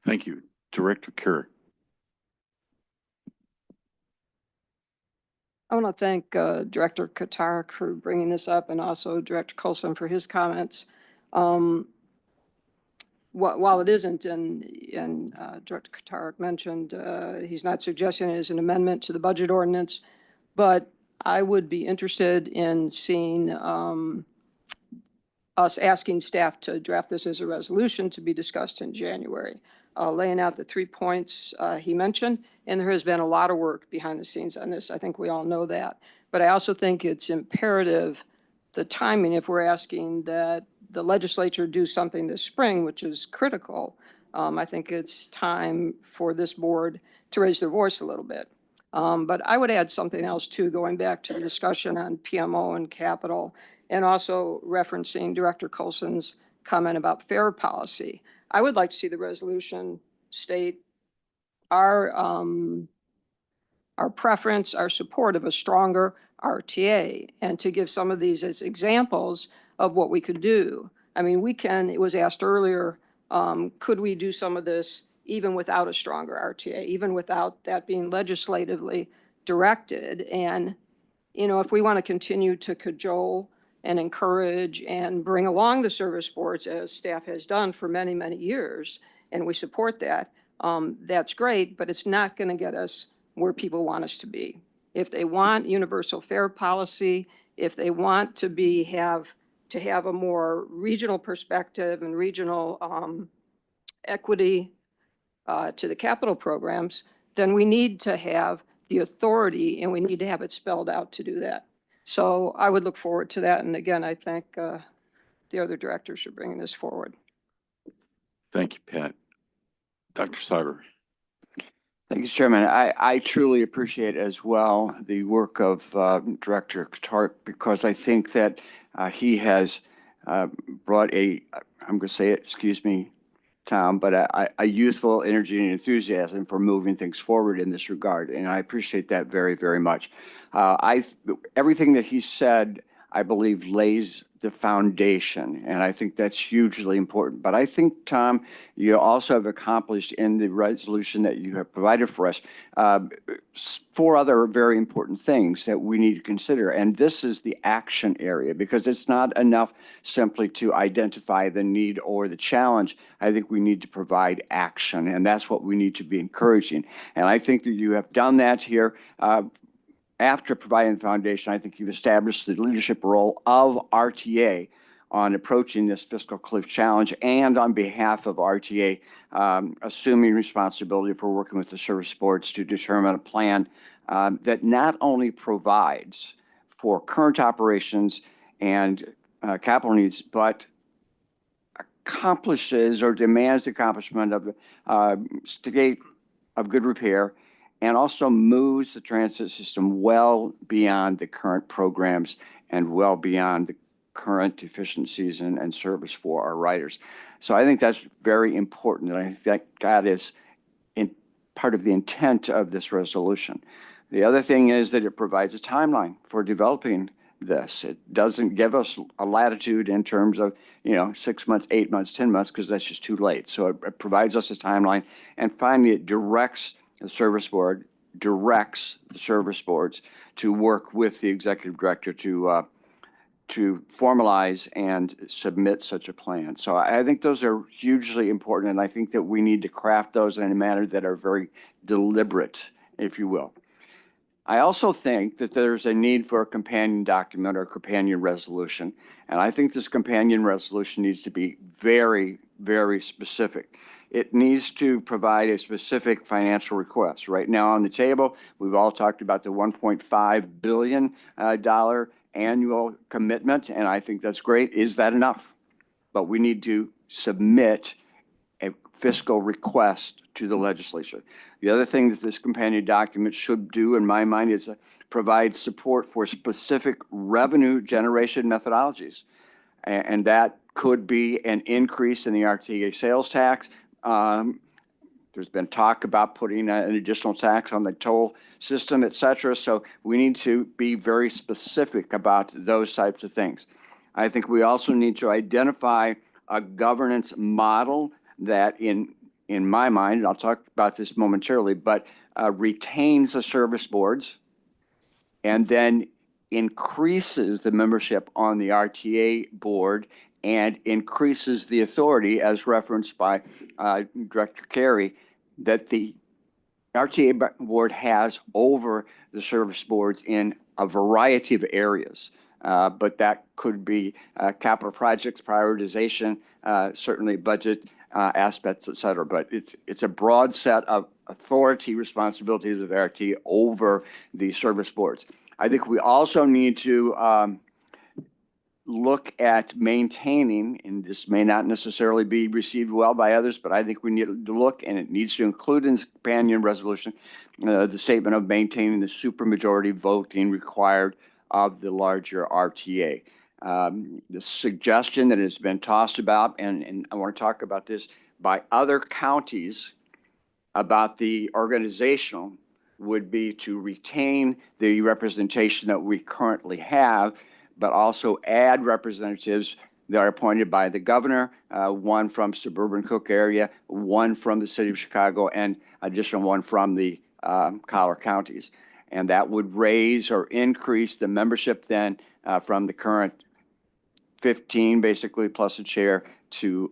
Thank you. Director Kerr. I want to thank Director Katarik for bringing this up and also Director Colson for his comments. While it isn't, and Director Katarik mentioned, he's not suggesting it as an amendment to the budget ordinance, but I would be interested in seeing us asking staff to draft this as a resolution to be discussed in January, laying out the 3 points he mentioned. And there has been a lot of work behind the scenes on this. I think we all know that. But I also think it's imperative, the timing, if we're asking that the legislature do something this spring, which is critical, I think it's time for this board to raise their voice a little bit. But I would add something else too, going back to the discussion on PMO and capital, and also referencing Director Colson's comment about fair policy. I would like to see the resolution state our preference, our support of a stronger RTA, and to give some of these as examples of what we could do. I mean, it was asked earlier, could we do some of this even without a stronger RTA, even without that being legislatively directed? And, if we want to continue to cajole and encourage and bring along the service boards as staff has done for many, many years, and we support that, that's great, but it's not going to get us where people want us to be. If they want universal fair policy, if they want to have a more regional perspective and regional equity to the capital programs, then we need to have the authority and we need to have it spelled out to do that. So I would look forward to that. And again, I thank the other directors for bringing this forward. Thank you, Pat. Dr. Sauger. Thank you, Chairman. I truly appreciate as well the work of Director Katarik, because I think that he has brought I'm going to say it, excuse me, Tom, but a youthful energy and enthusiasm for moving things forward in this regard. And I appreciate that very, very much. Everything that he said, I believe lays the foundation, and I think that's hugely important. But I think, Tom, you also have accomplished in the resolution that you have provided for us, 4 other very important things that we need to consider. And this is the action area, because it's not enough simply to identify the need or the challenge. I think we need to provide action, and that's what we need to be encouraging. And I think that you have done that here. After providing the foundation, I think you've established the leadership role of RTA on approaching this fiscal cliff challenge, and on behalf of RTA, assuming responsibility for working with the service boards to determine a plan that not only provides for current operations and capital needs, but accomplishes or demands the accomplishment of state of good repair, and also moves the transit system well beyond the current programs and well beyond the current deficiencies and service for our riders. So I think that's very important, and I think that is part of the intent of this resolution. The other thing is that it provides a timeline for developing this. It doesn't give us a latitude in terms of, 6 months, 8 months, 10 months, because that's just too late. So it provides us a timeline. And finally, it directs the service boards to work with the executive director to formalize and submit such a plan. So I think those are hugely important, and I think that we need to craft those in a manner that are very deliberate, if you will. I also think that there's a need for a companion document or companion resolution, and I think this companion resolution needs to be very, very specific. It needs to provide a specific financial request. Right now on the table, we've all talked about the $1.5 billion annual commitment, and I think that's great. Is that enough? But we need to submit a fiscal request to the legislature. The other thing that this companion document should do, in my mind, is provide support for specific revenue generation methodologies. And that could be an increase in the RTA sales tax. There's been talk about putting an additional tax on the toll system, et cetera. So we need to be very specific about those types of things. I think we also need to identify a governance model that in my mind, and I'll talk about this momentarily, but retains the service boards and then increases the membership on the RTA board and increases the authority, as referenced by Director Carey, that the RTA board has over the service boards in a variety of areas. But that could be capital projects, prioritization, certainly budget aspects, et cetera. But it's a broad set of authority responsibilities of the RTA over the service boards. I think we also need to look at maintaining, and this may not necessarily be received well by others, but I think we need to look, and it needs to include in this companion resolution, the statement of maintaining the supermajority voting required of the larger RTA. The suggestion that has been tossed about, and I want to talk about this, by other counties about the organizational would be to retain the representation that we currently have, but also add representatives that are appointed by the governor, one from suburban Cook area, one from the city of Chicago, and additional one from the collar counties. And that would raise or increase the membership then from the current 15 basically plus the chair to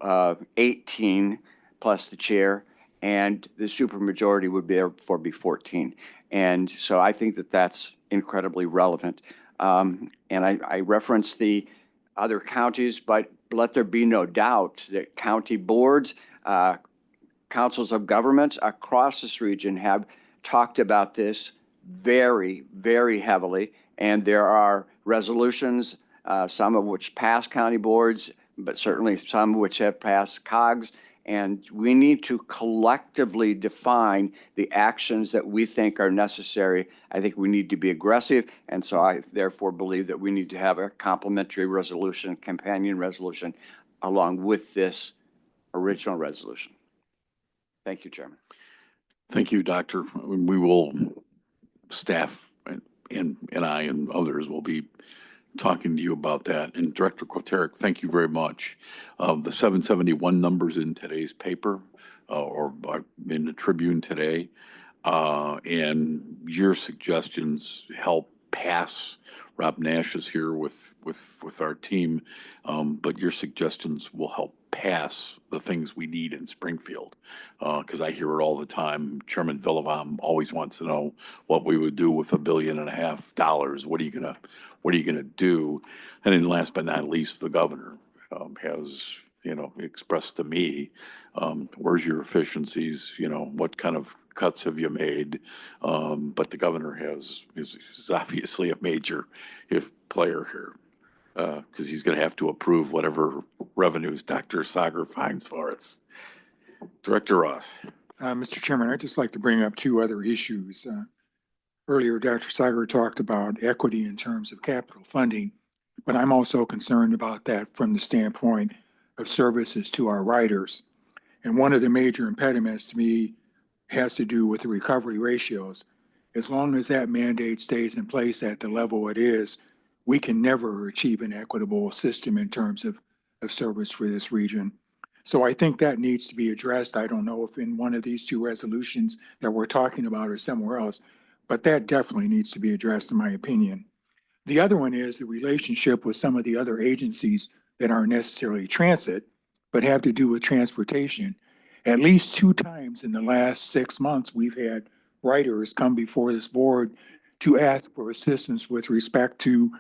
18 plus the chair, and the supermajority would therefore be 14. And so I think that that's incredibly relevant. And I reference the other counties, but let there be no doubt that county boards, councils of government across this region have talked about this very, very heavily. And there are resolutions, some of which pass county boards, but certainly some which have passed COGS. And we need to collectively define the actions that we think are necessary. I think we need to be aggressive. And so I therefore believe that we need to have a complementary resolution, companion resolution, along with this original resolution. Thank you, Chairman. Thank you, Doctor. We will, staff and I and others will be talking to you about that. And Director Koterick, thank you very much. The 771 numbers in today's paper, or in the Tribune today, and your suggestions help pass. Rob Nash is here with our team, but your suggestions will help pass the things we need in Springfield. Because I hear it all the time. Chairman Villavam always wants to know what we would do with $1.5 billion. What are you gonna do? And then last but not least, the governor has, expressed to me, where's your efficiencies? What kind of cuts have you made? But the governor is obviously a major player here, because he's going to have to approve whatever revenues Dr. Sagar finds for us. Director Ross. Mr. Chairman, I'd just like to bring up two other issues. Earlier, Dr. Sagar talked about equity in terms of capital funding, but I'm also concerned about that from the standpoint of services to our riders. And one of the major impediments to me has to do with the recovery ratios. As long as that mandate stays in place at the level it is, we can never achieve an equitable system in terms of service for this region. So I think that needs to be addressed. I don't know if in one of these two resolutions that we're talking about or somewhere else, but that definitely needs to be addressed in my opinion. The other one is the relationship with some of the other agencies that aren't necessarily transit, but have to do with transportation. At least 2 times in the last 6 months, we've had writers come before this board to ask for assistance with respect to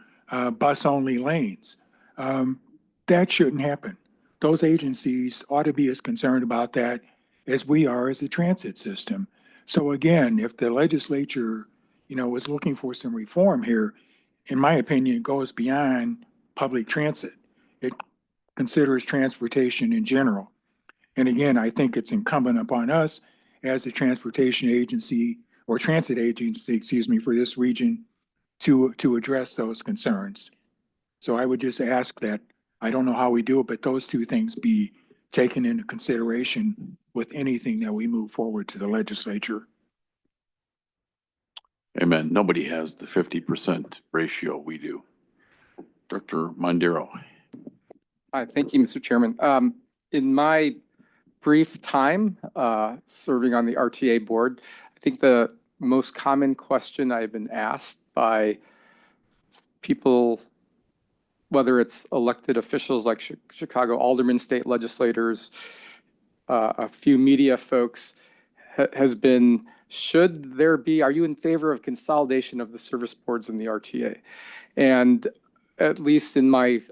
bus-only lanes. That shouldn't happen. Those agencies ought to be as concerned about that as we are as a transit system. So again, if the legislature, is looking for some reform here, in my opinion, it goes beyond public transit. It considers transportation in general. And again, I think it's incumbent upon us as a transportation agency or transit agency, for this region to address those concerns. So I would just ask that, I don't know how we do it, but those two things be taken into consideration with anything that we move forward to the legislature. Amen. Nobody has the 50% ratio we do. Director Mondero. Hi, thank you, Mr. Chairman. In my brief time serving on the RTA board, I think the most common question I've been asked by people, whether it's elected officials like Chicago aldermen, state legislators, a few media folks, has been, are you in favor of consolidation of the service boards in the RTA? And at least in my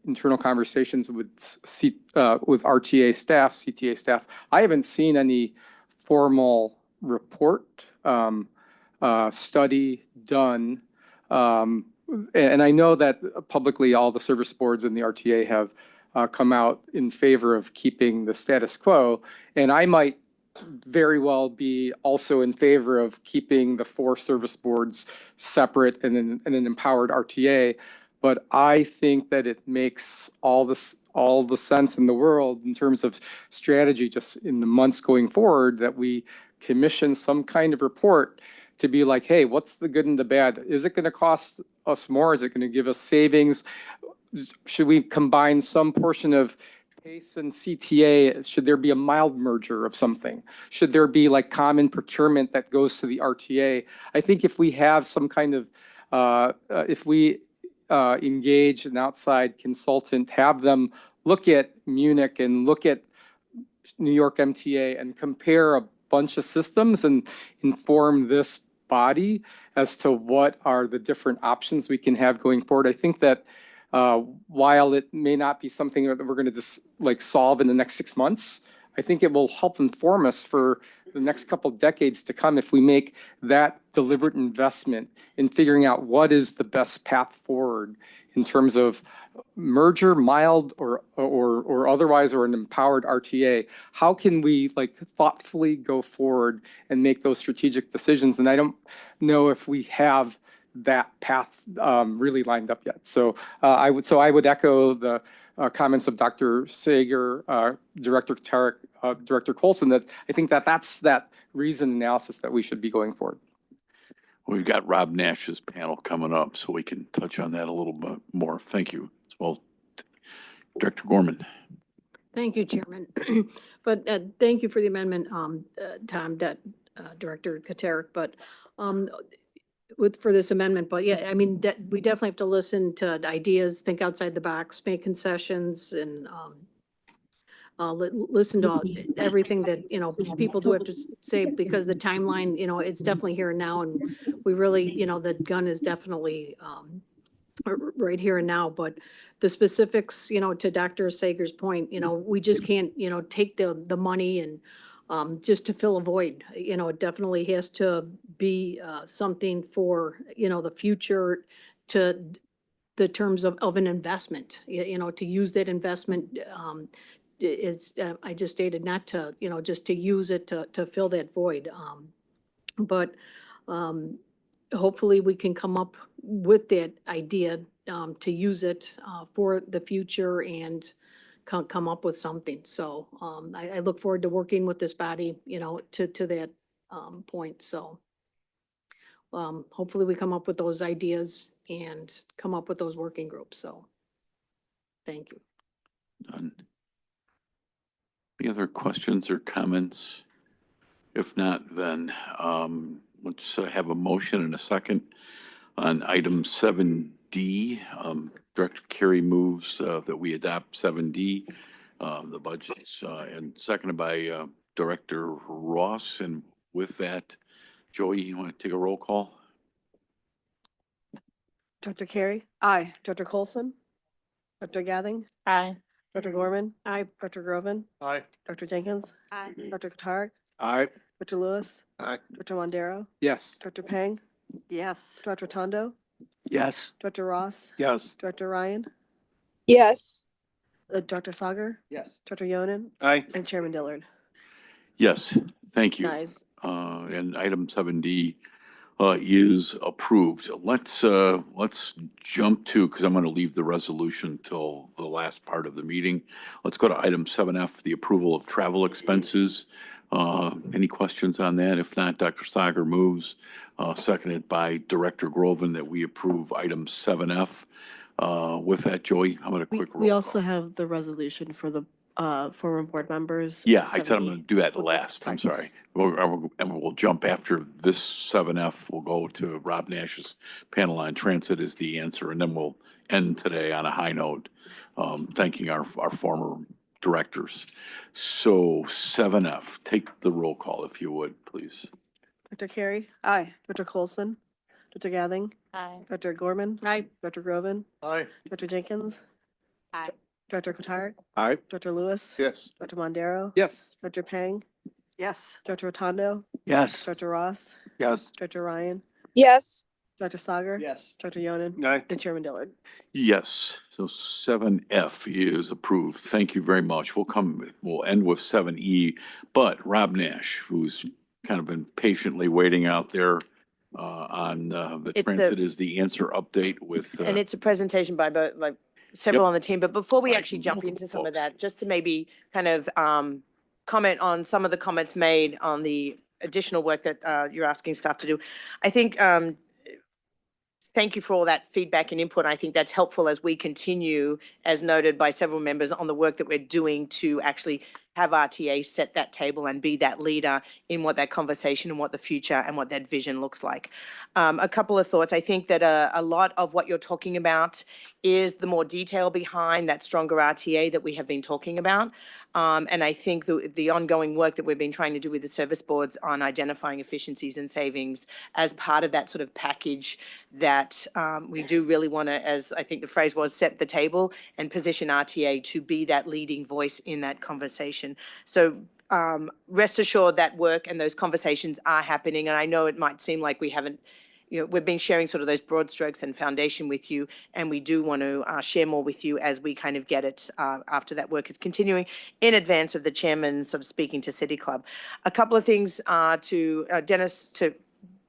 internal conversations with RTA staff, CTA staff, I haven't seen any formal report, study done. And I know that publicly all the service boards in the RTA have come out in favor of keeping the status quo. And I might very well be also in favor of keeping the 4 service boards separate and an empowered RTA. But I think that it makes all the sense in the world in terms of strategy, just in the months going forward, that we commission some kind of report to be like, hey, what's the good and the bad? Is it going to cost us more? Is it going to give us savings? Should we combine some portion of PACE and CTA? Should there be a mild merger of something? Should there be like common procurement that goes to the RTA? I think if we have some kind of, if we engage an outside consultant, have them look at Munich and look at New York MTA and compare a bunch of systems and inform this body as to what are the different options we can have going forward. I think that while it may not be something that we're going to just solve in the next 6 months, I think it will help inform us for the next couple of decades to come if we make that deliberate investment in figuring out what is the best path forward in terms of merger, mild or otherwise, or an empowered RTA. How can we thoughtfully go forward and make those strategic decisions? And I don't know if we have that path really lined up yet. So I would echo the comments of Dr. Sager, Director Tarek, Director Colson, that I think that's that reason analysis that we should be going forward. We've got Rob Nash's panel coming up, so we can touch on that a little bit more. Thank you. Well, Director Gorman. Thank you, Chairman. But thank you for the amendment, Tom, Director Katerick, but for this amendment, but yeah, I mean, we definitely have to listen to ideas, think outside the box, make concessions, and listen to everything that, people do have to say, because the timeline, it's definitely here and now, and we really, the gun is definitely right here and now, but the specifics, to Dr. Sager's point, we just can't, take the money and just to fill a void. It definitely has to be something for, the future, to the terms of an investment, to use that investment is, I just stated not to, just to use it to fill that void. But hopefully we can come up with that idea to use it for the future and come up with something. So I look forward to working with this body, to that point. So hopefully we come up with those ideas and come up with those working groups. So thank you. Done. Any other questions or comments? If not, then let's have a motion and a second on item 7D. Director Carey moves that we adopt 7D, the budgets, and seconded by Director Ross. And with that, Joey, you want to take a roll call? Dr. Carey? Aye. Dr. Colson? Dr. Gathing? Aye. Dr. Gorman? Aye. Dr. Groven? Aye. Dr. Jenkins? Aye. Dr. Katarg? Aye. Dr. Lewis? Aye. Dr. Mondero? Yes. Dr. Peng? Yes. Dr. Tondo? Yes. Dr. Ross? Yes. Dr. Ryan? Yes. Dr. Sagar? Yes. Dr. Yonan? Aye. And Chairman Dillard? Yes, thank you. Nice. And item 7D is approved. Let's jump to, because I'm going to leave the resolution till the last part of the meeting. Let's go to item 7F, the approval of travel expenses. Any questions on that? If not, Dr. Sager moves, seconded by Director Groven, that we approve item 7F. With that, Joey, how about a quick roll We call? also have the resolution for the former board members. Yeah, I said I'm 7E. going to do that last. I'm sorry. And we'll jump after this 7F. We'll go to Rob Nash's panel on transit is the answer. And then we'll end today on a high note, thanking our former directors. So 7F, take the roll call if you would, please. Dr. Carey? Aye. Dr. Colson? Dr. Gathing? Aye. Dr. Gorman? Aye. Dr. Groven? Aye. Dr. Jenkins? Aye. Dr. Katarg? Aye. Dr. Lewis? Yes. Dr. Mondero? Yes. Dr. Peng? Yes. Dr. Rotondo? Yes. Dr. Ross? Yes. Dr. Ryan? Yes. Dr. Sagar? Yes. Dr. Yonan? Aye. And Chairman Dillard? Yes, so 7F is approved. Thank you very much. We'll end with 7E, but Rob Nash, who's kind of been patiently waiting out there on the transit is the answer update with. And it's a presentation by several Yep. on the team, but before we Right, actually jump multiple into some of folks. that, just to maybe kind of comment on some of the comments made on the additional work that you're asking staff to do. I think thank you for all that feedback and input. I think that's helpful as we continue, as noted by several members, on the work that we're doing to actually have RTA set that table and be that leader in what that conversation and what the future and what that vision looks like. A couple of thoughts. I think that a lot of what you're talking about is the more detail behind that stronger RTA that we have been talking about. And I think the ongoing work that we've been trying to do with the service boards on identifying efficiencies and savings as part of that sort of package that we do really want to, as I think the phrase was, set the table and position RTA to be that leading voice in that conversation. So rest assured that work and those conversations are happening. And I know it might seem like we haven't, we've been sharing sort of those broad strokes and foundation with you, and we do want to share more with you as we kind of get it after that work is continuing in advance of the chairman sort of speaking to City Club. A couple of things to Dennis, to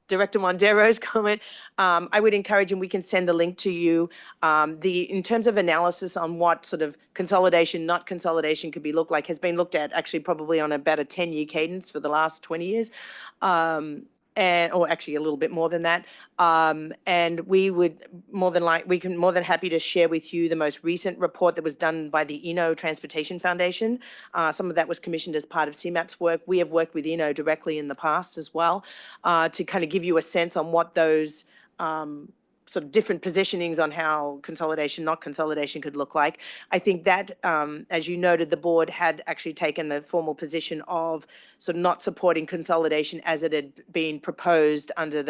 Director Mondero's comment, I would encourage, and we can send the link to you, in terms of analysis on what sort of consolidation, not consolidation could be looked like, has been looked at actually probably on about a 10-year cadence for the last 20 years. or actually a little bit more than that. And we would we can more than happy to share with you the most recent report that was done by the Eno Transportation Foundation. Some of that was commissioned as part of CMAP's work. We have worked with Eno directly in the past as well, to kind of give you a sense on what those sort of different positionings on how consolidation, not consolidation, could look like. I think that, as you noted, the board had actually taken the formal position of sort of not supporting consolidation as it had been proposed under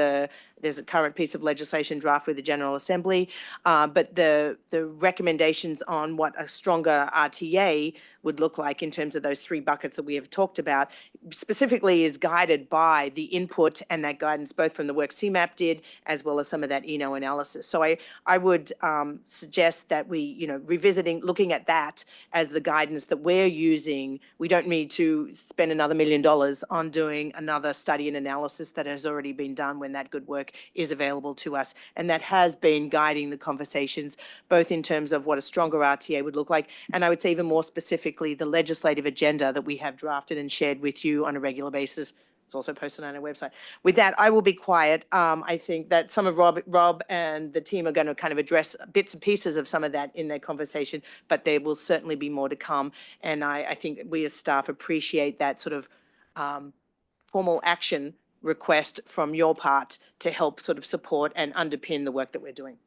there's a current piece of legislation draft with the General Assembly, but the recommendations on what a stronger RTA would look like in terms of those three buckets that we have talked about, specifically is guided by the input and that guidance both from the work CMAP did as well as some of that Eno analysis. So I would suggest that we, looking at that as the guidance that we're using. We don't need to spend another $1 million on doing another study and analysis that has already been done when that good work is available to us. And that has been guiding the conversations, both in terms of what a stronger RTA would look like, and I would say even more specifically, the legislative agenda that we have drafted and shared with you on a regular basis. It's also posted on our website. With that, I will be quiet. I think that some of Rob and the team are going to kind of address bits and pieces of some of that in their conversation, but there will certainly be more to come. And I think we as staff appreciate that sort of formal action request from your part to help sort of support and underpin the work that we're doing.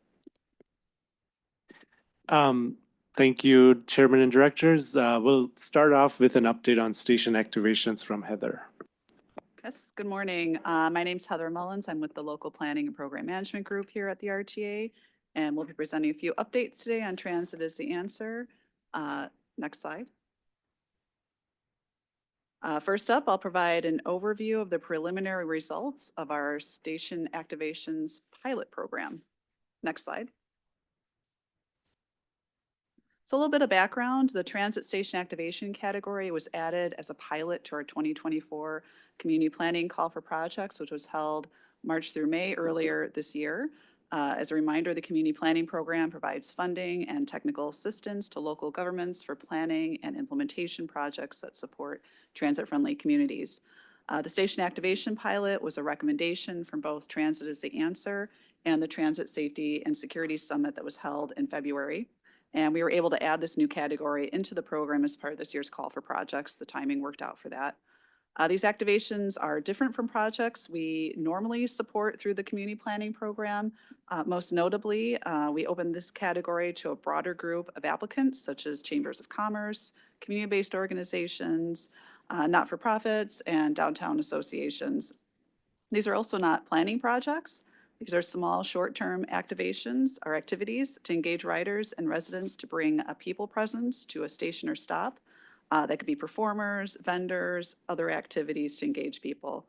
Thank you, Chairman and Directors. We'll start off with an update on station activations from Heather. Yes, good morning. My name's Heather Mullins. I'm with the Local Planning and Program Management Group here at the RTA, and we'll be presenting a few updates today on Transit is the Answer. Next slide. First up, I'll provide an overview of the preliminary results of our station activations pilot program. Next slide. So a little bit of background, the transit station activation category was added as a pilot to our 2024 community planning call for projects, which was held March through May earlier this year. As a reminder, the community planning program provides funding and technical assistance to local governments for planning and implementation projects that support transit-friendly communities. The station activation pilot was a recommendation from both Transit is the Answer and the Transit Safety and Security Summit that was held in February. And we were able to add this new category into the program as part of this year's call for projects. The timing worked out for that. These activations are different from projects we normally support through the community planning program. Most notably, we opened this category to a broader group of applicants, such as chambers of commerce, community-based organizations, not-for-profits, and downtown associations. These are also not planning projects. These are small, short-term activations or activities to engage riders and residents to bring a people presence to a station or stop. That could be performers, vendors, other activities to engage people.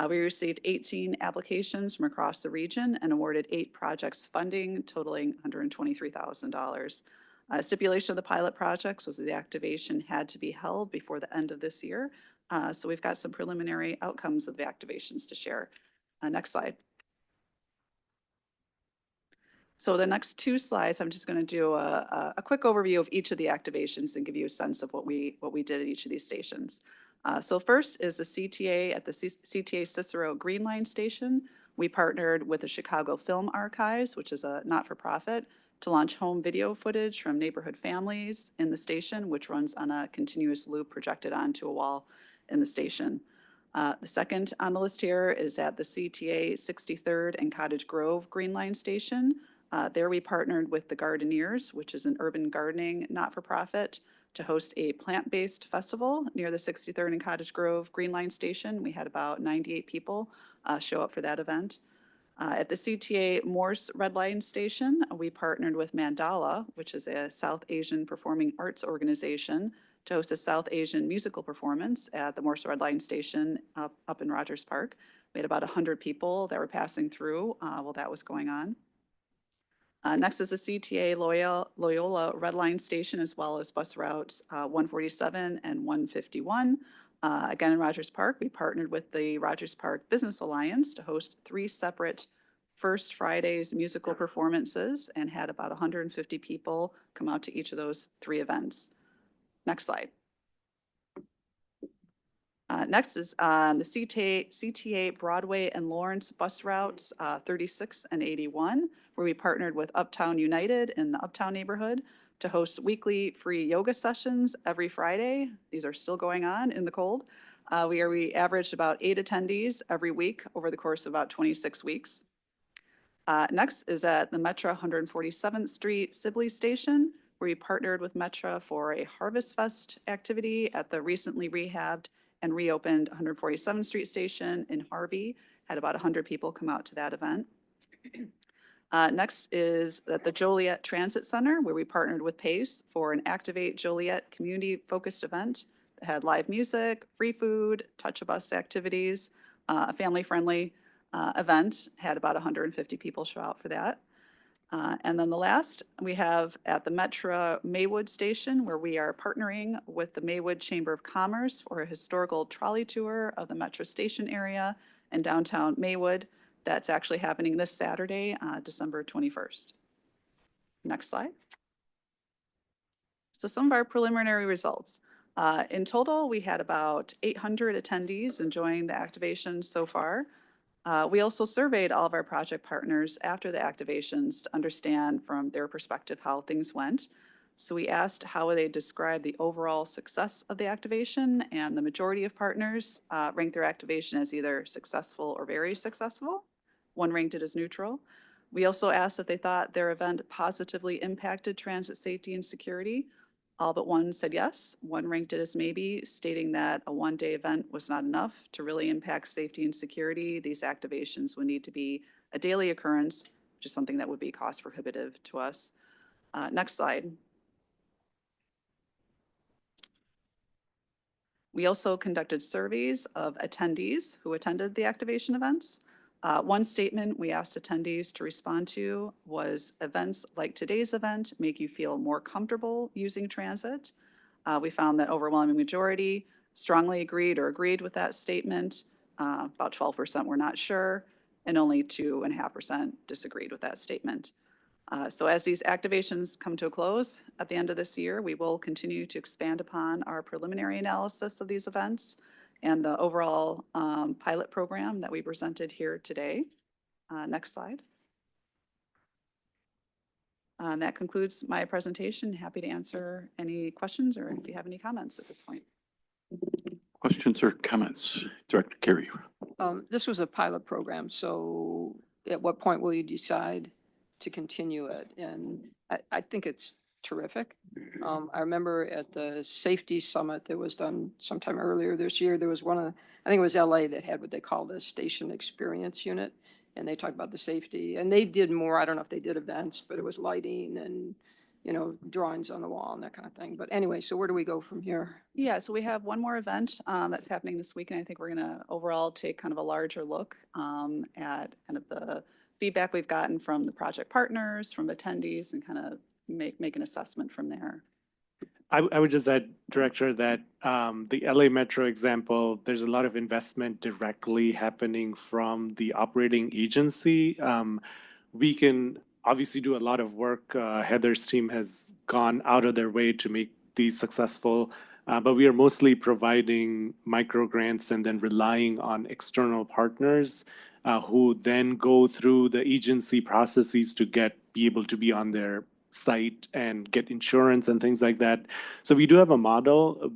We received 18 applications from across the region and awarded 8 projects funding totaling $123,000. Stipulation of the pilot projects was that the activation had to be held before the end of this year. So we've got some preliminary outcomes of the activations to share. Next slide. So the next 2 slides, I'm just going to do a quick overview of each of the activations and give you a sense of what we did at each of these stations. So first is the CTA at the CTA Cicero Green Line Station. We partnered with the Chicago Film Archives, which is a not-for-profit, to launch home video footage from neighborhood families in the station, which runs on a continuous loop projected onto a wall in the station. The second on the list here is at the CTA 63rd and Cottage Grove Green Line Station. There we partnered with the Gardeneers, which is an urban gardening not-for-profit, to host a plant-based festival near the 63rd and Cottage Grove Green Line Station. We had about 98 people show up for that event. At the CTA Morse Red Line Station, we partnered with Mandala, which is a South Asian performing arts organization, to host a South Asian musical performance at the Morse Red Line Station up in Rogers Park. We had about 100 people that were passing through while that was going on. Next is the CTA Loyola Red Line Station, as well as bus routes 147 and 151. Again, in Rogers Park, we partnered with the Rogers Park Business Alliance to host 3 separate First Fridays musical performances and had about 150 people come out to each of those 3 events. Next slide. Next is the CTA Broadway and Lawrence bus routes 36 and 81, where we partnered with Uptown United in the Uptown neighborhood to host weekly free yoga sessions every Friday. These are still going on in the cold. We averaged about 8 attendees every week over the course of about 26 weeks. Next is at the Metra 147th Street Sibley Station, where we partnered with Metra for a Harvest Fest activity at the recently rehabbed and reopened 147th Street Station in Harvey. Had about 100 people come out to that event. Next is at the Joliet Transit Center, where we partnered with PACE for an Activate Joliet community-focused event that had live music, free food, touch-a-bus activities, a family-friendly event. Had about 150 people show out for that. And then the last, we have at the Metra Maywood Station, where we are partnering with the Maywood Chamber of Commerce for a historical trolley tour of the Metra Station area in downtown Maywood. That's actually happening this Saturday, December 21st. Next slide. So some of our preliminary results. In total, we had about 800 attendees enjoying the activation so far. We also surveyed all of our project partners after the activations to understand from their perspective how things went. So we asked how would they describe the overall success of the activation, and the majority of partners ranked their activation as either successful or very successful. One ranked it as neutral. We also asked if they thought their event positively impacted transit safety and security. All but one said yes. One ranked it as maybe, stating that a one-day event was not enough to really impact safety and security. These activations would need to be a daily occurrence, which is something that would be cost prohibitive to us. Next slide. We also conducted surveys of attendees who attended the activation events. One statement we asked attendees to respond to was, events like today's event make you feel more comfortable using transit. We found that overwhelming majority strongly agreed or agreed with that statement. About 12% were not sure, and only 2.5% disagreed with that statement. So as these activations come to a close at the end of this year, we will continue to expand upon our preliminary analysis of these events and the overall pilot program that we presented here today. Next slide. And that concludes my presentation. Happy to answer any questions or if you have any comments at this point. Questions or comments? Director Carey. This was a pilot program, so at what point will you decide to continue it? And I think it's terrific. I remember at the safety summit that was done sometime earlier this year, there was I think it was LA that had what they called a station experience unit. And they talked about the safety, and they did more. I don't know if they did events, but it was lighting and, you know, drawings on the wall and that kind of thing. But anyway, so where do we go from here? Yeah, so we have one more event that's happening this week, and I think we're going to overall take kind of a larger look at kind of the feedback we've gotten from the project partners, from attendees, and kind of make an assessment from there. I would just add, Director, that the LA Metro example, there's a lot of investment directly happening from the operating agency. We can obviously do a lot of work. Heather's team has gone out of their way to make these successful, but we are mostly providing micro grants and then relying on external partners who then go through the agency processes to be able to be on their site and get insurance and things like that. So we do have a model.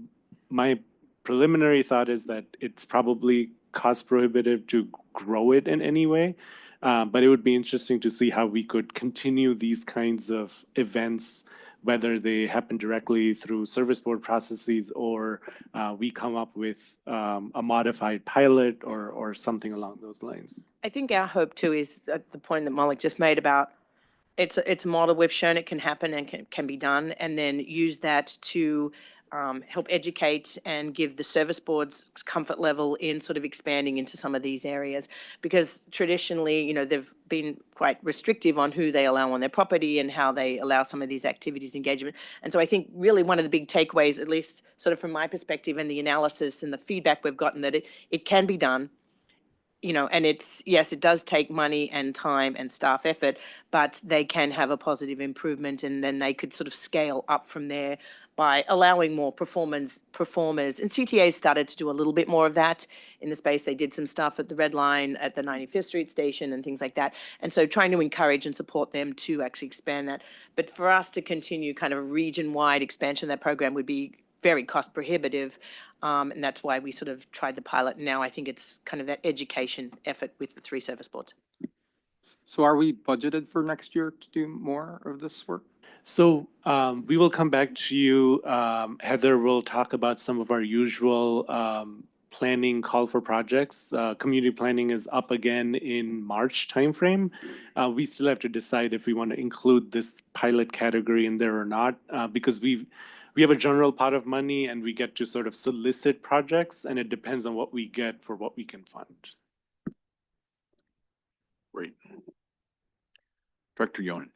My preliminary thought is that it's probably cost prohibitive to grow it in any way, but it would be interesting to see how we could continue these kinds of events, whether they happen directly through service board processes or we come up with a modified pilot or something along those lines. I think our hope too is at the point that Malik just made about it's a model we've shown it can happen and can be done, and then use that to help educate and give the service boards comfort level in sort of expanding into some of these areas. Because traditionally, you know, they've been quite restrictive on who they allow on their property and how they allow some of these activities engagement. And so I think really one of the big takeaways, at least sort of from my perspective and the analysis and the feedback we've gotten, that it can be done. You know, and yes, it does take money and time and staff effort, but they can have a positive improvement, and then they could sort of scale up from there. by allowing more performers. And CTA started to do a little bit more of that in the space. They did some stuff at the Red Line, at the 95th Street station and things like that. And so trying to encourage and support them to actually expand that. But for us to continue kind of a region-wide expansion of that program would be very cost prohibitive. And that's why we sort of tried the pilot. Now I think it's kind of that education effort with the 3 service boards. So are we budgeted for next year to do more of this work? So we will come back to you. Heather will talk about some of our usual planning call for projects. Community planning is up again in March timeframe. We still have to decide if we want to include this pilot category in there or not, because we have a general pot of money and we get to sort of solicit projects, and it depends on what we get for what we can fund. Great. Director Yonan.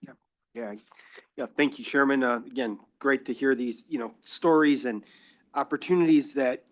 Yeah, thank you, Chairman. Again, great to hear these, stories and opportunities that,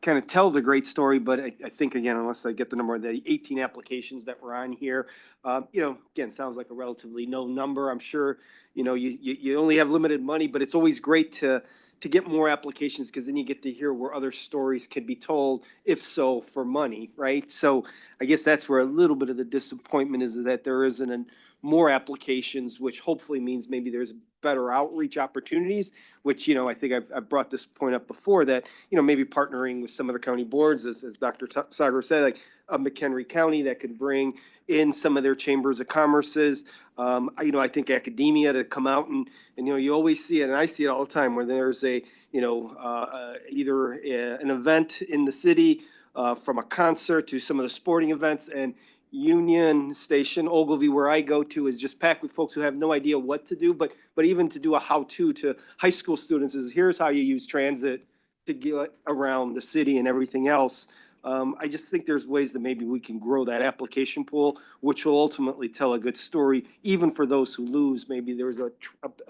kind of tell the great story. But I think, again, unless I get the number, the 18 applications that were on here, again, sounds like a relatively low number. I'm sure, you only have limited money, but it's always great to get more applications, because then you get to hear where other stories could be told, if so, for money, right? So I guess that's where a little bit of the disappointment is that there isn't more applications, which hopefully means maybe there's better outreach opportunities, which, I think I've brought this point up before, that, maybe partnering with some of the county boards, as Dr. Sagar said, like McHenry County, that could bring in some of their chambers of commerces. I think academia to come out and you always see it, and I see it all the time, where there's either an event in the city, from a concert to some of the sporting events, and Union Station, Ogilvy, where I go to, is just packed with folks who have no idea what to do, but even to do a how-to to high school students is, here's how you use transit to get around the city and everything else. I just think there's ways that maybe we can grow that application pool, which will ultimately tell a good story, even for those who lose. Maybe there's a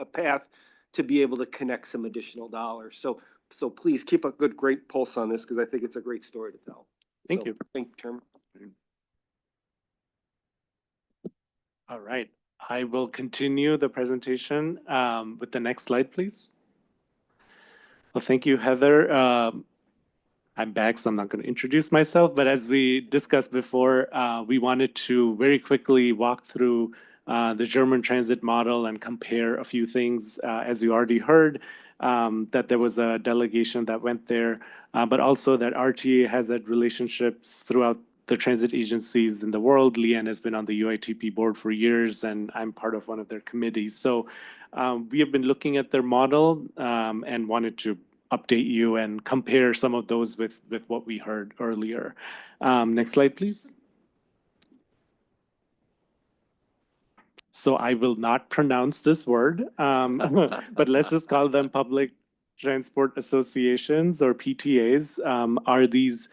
path to be able to connect some additional dollars. So please keep a great pulse on this, because I think it's a great story to tell. Thank you. Thank you, Chairman. All right, I will continue the presentation with the next slide, please. Well, thank you, Heather. I'm back, so I'm not going to introduce myself, but as we discussed before, we wanted to very quickly walk through the German transit model and compare a few things. As you already heard, that there was a delegation that went there, but also that RTA has had relationships throughout the transit agencies in the world. Leanne has been on the UITP board for years, and I'm part of one of their committees. So we have been looking at their model and wanted to update you and compare some of those with what we heard earlier. Next slide, please. So I will not pronounce this word, but let's just call them public transport associations, or PTAs. Are these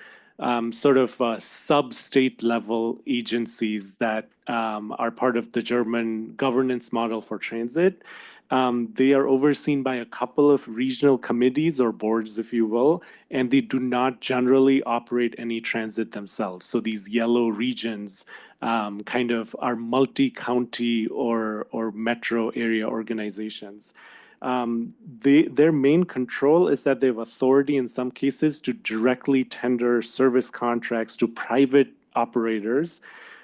sort of sub-state level agencies that are part of the German governance model for transit. They are overseen by a couple of regional committees or boards, if you will, and they do not generally operate any transit themselves. So these yellow regions kind of are multi-county or metro area organizations. Their main control is that they have authority in some cases to directly tender service contracts to private operators.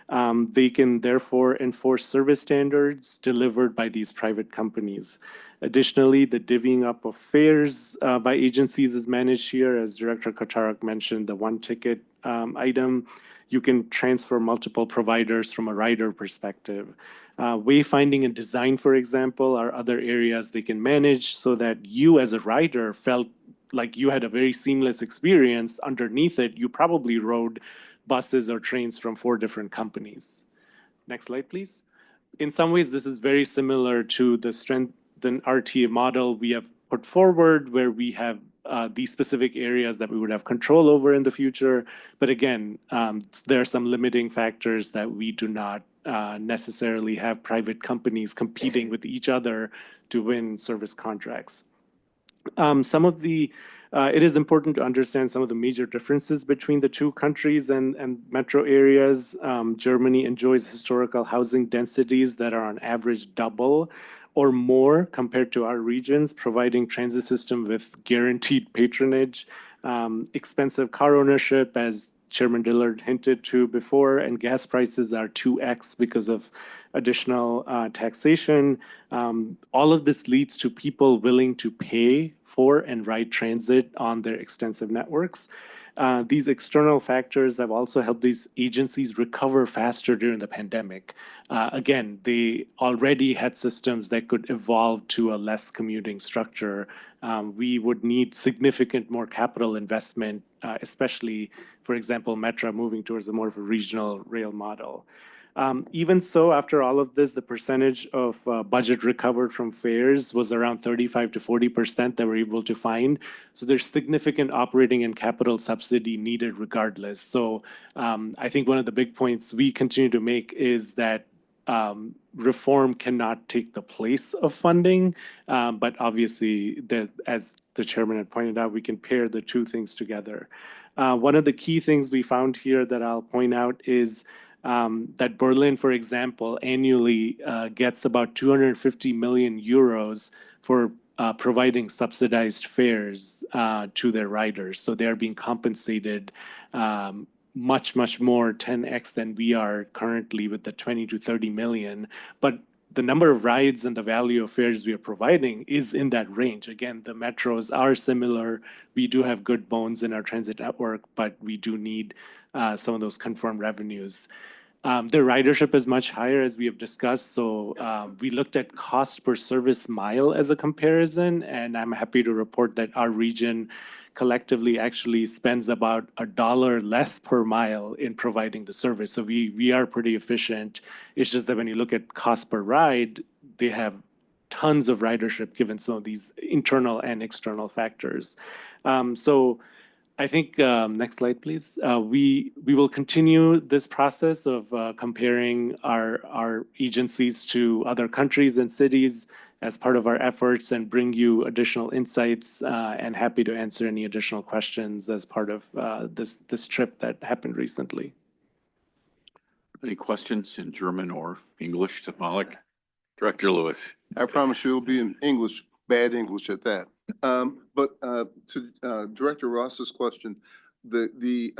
They can therefore enforce service standards delivered by these private companies. Additionally, the divvying up of fares by agencies is managed here. As Director Kocharak mentioned, the one ticket item. You can transfer multiple providers from a rider perspective. Wayfinding and design, for example, are other areas they can manage so that you as a rider felt like you had a very seamless experience. Underneath it, you probably rode buses or trains from 4 different companies. Next slide, please. In some ways, this is very similar to the strengthened RTA model we have put forward, where we have these specific areas that we would have control over in the future. But again, there are some limiting factors that we do not necessarily have private companies competing with each other to win service contracts. It is important to understand some of the major differences between the two countries and metro areas. Germany enjoys historical housing densities that are on average double or more compared to our regions, providing transit system with guaranteed patronage, expensive car ownership, as Chairman Dillard hinted to before, and gas prices are 2x because of additional taxation. All of this leads to people willing to pay for and ride transit on their extensive networks. These external factors have also helped these agencies recover faster during the pandemic. Again, they already had systems that could evolve to a less commuting structure. We would need significant more capital investment, especially, for example, Metra moving towards a more of a regional rail model. Even so, after all of this, the percentage of budget recovered from fares was around 35 to 40% that we're able to find. So there's significant operating and capital subsidy needed regardless. So I think one of the big points we continue to make is that reform cannot take the place of funding, but obviously, as the chairman had pointed out, we can pair the two things together. One of the key things we found here that I'll point out is that Berlin, for example, annually gets about 250 million euros for providing subsidized fares to their riders. So they're being compensated much, much more, 10x than we are currently with the 20 to 30 million. But the number of rides and the value of fares we are providing is in that range. Again, the metros are similar. We do have good bones in our transit network, but we do need some of those confirmed revenues. The ridership is much higher, as we have discussed. So we looked at cost per service mile as a comparison, and I'm happy to report that our region collectively actually spends about $1 less per mile in providing the service. So we are pretty efficient. It's just that when you look at cost per ride, they have tons of ridership given some of these internal and external factors. So I think, next slide, please. We will continue this process of comparing our agencies to other countries and cities as part of our efforts and bring you additional insights, and happy to answer any additional questions as part of this trip that happened recently. Any questions in German or English to Malik? Director Lewis. I promise you it'll be in English, bad English at that. But to Director Ross's question, the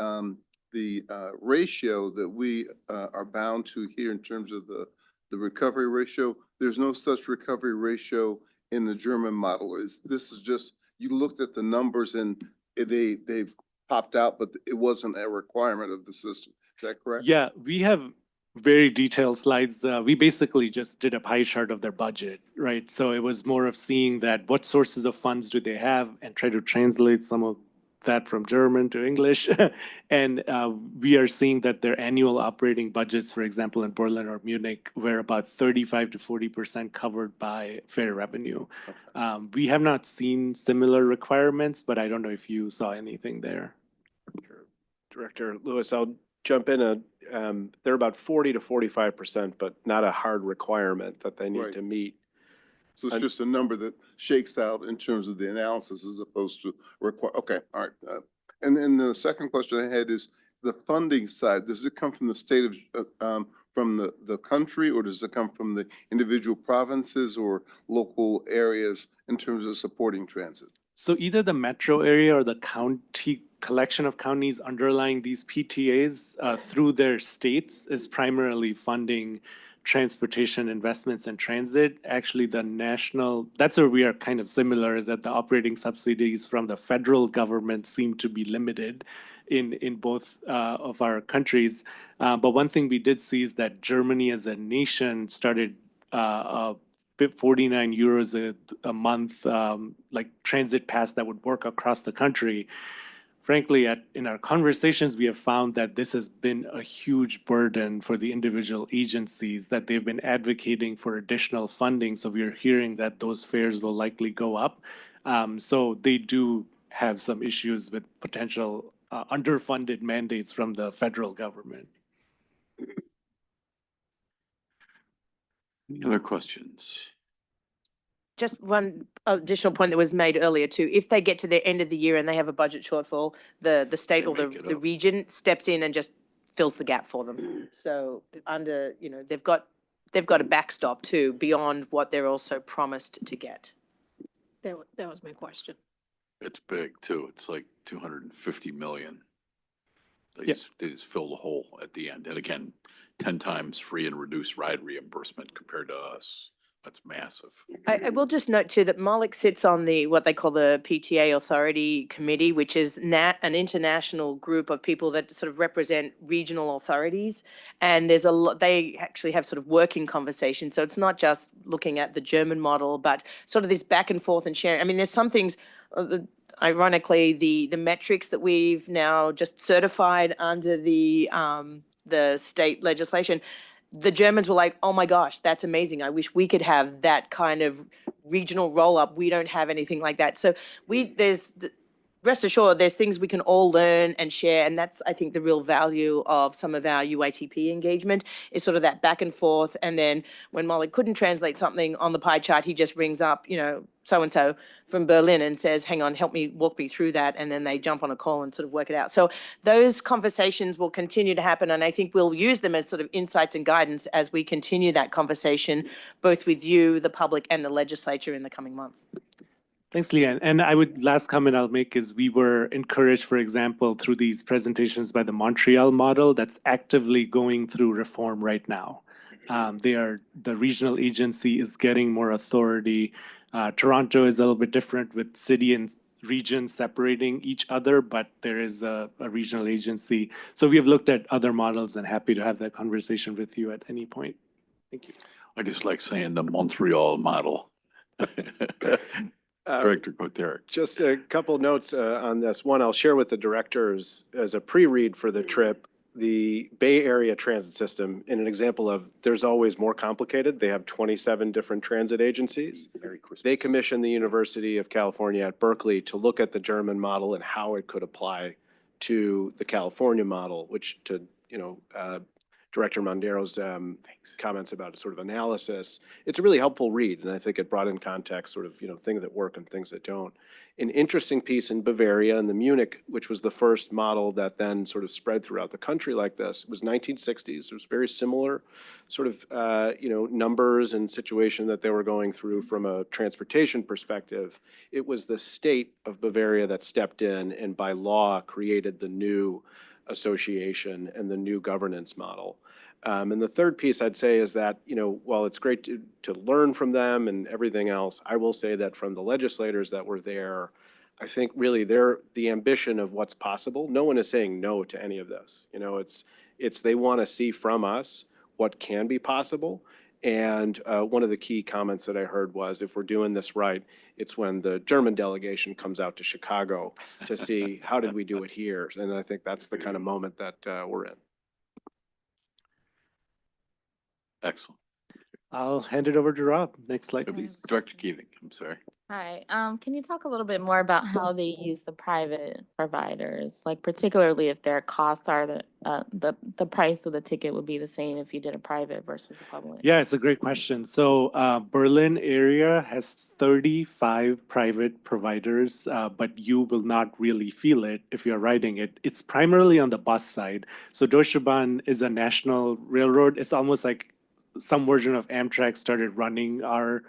ratio that we are bound to here in terms of the recovery ratio, there's no such recovery ratio in the German model. This is just, you looked at the numbers and they popped out, but it wasn't a requirement of the system. Is that correct? Yeah, we have very detailed slides. We basically just did a pie chart of their budget, right? So it was more of seeing that what sources of funds do they have and try to translate some of that from German to English. And we are seeing that their annual operating budgets, for example, in Berlin or Munich, were about 35 to 40% covered by fare revenue. We have not seen similar requirements, but I don't know if you saw anything there. Director Lewis, I'll jump in. They're about 40 to 45%, but not a hard requirement that they need Right. to meet. So it's just a number that shakes out in terms of the analysis as opposed to require. Okay, all right. And then the second question I had is the funding side. Does it come from the state of, from the country, or does it come from the individual provinces or local areas in terms of supporting transit? So either the metro area or the county collection of counties underlying these PTAs through their states is primarily funding transportation investments and transit. Actually, the national, that's where we are kind of similar, that the operating subsidies from the federal government seem to be limited in both of our countries. But one thing we did see is that Germany as a nation started 49 euros a month, like transit pass that would work across the country. Frankly, in our conversations, we have found that this has been a huge burden for the individual agencies, that they've been advocating for additional funding. So we're hearing that those fares will likely go up. So they do have some issues with potential underfunded mandates from the federal government. Any other questions? Just one additional point that was made earlier too. If they get to the end of the year and they have a budget shortfall, the state or the region steps in and just fills the gap for them. So under, they've got they've got a backstop too, beyond what they're also promised to get. That was my question. It's big too. It's like 250 million. They Yeah. they just fill the hole at the end. And again, 10 times free and reduced ride reimbursement compared to us. That's massive. I will just note too that Malik sits on the, what they call the PTA Authority Committee, which is an international group of people that sort of represent regional authorities. And there's a lot, they actually have sort of working conversations. So it's not just looking at the German model, but sort of this back and forth and sharing. I mean, there's some things, ironically, the metrics that we've now just certified under the state legislation, the Germans were like, oh my gosh, that's amazing. I wish we could have that kind of regional roll up. We don't have anything like that. So rest assured, there's things we can all learn and share. And that's, I think, the real value of some of our UITP engagement is sort of that back and forth. And then when Molly couldn't translate something on the pie chart, he just brings up, so-and-so from Berlin and says, hang on, walk me through that. And then they jump on a call and sort of work it out. So those conversations will continue to happen. And I think we'll use them as sort of insights and guidance as we continue that conversation, both with you, the public, and the legislature in the coming months. Thanks, Leanne. And last comment I'll make is we were encouraged, for example, through these presentations by the Montreal model that's actively going through reform right now. The regional agency is getting more authority. Toronto is a little bit different with city and region separating each other, but there is a regional agency. So we have looked at other models and happy to have that conversation with you at any point. Thank you. I just like saying the Montreal model. Director Koterek. Just a couple notes on this. One, I'll share with the directors as a pre-read for the trip, the Bay Area transit system in an example of there's always more complicated. They have 27 different transit agencies. They commissioned the University of California at Berkeley to look at the German model and how it could apply to the California model, which Director Mondero's comments about sort of analysis. It's a really helpful read, and I think it brought in context sort of, things that work and things that don't. An interesting piece in Bavaria and the Munich, which was the first model that then sort of spread throughout the country like this, it was 1960s. It was very similar sort of, numbers and situation that they were going through from a transportation perspective. It was the state of Bavaria that stepped in and by law created the new association and the new governance model. And the third piece I'd say is that, while it's great to learn from them and everything else, I will say that from the legislators that were there, I think really they're the ambition of what's possible. No one is saying no to any of this. It's they want to see from us what can be possible. And one of the key comments that I heard was, if we're doing this right, it's when the German delegation comes out to Chicago to see how did we do it here. And I think that's the kind of moment that we're in. Excellent. I'll hand it over to Rob. Next slide, please. Director Keating, I'm sorry. Hi, can you talk a little bit more about how they use the private providers? Like particularly if their costs are the price of the ticket would be the same if you did a private versus a public? Yeah, it's a great question. So Berlin area has 35 private providers, but you will not really feel it if you're riding it. It's primarily on the bus side. So Deutsche Bahn is a national railroad. It's almost like some version of Amtrak started running our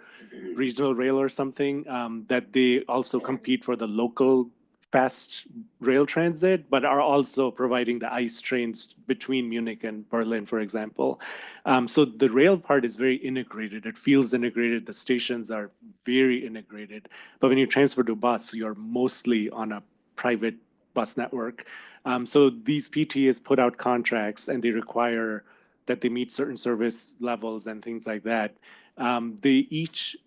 regional rail or something, that they also compete for the local fast rail transit, but are also providing the ICE trains between Munich and Berlin, for example. So the rail part is very integrated. It feels integrated. The stations are very integrated. But when you transfer to bus, you're mostly on a private bus network. So these PTAs put out contracts and they require that they meet certain service levels and things like that. Each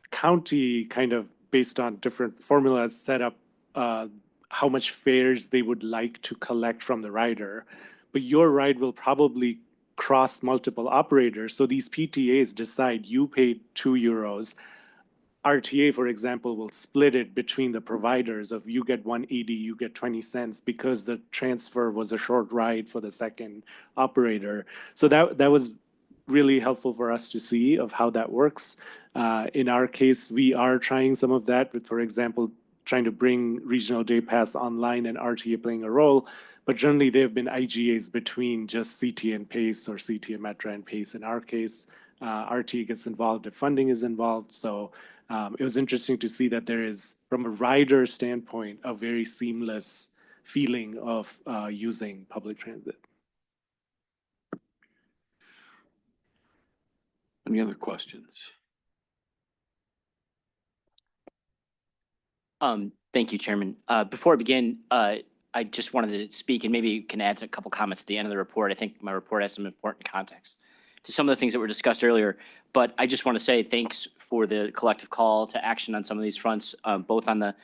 county kind of based on different formulas set up how much fares they would like to collect from the rider. But your ride will probably cross multiple operators. So these PTAs decide you paid €2. RTA, for example, will split it between the providers of you get 180, you get 20 cents because the transfer was a short ride for the second operator. So that was really helpful for us to see of how that works. In our case, we are trying some of that with, for example, trying to bring regional day pass online and RTA playing a role. But generally, there have been IGAs between just CT and PACE or CT and Metra and PACE in our case. RTA gets involved if funding is involved. So it was interesting to see that there is, from a rider standpoint, a very seamless feeling of using public transit. Any other questions? Thank you, Chairman. Before I begin, I just wanted to speak and maybe can add a couple comments at the end of the report. I think my report has some important context to some of the things that were discussed earlier. But I just want to say thanks for the collective call to action on some of these fronts, both on the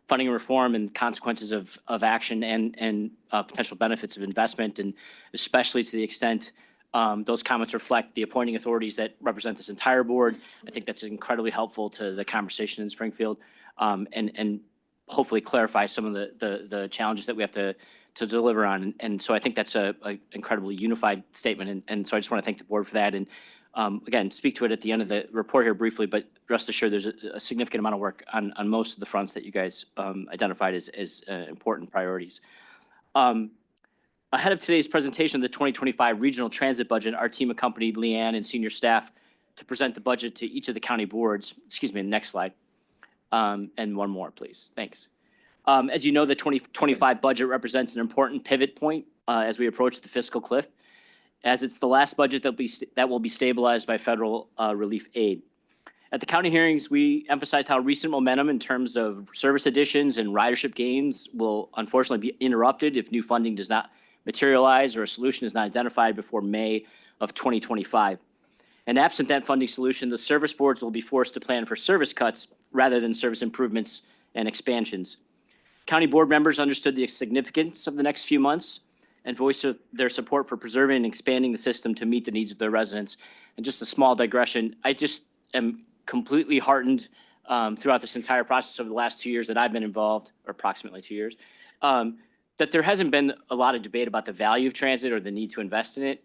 funding reform and consequences of action and potential benefits of investment, and especially to the extent those comments reflect the appointing authorities that represent this entire board. I think that's incredibly helpful to the conversation in Springfield, and hopefully clarify some of the challenges that we have to deliver on. And so I think that's a incredibly unified statement. And so I just want to thank the board for that. And again, speak to it at the end of the report here briefly, but rest assured there's a significant amount of work on most of the fronts that you guys identified as important priorities. Ahead of today's presentation of the 2025 regional transit budget, our team accompanied Leanne and senior staff to present the budget to each of the county boards. Excuse me, next slide. And one more, please. Thanks. As you know, the 2025 budget represents an important pivot point as we approach the fiscal cliff, as it's the last budget that will be stabilized by federal relief aid. At the county hearings, we emphasized how recent momentum in terms of service additions and ridership gains will unfortunately be interrupted if new funding does not materialize or a solution is not identified before May of 2025. And absent that funding solution, the service boards will be forced to plan for service cuts rather than service improvements and expansions. County board members understood the significance of the next few months and voiced their support for preserving and expanding the system to meet the needs of their residents. And just a small digression, I just am completely heartened throughout this entire process over the last 2 years that I've been involved, or approximately 2 years, that there hasn't been a lot of debate about the value of transit or the need to invest in it.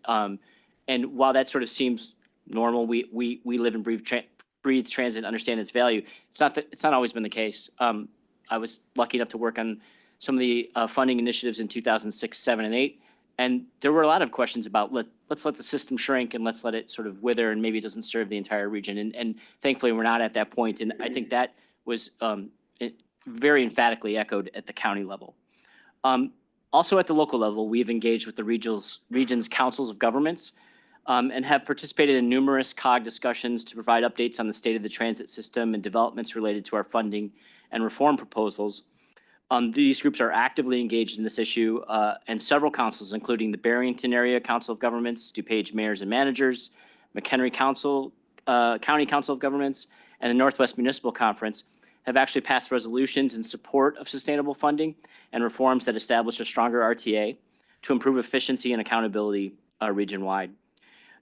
And while that sort of seems normal, we live and breathe transit and understand its value. It's not always been the case. I was lucky enough to work on some of the funding initiatives in 2006, 7, and 8. And there were a lot of questions about let's let the system shrink and let's let it sort of wither and maybe it doesn't serve the entire region. And thankfully, we're not at that point. And I think that was very emphatically echoed at the county level. Also at the local level, we've engaged with the region's councils of governments and have participated in numerous COG discussions to provide updates on the state of the transit system and developments related to our funding and reform proposals. These groups are actively engaged in this issue, and several councils, including the Barrington Area Council of Governments, DuPage Mayors and Managers, McHenry County Council of Governments, and the Northwest Municipal Conference, have actually passed resolutions in support of sustainable funding and reforms that establish a stronger RTA to improve efficiency and accountability region-wide.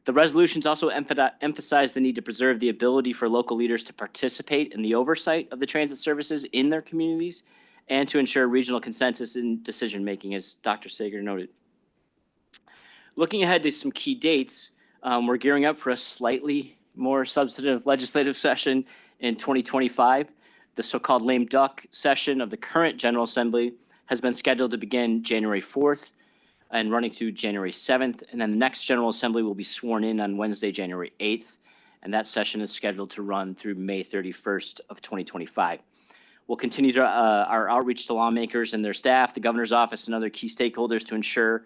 The resolutions also emphasize the need to preserve the ability for local leaders to participate in the oversight of the transit services in their communities and to ensure regional consensus in decision-making, as Dr. Sager noted. Looking ahead to some key dates, we're gearing up for a slightly more substantive legislative session in 2025. The so-called lame duck session of the current General Assembly has been scheduled to begin January 4th and running through January 7th. And then the next General Assembly will be sworn in on Wednesday, January 8th. And that session is scheduled to run through May 31st of 2025. We'll continue our outreach to lawmakers and their staff, the governor's office, and other key stakeholders to ensure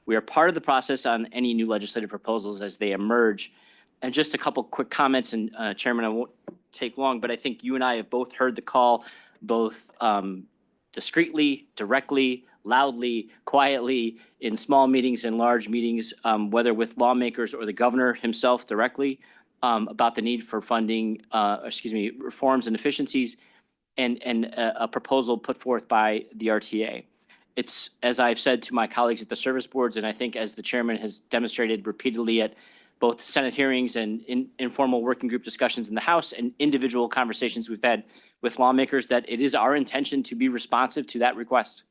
we are part of the process on any new legislative proposals as they emerge. And just a couple quick comments, and Chairman, I won't take long, but I think you and I have both heard the call, both discreetly, directly, loudly, quietly, in small meetings and large meetings, whether with lawmakers or the governor himself directly, about the need for funding, reforms and efficiencies, and a proposal put forth by the RTA. It's, as I've said to my colleagues at the service boards, and I think as the chairman has demonstrated repeatedly at both Senate hearings and informal working group discussions in the House and individual conversations we've had with lawmakers, that it is our intention to be responsive to that request.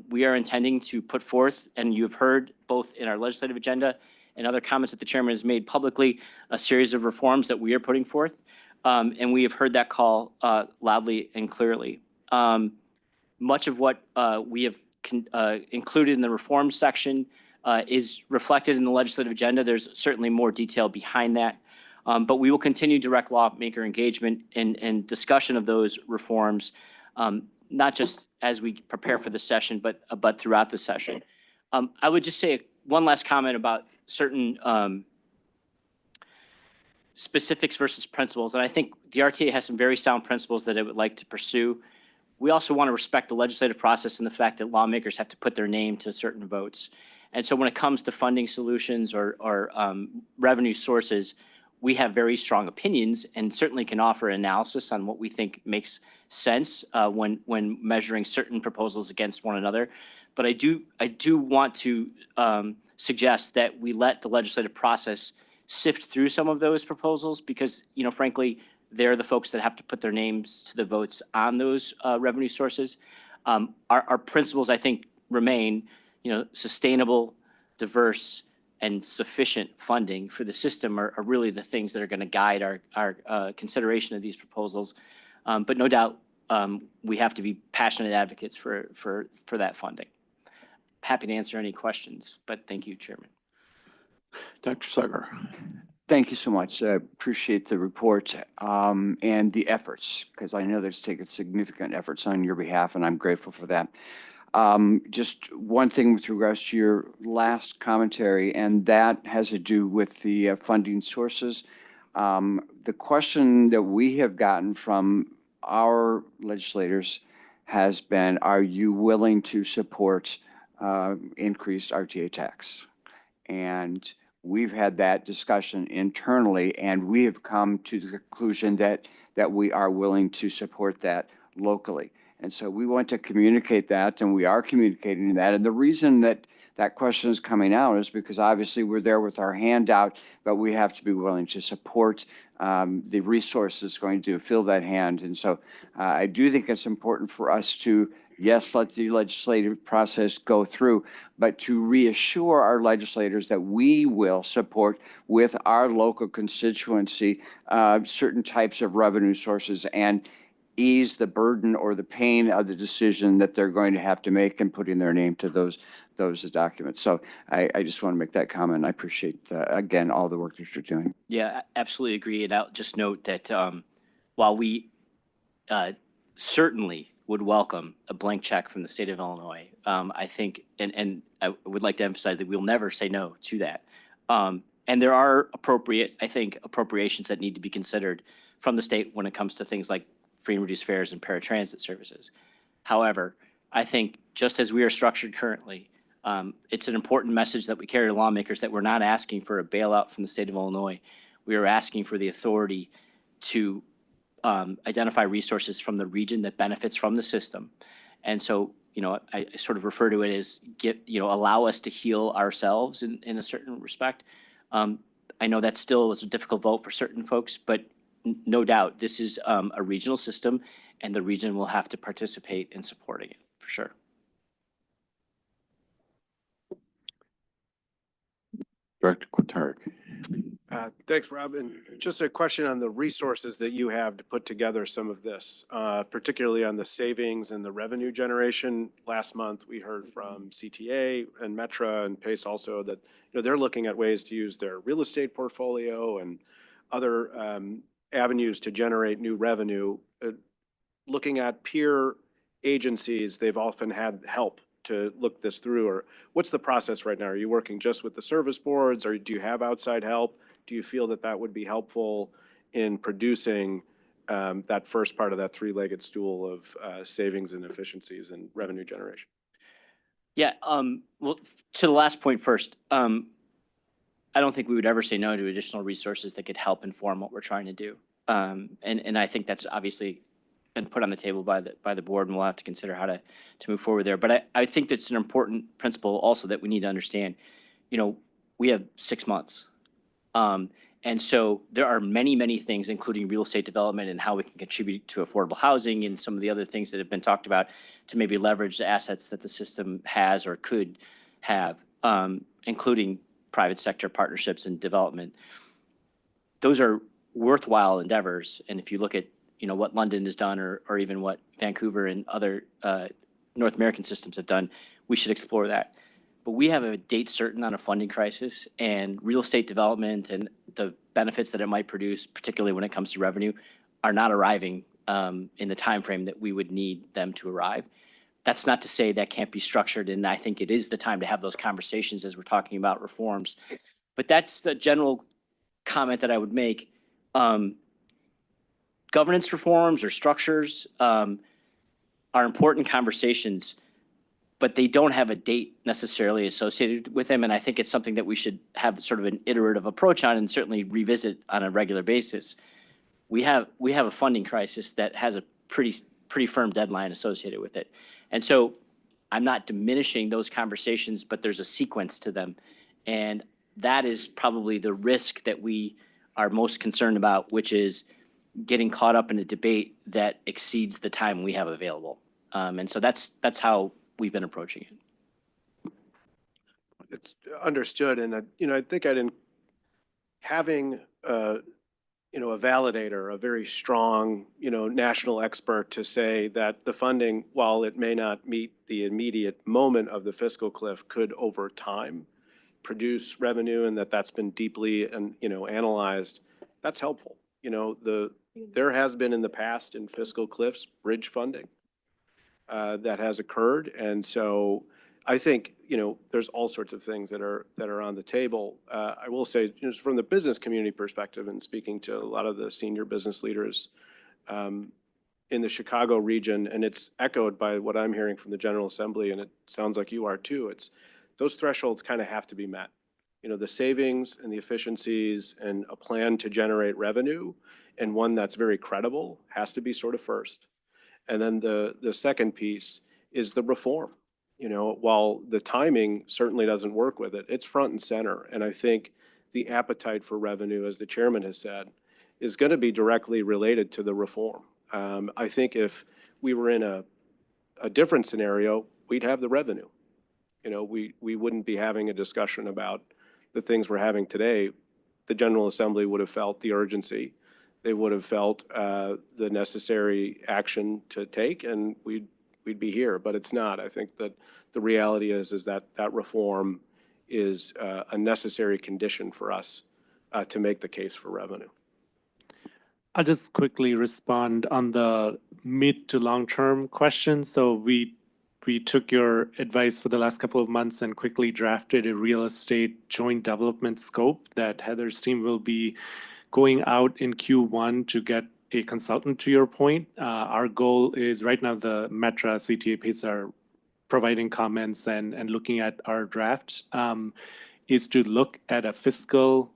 We are intending to put forth, and you've heard both in our legislative agenda and other comments that the chairman has made publicly, a series of reforms that we are putting forth. And we have heard that call loudly and clearly. Much of what we have included in the reform section is reflected in the legislative agenda. There's certainly more detail behind that. But we will continue direct lawmaker engagement and discussion of those reforms, not just as we prepare for the session, but throughout the session. I would just say one last comment about certain specifics versus principles. And I think the RTA has some very sound principles that it would like to pursue. We also want to respect the legislative process and the fact that lawmakers have to put their name to certain votes. And so when it comes to funding solutions or revenue sources, we have very strong opinions and certainly can offer analysis on what we think makes sense when measuring certain proposals against one another. But I do want to suggest that we let the legislative process sift through some of those proposals because, frankly, they're the folks that have to put their names to the votes on those revenue sources. Our principles, I think, remain, sustainable, diverse, and sufficient funding for the system are really the things that are going to guide our consideration of these proposals. But no doubt, we have to be passionate advocates for that funding. Happy to answer any questions, but thank you, Chairman. Dr. Sagar. Thank you so much. I appreciate the report and the efforts, because I know there's taken significant efforts on your behalf, and I'm grateful for that. Just one thing with regards to your last commentary, and that has to do with the funding sources. The question that we have gotten from our legislators has been, are you willing to support increased RTA tax? And we've had that discussion internally, and we have come to the conclusion that we are willing to support that locally. And so we want to communicate that, and we are communicating that. And the reason that that question is coming out is because obviously we're there with our hand out, but we have to be willing to support the resources going to fill that hand. And so I do think it's important for us to, yes, let the legislative process go through, but to reassure our legislators that we will support with our local constituency certain types of revenue sources and ease the burden or the pain of the decision that they're going to have to make in putting their name to those documents. So I just want to make that comment. I appreciate, again, all the work that you're doing. Yeah, absolutely agree. And I'll just note that while we certainly would welcome a blank check from the state of Illinois, I think, and I would like to emphasize that we'll never say no to that. And there are appropriations that need to be considered from the state when it comes to things like free and reduced fares and paratransit services. However, I think just as we are structured currently, it's an important message that we carry to lawmakers that we're not asking for a bailout from the state of Illinois. We are asking for the authority to identify resources from the region that benefits from the system. And so, I sort of refer to it as allow us to heal ourselves in a certain respect. I know that still is a difficult vote for certain folks, but no doubt this is a regional system, and the region will have to participate in supporting it for sure. Director Quintard. Thanks, Rob. And just a question on the resources that you have to put together some of this, particularly on the savings and the revenue generation. Last month, we heard from CTA and Metra and PACE also that they're looking at ways to use their real estate portfolio and other avenues to generate new revenue. Looking at peer agencies, they've often had help to look this through. Or what's the process right now? Are you working just with the service boards, or do you have outside help? Do you feel that would be helpful in producing that first part of that three-legged stool of savings and efficiencies and revenue generation? Yeah, well, to the last point first, I don't think we would ever say no to additional resources that could help inform what we're trying to do. And I think that's obviously been put on the table by the board, and we'll have to consider how to move forward there. But I think that's an important principle also that we need to understand. We have 6 months. And so there are many, many things, including real estate development and how we can contribute to affordable housing and some of the other things that have been talked about to maybe leverage the assets that the system has or could have, including private sector partnerships and development. Those are worthwhile endeavors. And if you look at what London has done or even what Vancouver and other North American systems have done, we should explore that. But we have a date certain on a funding crisis, and real estate development and the benefits that it might produce, particularly when it comes to revenue, are not arriving in the timeframe that we would need them to arrive. That's not to say that can't be structured, and I think it is the time to have those conversations as we're talking about reforms. But that's the general comment that I would make. Governance reforms or structures are important conversations, but they don't have a date necessarily associated with them. And I think it's something that we should have sort of an iterative approach on and certainly revisit on a regular basis. We have a funding crisis that has a pretty firm deadline associated with it. And so I'm not diminishing those conversations, but there's a sequence to them. And that is probably the risk that we are most concerned about, which is getting caught up in a debate that exceeds the time we have available. And so that's how we've been approaching it. It's understood. And, I think having, a validator, a very strong, national expert to say that the funding, while it may not meet the immediate moment of the fiscal cliff, could over time produce revenue, and that's been deeply and, analyzed, that's helpful. There has been in the past in fiscal cliffs, bridge funding that has occurred. And so I think, there's all sorts of things that are on the table. I will say, from the business community perspective and speaking to a lot of the senior business leaders in the Chicago region, and it's echoed by what I'm hearing from the General Assembly, and it sounds like you are too, it's those thresholds kind of have to be met. The savings and the efficiencies and a plan to generate revenue, and one that's very credible, has to be sort of first. And then the second piece is the reform. While the timing certainly doesn't work with it, it's front and center. And I think the appetite for revenue, as the chairman has said, is going to be directly related to the reform. I think if we were in a different scenario, we'd have the revenue. We wouldn't be having a discussion about the things we're having today. The General Assembly would have felt the urgency. They would have felt the necessary action to take, and we'd be here, but it's not. I think that the reality is that reform is a necessary condition for us to make the case for revenue. I'll just quickly respond on the mid to long-term question. So we took your advice for the last couple of months and quickly drafted a real estate joint development scope that Heather's team will be going out in Q1 to get a consultant, to your point. Our goal is right now the Metra CTA PACE are providing comments and looking at our draft, is to look at a fiscal,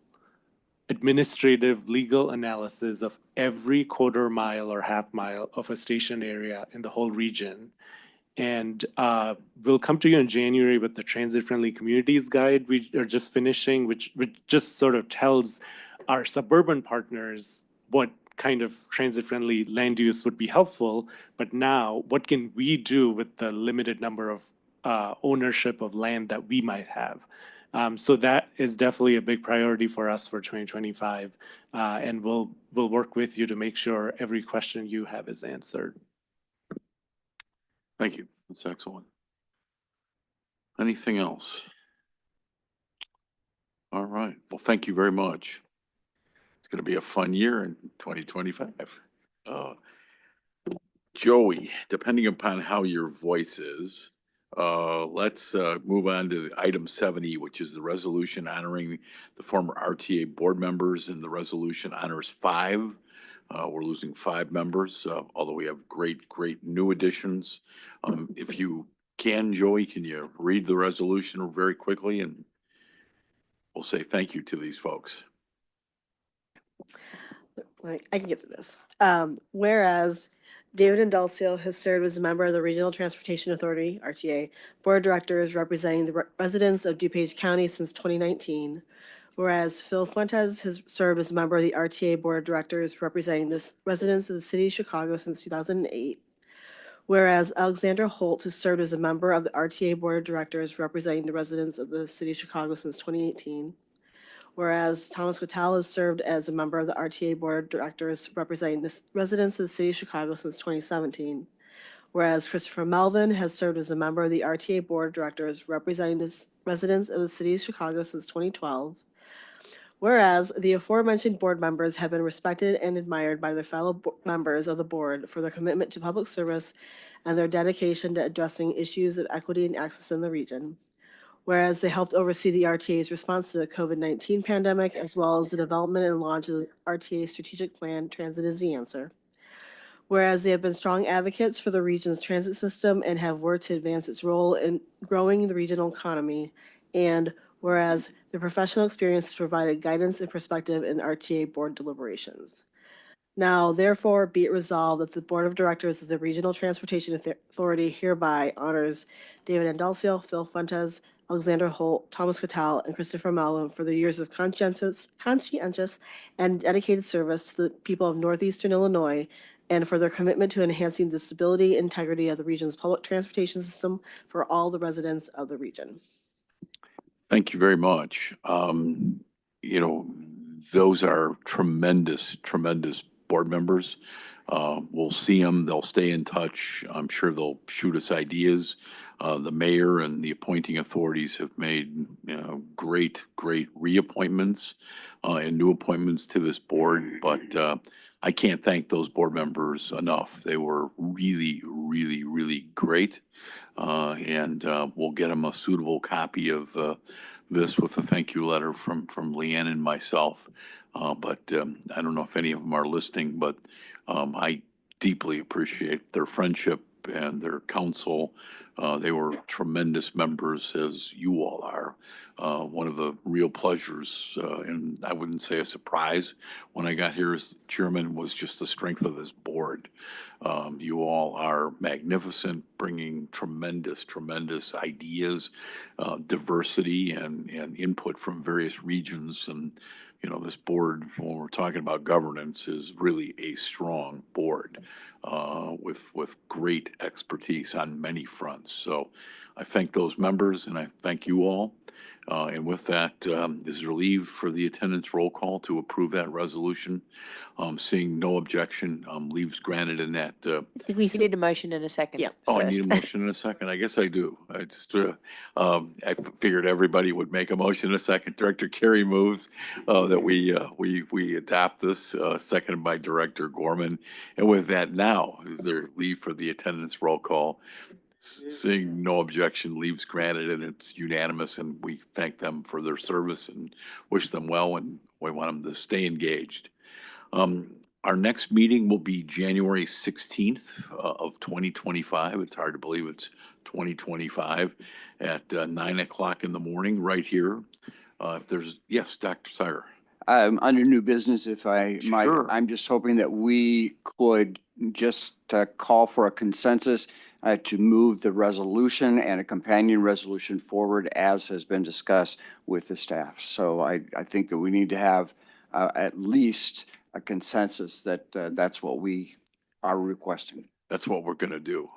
administrative, legal analysis of every quarter mile or half mile of a station area in the whole region. And we'll come to you in January with the Transit-Friendly Communities Guide we are just finishing, which just sort of tells our suburban partners what kind of transit-friendly land use would be helpful. But now, what can we do with the limited number of ownership of land that we might have? So that is definitely a big priority for us for 2025. And we'll work with you to make sure every question you have is answered. Thank you. That's excellent. Anything else? All right. Well, thank you very much. It's going to be a fun year in 2025. Joey, depending upon how your voice is, let's move on to item 7E, which is the resolution honoring the former RTA board members, and the resolution honors 5. We're losing 5 members, although we have great new additions. If you can, Joey, can you read the resolution very quickly, and we'll say thank you to these folks. I can get through this. Whereas David Indulcio has served as a member of the Regional Transportation Authority, RTA, Board of Directors representing the residents of DuPage County since 2019. Whereas Phil Fuentes has served as a member of the RTA Board of Directors representing the residents of the City of Chicago since 2008. Whereas Alexandra Holt has served as a member of the RTA Board of Directors representing the residents of the City of Chicago since 2018. Whereas Thomas Quatel has served as a member of the RTA Board of Directors representing the residents of the City of Chicago since 2017. Whereas Christopher Melvin has served as a member of the RTA Board of Directors representing the residents of the City of Chicago since 2012. Whereas the aforementioned board members have been respected and admired by their fellow members of the board for their commitment to public service and their dedication to addressing issues of equity and access in the region. Whereas they helped oversee the RTA's response to the COVID-19 pandemic, as well as the development and launch of the RTA strategic plan, Transit is the Answer. Whereas they have been strong advocates for the region's transit system and have worked to advance its role in growing the regional economy. And whereas their professional experience has provided guidance and perspective in RTA board deliberations. Now, therefore, be it resolved that the Board of Directors of the Regional Transportation Authority hereby honors David Andalcio, Phil Fuentes, Alexander Holt, Thomas Cattell, and Christopher Melvin for their years of conscientious and dedicated service to the people of Northeastern Illinois and for their commitment to enhancing the stability and integrity of the region's public transportation system for all the residents of the region. Thank you very much. Those are tremendous, tremendous board members. We'll see them. They'll stay in touch. I'm sure they'll shoot us ideas. The mayor and the appointing authorities have made, great, great reappointments and new appointments to this board. But I can't thank those board members enough. They were really, really, really great. And we'll get them a suitable copy of this with a thank you letter from Leanne and myself. But I don't know if any of them are listening, but I deeply appreciate their friendship and their counsel. They were tremendous members, as you all are. One of the real pleasures, and I wouldn't say a surprise, when I got here as chairman was just the strength of this board. You all are magnificent, bringing tremendous, tremendous ideas, diversity, and input from various regions. And, this board, when we're talking about governance, is really a strong board with great expertise on many fronts. So I thank those members and I thank you all. And with that, is there leave for the attendance roll call to approve that resolution? Seeing no objection, leaves granted in that. We need a motion in a second. Yeah. Oh, I need a motion in a second. I guess I do. I figured everybody would make a motion in a second. Director Carey moves that we adopt this, seconded by Director Gorman. And with that now, is there leave for the attendance roll call? Seeing no objection, leaves granted, and it's unanimous, and we thank them for their service and wish them well, and we want them to stay engaged. Our next meeting will be January 16th of 2025. It's hard to believe it's 2025 at 9 o'clock in the morning right here. Yes, Dr. Sire. Under new business, if I might, Sure. I'm just hoping that we could just call for a consensus to move the resolution and a companion resolution forward as has been discussed with the staff. So I think that we need to have at least a consensus that that's what we are requesting. That's what we're going to do.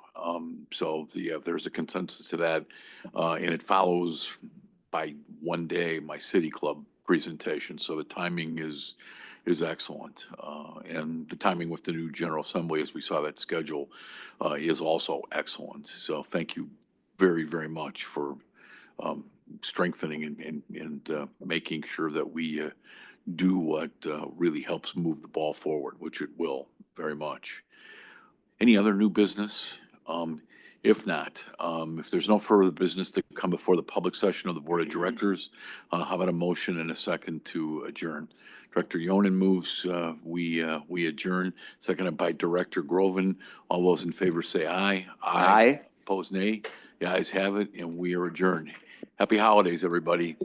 So there's a consensus to that, and it follows by one day my City Club presentation. So the timing is excellent, and the timing with the new General Assembly, as we saw that schedule, is also excellent. So thank you very, very much for strengthening and making sure that we do what really helps move the ball forward, which it will very much. Any other new business? If not, if there's no further business to come before the public session of the Board of Directors, how about a motion and a second to adjourn? Director Yonan moves, we adjourn, seconded by Director Groven. All those in favor say aye. Aye. Opposed, nay. The ayes have it, and we are adjourned. Happy holidays, everybody.